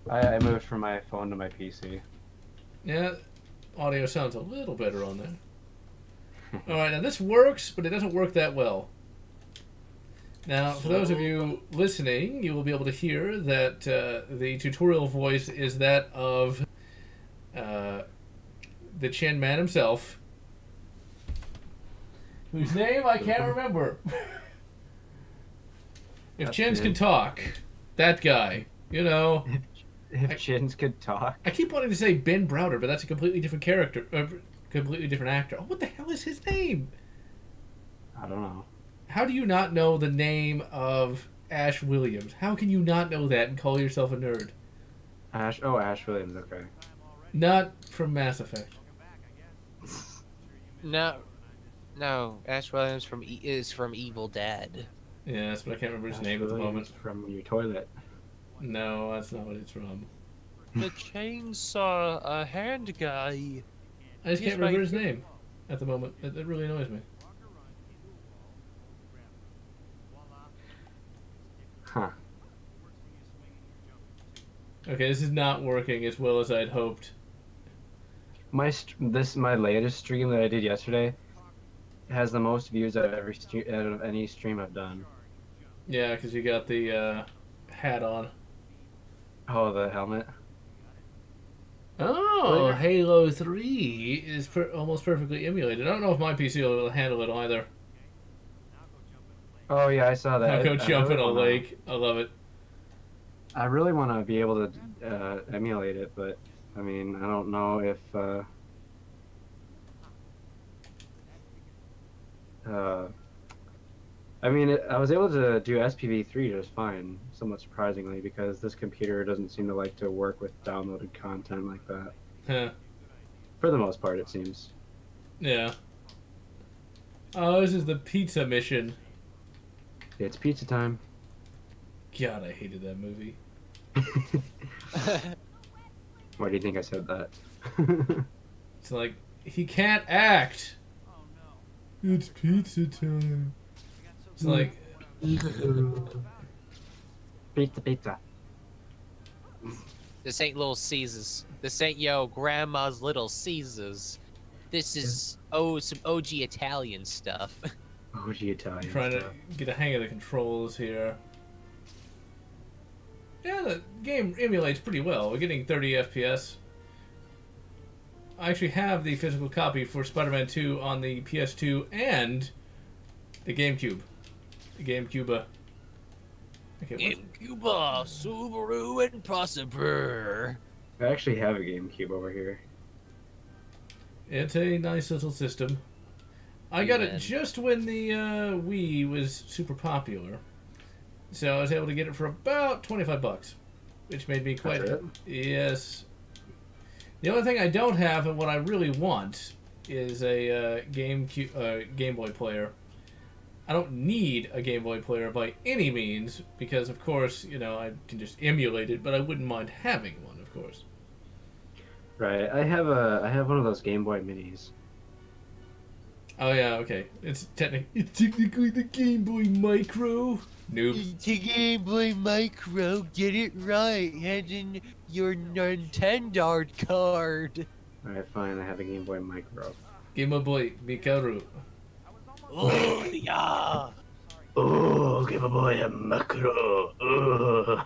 I moved from my phone to my PC. Yeah, audio sounds a little better on there. Alright, now this works, but it doesn't work that well. Now, for those of you listening, you will be able to hear that the tutorial voice is that of the Chin Man himself, whose name I can't remember. If That's Chins good. can talk, that guy, you know. If Chins could talk. I keep wanting to say Ben Browder, but that's a completely different character, completely different actor. Oh, what the hell is his name? I don't know. How do you not know the name of Ash Williams? How can you not know that and call yourself a nerd? Ash Williams, okay. Not from Mass Effect. No, Ash Williams is from Evil Dead. Yes, but I can't remember his Ash name at the Williams moment. From your toilet. No, that's not what it's from. The chainsaw hand guy. I just can't remember his name at the moment. It really annoys me. Huh. Okay, this is not working as well as I'd hoped. My latest stream that I did yesterday has the most views out of any stream I've done. Yeah, because you got the hat on. Oh, the helmet. Oh, Halo 3 is almost perfectly emulated. I don't know if my PC will handle it either. Oh yeah, I saw that. I'll go jump really in a lake. I love it. I really want to be able to emulate it, but I mean, I don't know if I mean, I was able to do SPV3 just fine, somewhat surprisingly, because this computer doesn't seem to like to work with downloaded content like that. Huh. For the most part, it seems. Yeah. Oh, this is the pizza mission. It's pizza time. God, I hated that movie. Why do you think I said that? It's like, he can't act. It's pizza time. It's like... Pizza. This ain't Little Caesars. This ain't grandma's Little Caesars. This is some OG Italian stuff. OG Italian Trying stuff. to get a hang of the controls here. Yeah, the game emulates pretty well. We're getting 30 FPS. I actually have the physical copy for Spider-Man 2 on the PS2 and the GameCube. The GameCube. Okay, GameCube, Subaru and Prosper. I actually have a GameCube over here. it's a nice little system. I got it just when the Wii was super popular. So I was able to get it for about 25 bucks, which made me quite... That's it? Yes. The only thing I don't have and what I really want is a Game Boy player. I don't need a Game Boy player by any means because, of course, you know, I can just emulate it, but I wouldn't mind having one, of course. Right. I have one of those Game Boy Minis. Oh yeah, okay. It's technically the Game Boy Micro. Nope. It's a Game Boy Micro. Get it right. Hand in your Nintendo card. Alright, fine. I have a Game Boy Micro. Game Boy Micro. Oh yeah. Oh, Game Boy Micro. Oh.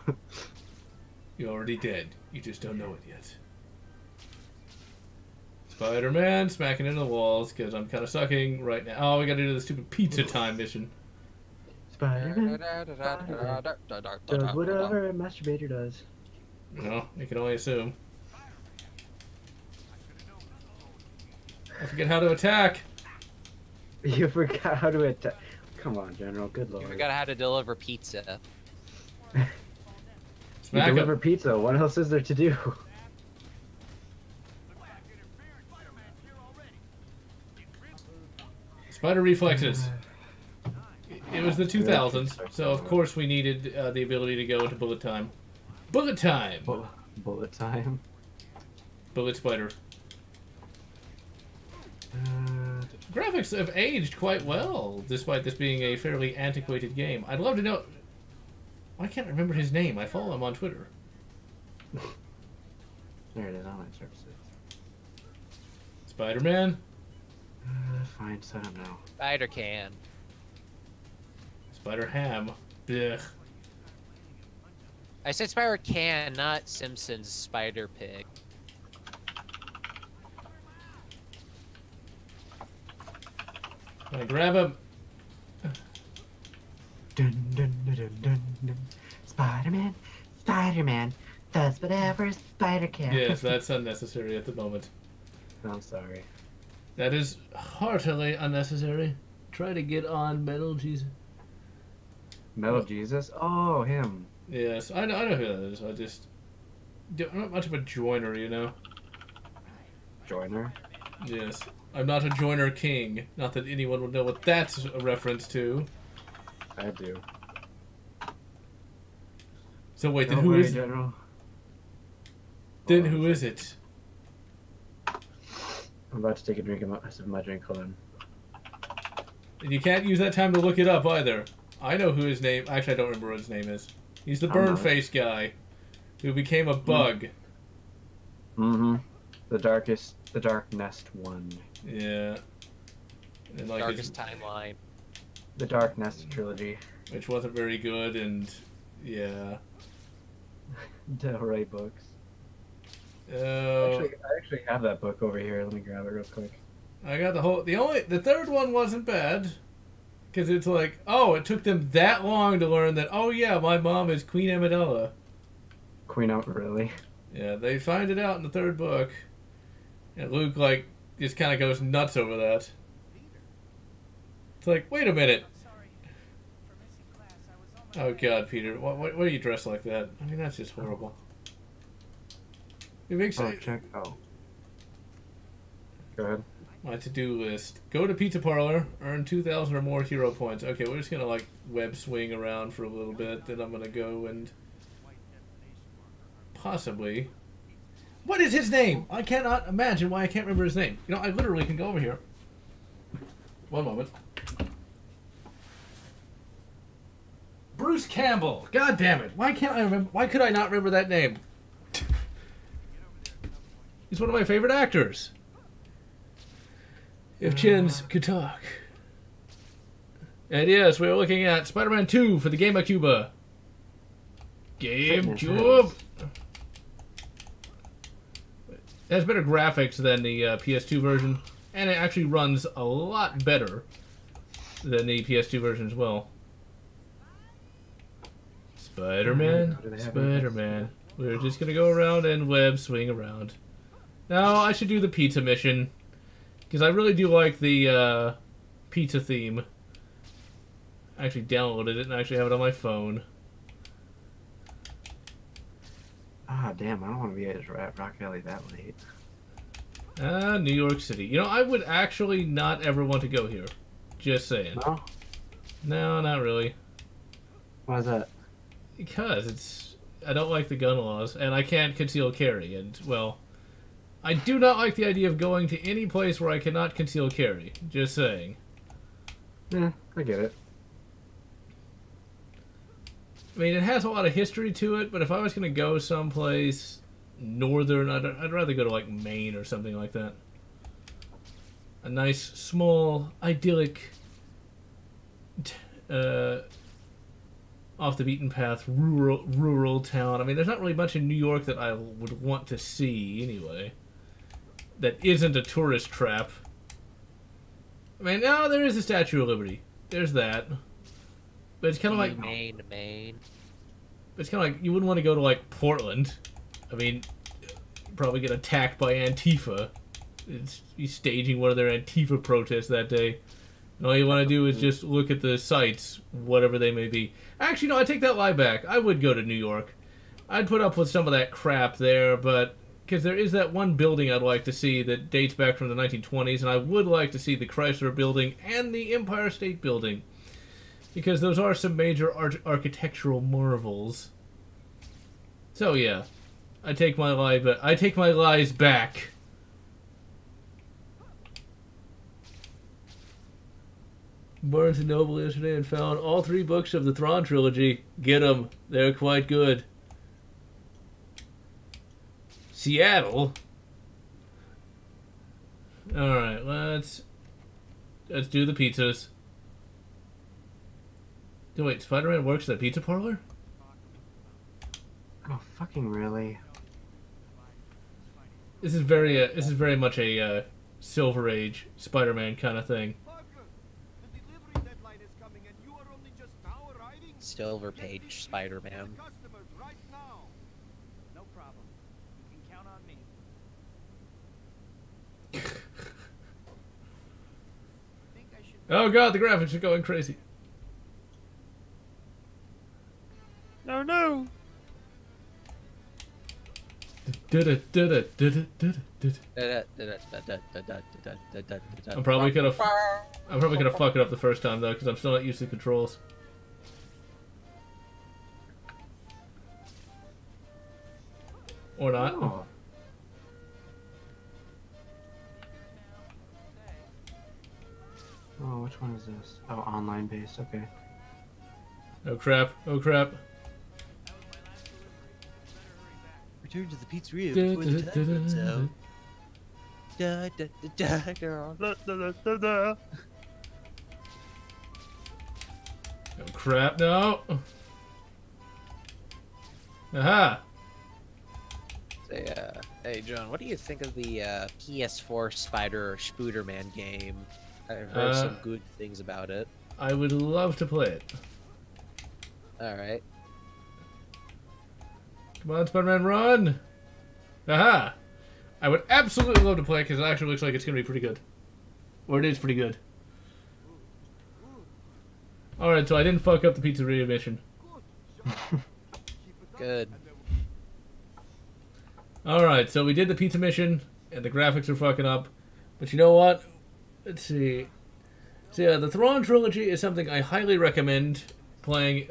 You're already dead. You just don't know it yet. Spider-Man smacking into the walls because I'm kind of sucking right now. Oh, we gotta do the stupid pizza time mission. Spider-Man does whatever a masturbator does. No, you can only assume. I forget how to attack. You forgot how to attack. Come on, General. Good lord. You forgot how to deliver pizza. You deliver pizza. What else is there to do? Spider reflexes. It was the 2000s, so of course we needed the ability to go into bullet time. Bullet time! Bullet time? Bullet spider. Graphics have aged quite well, despite this being a fairly antiquated game. I'd love to know... I can't remember his name. I follow him on Twitter. There it is, online services. Spider-Man? Fine, set him now. Spider-Can. Spider-Ham. Ugh. I said Spider-Can, not Simpsons Spider-Pig. Can I grab him? Dun, dun, dun, dun, dun, dun. Spider-Man, Spider-Man does whatever Spider can. Yes, that's unnecessary at the moment. I'm sorry. That is heartily unnecessary. Try to get on Metal Jesus. Metal Jesus? Oh, him. Yes, I know who that is. I'm not much of a joiner, you know? Joiner? Yes. I'm not a joiner king. Not that anyone would know what that's a reference to. I do. So wait, then who is it? General. Then who is it? I'm about to take a drink of my drink. Hold on. And you can't use that time to look it up either. I know who his name... Actually, I don't remember what his name is. He's the burn face guy who became a bug. Mm-hmm. The Dark Nest one. Yeah. And like Darkest timeline. The Dark Nest trilogy. Which wasn't very good, and yeah. Del Rey books. Oh. I actually have that book over here. Let me grab it real quick. I got the third one wasn't bad. Because it's like, oh, it took them that long to learn that, oh yeah, my mom is Queen Amidala. Queen really? Yeah, they find it out in the third book. And Luke, like, just kind of goes nuts over that. It's like, wait a minute. Oh god, Peter, why are you dressed like that? I mean, that's just horrible. It makes Go ahead. My to-do list. Go to Pizza Parlor, earn 2,000 or more hero points. Okay, we're just gonna, like, web swing around for a little bit, then I'm gonna go and... possibly... What is his name? I cannot imagine why I can't remember his name. You know, I literally can go over here. One moment. Bruce Campbell. God damn it. Why can't I remember? Why could I not remember that name? He's one of my favorite actors. If chins could talk. And yes, we're looking at Spider-Man 2 for the GameCube. GameCube. It has better graphics than the PS2 version, and it actually runs a lot better than the PS2 version as well. Spider-Man, Spider-Man. We're just gonna go around and web swing around. Now I should do the pizza mission, because I really do like the pizza theme. I actually downloaded it and I actually have it on my phone. Ah, damn, I don't want to be at Rock Valley that late. New York City. You know, I would actually not ever want to go here. Just saying. No? No, not really. Why is that? Because I don't like the gun laws, and I can't conceal carry, and, well, I do not like the idea of going to any place where I cannot conceal carry. Just saying. Yeah, I get it. I mean, it has a lot of history to it, but if I was going to go someplace northern, I'd rather go to, like, Maine or something like that. A nice, small, idyllic, off-the-beaten-path, rural town. I mean, there's not really much in New York that I would want to see, anyway. That isn't a tourist trap. I mean, no, there is the Statue of Liberty. There's that. But it's kind of like... Maine. It's kind of like, you wouldn't want to go to, like, Portland. I mean, you'd probably get attacked by Antifa. It's staging one of their Antifa protests that day. And all you want to do is just look at the sites, whatever they may be. Actually, no, I take that lie back. I would go to New York. I'd put up with some of that crap there, but... Because there is that one building I'd like to see that dates back from the 1920s, and I would like to see the Chrysler Building and the Empire State Building. Because those are some major architectural marvels. So yeah, I take my lies back. Barnes & Noble yesterday and found all 3 books of the Thrawn trilogy. Get them. They're quite good. Seattle? Alright, let's do the pizzas. Oh, wait, Spider-Man works at a pizza parlor? Oh, fucking really? This is very much a Silver Age Spider-Man kind of thing. Silver Page Spider-Man. No problem. You can count on me. Oh god, the graphics are going crazy. No, no. I'm probably gonna fuck it up the first time though, because I'm still not used to the controls. Or not. Oh. Oh, which one is this? Oh, online based, okay. Oh crap, oh crap. Return to the pizzeria before the time runs out. Oh crap, no! Aha! Hey John, what do you think of the PS4 Spooderman game? I've heard some good things about it. I would love to play it. Alright. Come on, Spider-Man, run! Aha! I would absolutely love to play it because it actually looks like it's going to be pretty good. Or it is pretty good. Alright, so I didn't fuck up the pizzeria mission. Good. Alright, so we did the pizza mission, and the graphics are fucking up. But you know what? Let's see. So yeah, the Thrawn trilogy is something I highly recommend playing.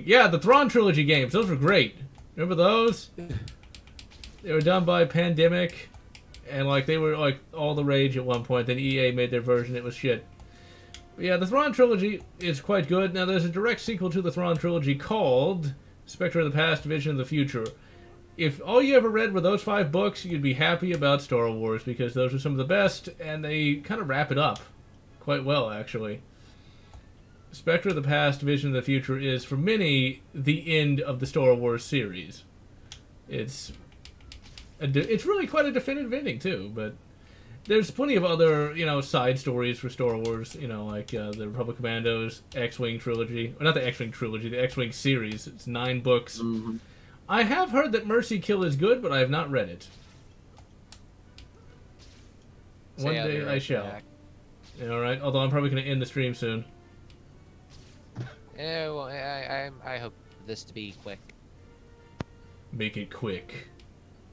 Yeah, the Thrawn trilogy games. Those were great. Remember those? They were done by Pandemic, and like they were like all the rage at one point. Then EA made their version. It was shit. But yeah, the Thrawn trilogy is quite good. Now there's a direct sequel to the Thrawn trilogy called Spectre of the Past, Vision of the Future. If all you ever read were those 5 books, you'd be happy about Star Wars, because those are some of the best, and they kind of wrap it up quite well, actually. Spectre of the Past, Vision of the Future is, for many, the end of the Star Wars series. It's really quite a definitive ending, too, but there's plenty of other, side stories for Star Wars, like the Republic Commandos, X-Wing trilogy. Well, not the X-Wing trilogy, the X-Wing series. It's 9 books. Mm-hmm. I have heard that Mercy Kill is good, but I have not read it. One day I shall. Alright, although I'm probably going to end the stream soon. Yeah, well, I hope this to be quick. Make it quick.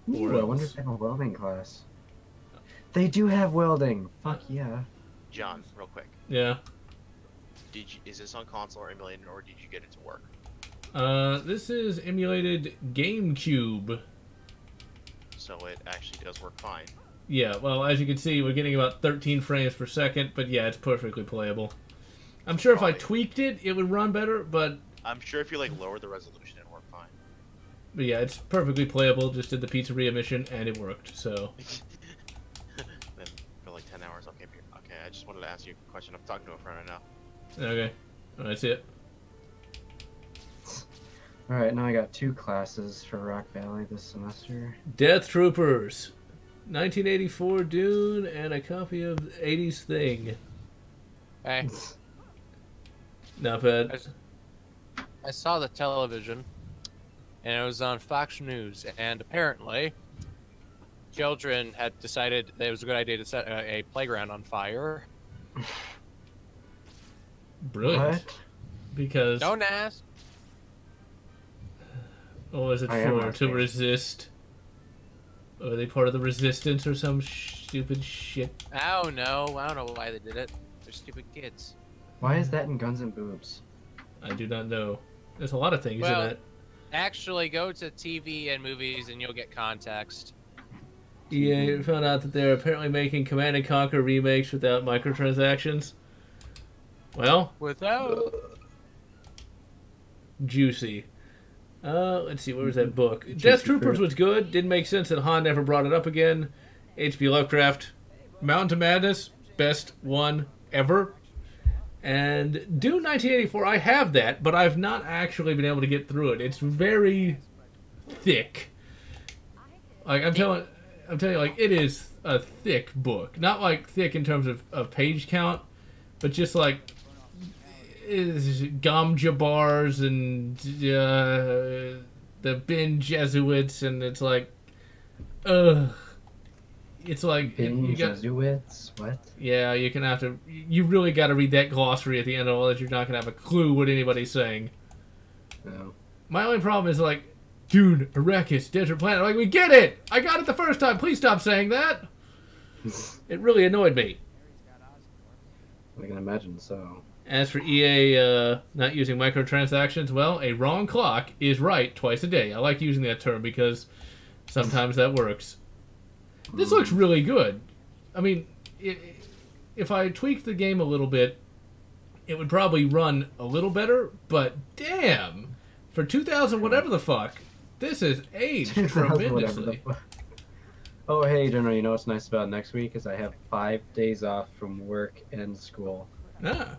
Ooh, I wonder if they have a welding class. They do have welding. Fuck yeah. John, real quick. Yeah. Is this on console or emulated, or did you get it to work? This is emulated GameCube. so it actually does work fine. Yeah, well, as you can see, we're getting about 13 frames per second, but yeah, it's perfectly playable. I'm sure if I tweaked it, it would run better, but... I'm sure if you, like, lower the resolution, it'd work fine. But yeah, it's perfectly playable. Just did the pizzeria mission, and it worked, so... Then for, like, 10 hours, okay, I just wanted to ask you a question. I'm talking to a friend right now. Okay. That's it. Alright, now I got 2 classes for Rock Valley this semester. Death Troopers. 1984 Dune, and a copy of 80s Thing. Hey. Not bad. I saw the television, and it was on Fox News, and apparently, children had decided that it was a good idea to set a playground on fire. Brilliant. What? Because... Don't ask. What was it for? To resist? Or are they part of the resistance or some stupid shit? I don't know. I don't know why they did it. They're stupid kids. Why is that in Guns and Boobs? I do not know. There's a lot of things Well, in it. actually, go to TV and movies and you'll get context. EA found out that they're apparently making Command & Conquer remakes without microtransactions. Well... Without... Juicy. Let's see, where was that book? Death Troopers was good. Didn't make sense that Han never brought it up again. H.P. Lovecraft. Mountain to Madness. Best one ever. And Dune 1984, I have that, but I've not actually been able to get through it. It's very thick. Like, I'm telling you, like, it is a thick book. Not, like, thick in terms of page count, but just, like, gum jabars and the bin Jesuits, and it's like, ugh. It's like bin Jesuits. What? Yeah, you really got to read that glossary at the end of all that. You're not gonna have a clue what anybody's saying. No. My only problem is like, Dune, Arrakis, Desert Planet. Like, we get it. I got it the first time. Please stop saying that. It really annoyed me. I can imagine so. As for EA not using microtransactions, well, a wrong clock is right twice a day. I like using that term because sometimes that works. This looks really good. I mean, if I tweaked the game a little bit, it would probably run a little better, but damn! For 2000 whatever the fuck, this is aged tremendously. Oh, hey, General, you know what's nice about next week is I have 5 days off from work and school. Ah.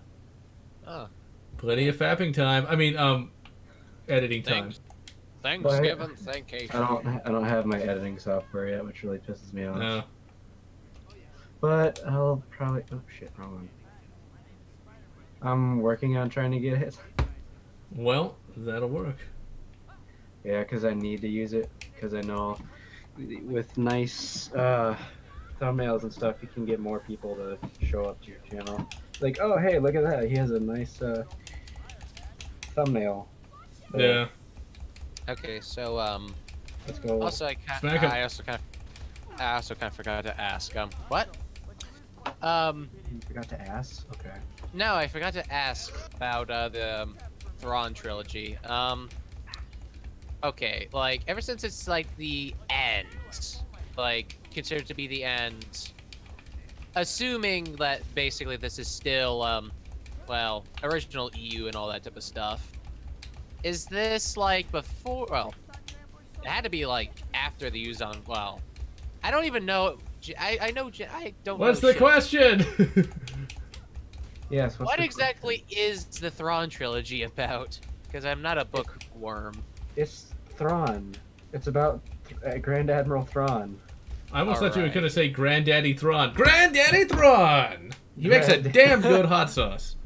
Oh. Plenty of fapping time. I mean, editing time. Thanksgiving, thankation. I don't have my editing software yet, which really pisses me off. No. But I'll probably... Oh, shit, wrong one. I'm working on trying to get it. Well, that'll work. Yeah, because I need to use it, because I know with nice thumbnails and stuff, you can get more people to show up to your channel. Like, oh, hey, look at that. He has a nice thumbnail. So, yeah. Okay, so let's go. Also, I also kind of forgot to ask. What? You forgot to ask? Okay. No, I forgot to ask about the Thrawn trilogy. Okay, like ever since it's like the end, like considered to be the end. Assuming that basically this is still, well, original EU and all that type of stuff. Is this like before? Well, it had to be like after the Yuzon. Well, I don't even know. I know. I don't. What's know the shit. question? Yes. What exactly is the Thrawn trilogy about? Because I'm not a bookworm. It's Thrawn. It's about Grand Admiral Thrawn. I almost thought you were going to say Granddaddy Thrawn. Granddaddy Thrawn! He makes a damn good hot sauce.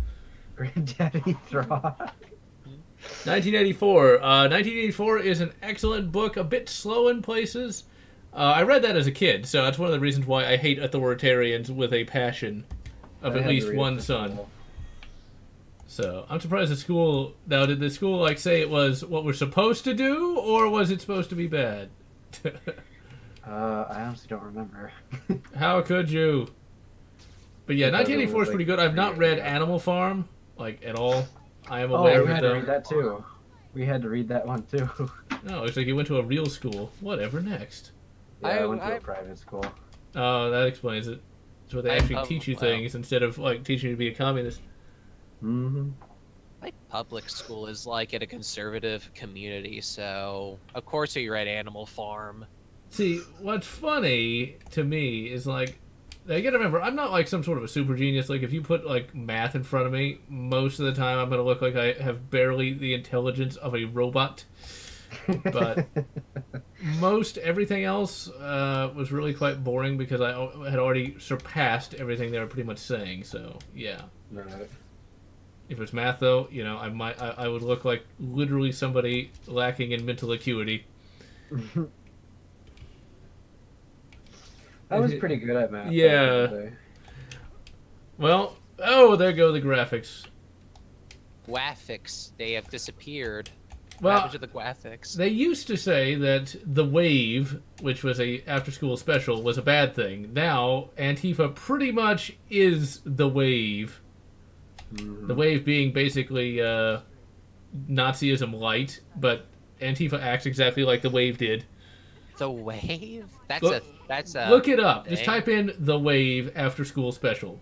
Granddaddy Thrawn. 1984. 1984 is an excellent book, a bit slow in places. I read that as a kid, so that's one of the reasons why I hate authoritarians with a passion of at least one son. So, I'm surprised the school... Now, did the school, like, say it was what we're supposed to do, or was it supposed to be bad? I honestly don't remember. How could you? But yeah, 1984 is pretty good. I've not read Animal Farm, like, at all. I am aware of it, though. We had to read that, too. We had to read that one, too. No, it's like you went to a real school. Whatever, next. Yeah, I went to a private school. Oh, that explains it. It's where they actually teach you things instead of like teaching you to be a communist. Mm-hmm. My public school is like in a conservative community, so of course you're at Animal Farm. See, what's funny to me is like, I gotta remember, I'm not like some sort of a super genius. Like, if you put like math in front of me, most of the time I'm gonna look like I have barely the intelligence of a robot. But most everything else was really quite boring because I had already surpassed everything they were pretty much saying. So yeah. Right. If it's math, though, you know, I would look like literally somebody lacking in mental acuity. I was pretty good at math. Yeah. Well, oh, there go the graphics. Graphics, they have disappeared. Well, what happened to the graphics? They used to say that The Wave, which was a after-school special, was a bad thing. Now, Antifa pretty much is The Wave. Mm-hmm. The Wave being basically Nazism light, but Antifa acts exactly like The Wave did. The Wave? That's a look it up. thing. Just type in The Wave after-school special.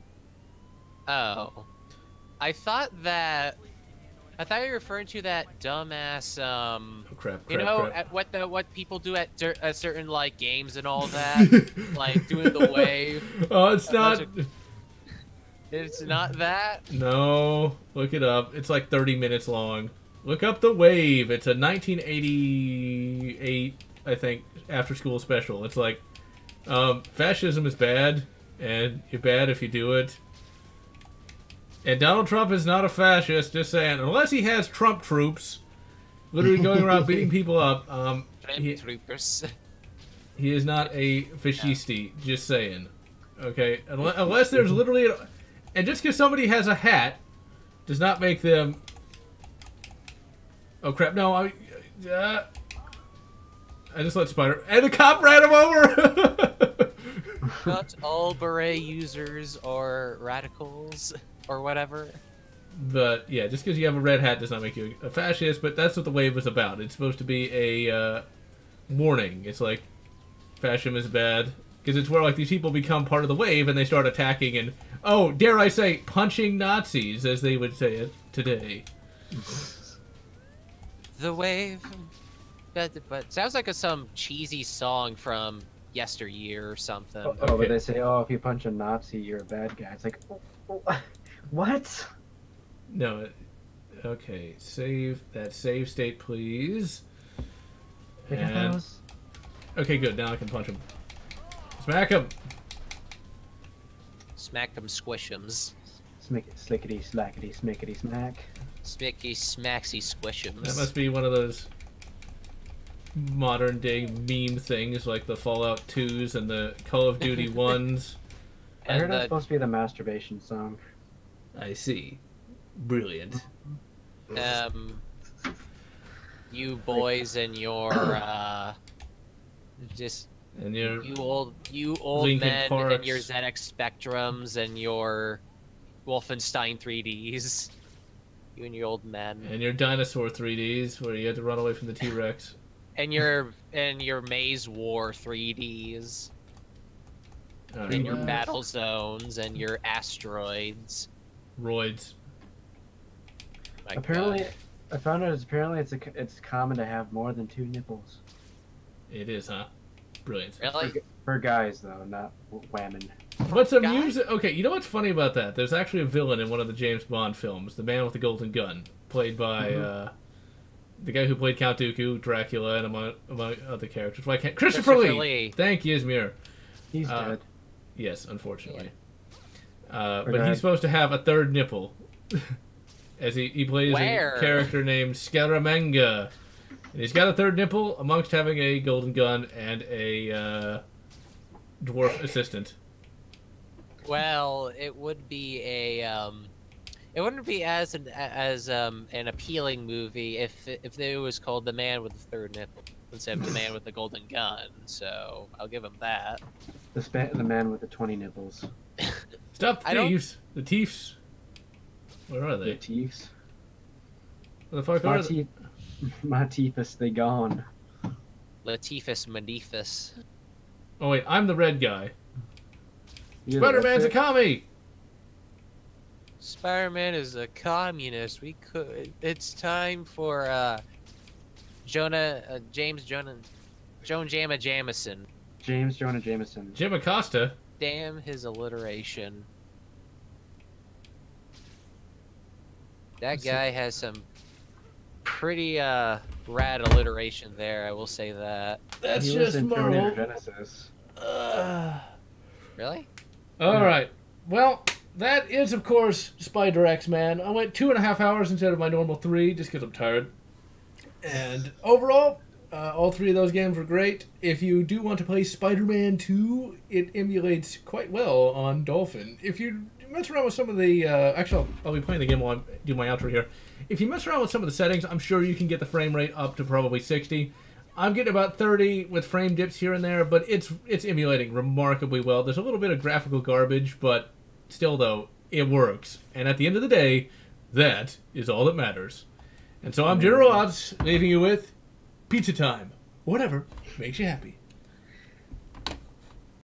Oh. I thought you were referring to that dumbass, crap, you know, crap. What people do at certain, like, games and all that? Like, doing the wave. Oh, it's not... It's not that? No. Look it up. It's like 30 minutes long. Look up The Wave. It's a 1988, I think, after-school special. It's like, fascism is bad, and you're bad if you do it. And Donald Trump is not a fascist, just saying. Unless he has Trump troops, literally going around beating people up. Troopers. He is not a fascisti, just saying. Okay? Unless there's literally... And just because somebody has a hat does not make them... Oh, crap. No, I just let Spider... And the cop ran him over! Not all beret users are radicals. Or whatever. But, yeah, just because you have a red hat does not make you a fascist, but that's what The Wave was about. It's supposed to be a warning. It's like, fascism is bad. Because it's where, like, these people become part of the wave and they start attacking and, oh, dare I say, punching Nazis, as they would say it today. The Wave. But sounds like some cheesy song from yesteryear or something. Oh, but they say, oh, if you punch a Nazi, you're a bad guy. It's like, what? No. Okay, save that save state, please. And, okay, good. Now I can punch him. Smack him. Smack him, squish hims. Slickety, slackety, smickety, smack. Smicky, smacksy, squish hims. That must be one of those modern day meme things like the Fallout 2s and the Call of Duty 1s. I heard it's supposed to be the masturbation song. I see. Brilliant. You boys and your you old Linkin men Parks. and your ZX Spectrums and your Wolfenstein 3Ds. You and your old men. And your dinosaur 3Ds where you had to run away from the T-Rex. And your Maze War 3Ds. And your battle zones and your asteroids. Roids. Apparently, I found out it's common to have more than 2 nipples. It is, huh? Brilliant. Really? For guys, though, not women. What's amusing? Okay, you know what's funny about that? There's actually a villain in one of the James Bond films, the man with the golden gun, played by the guy who played Count Dooku, Dracula, and among other characters. Why can't Christopher Lee? Thank you, Izmir. He's dead. Yes, unfortunately. Yeah. But he's supposed to have a third nipple. As he plays a character named Scaramanga. And he's got a third nipple amongst having a golden gun and a dwarf assistant. Well, it would be a it wouldn't be as an appealing movie if it was called The Man with the Third Nipple instead of The Man with the Golden Gun. So I'll give him that. The man with the 20 nipples. Stop the thieves! The thieves. Where are they? The thieves. Where the fuck are they? My teethus, they gone. Latifus Medifus. Oh wait, I'm the red guy. You're the Spider-Man's a red commie! Spider-Man is a communist. It's time for Joan Jamma Jameson. James Jonah Jameson. Jim Acosta. Damn his alliteration. That guy has some pretty rad alliteration there, I will say that. That's He was just in Terminator Marvel. Genesis. Really? Alright. Well, that is, of course, Spider-X, man. I went 2.5 hours instead of my normal 3, just because I'm tired. And overall, all 3 of those games were great. If you do want to play Spider-Man 2, it emulates quite well on Dolphin. If you mess around with some of the... actually, I'll be playing the game while I do my outro here. If you mess around with some of the settings, I'm sure you can get the frame rate up to probably 60. I'm getting about 30 with frame dips here and there, but it's emulating remarkably well. There's a little bit of graphical garbage, but still, though, it works. And at the end of the day, that is all that matters. And so I'm General Lotz, leaving you with pizza time. Whatever makes you happy.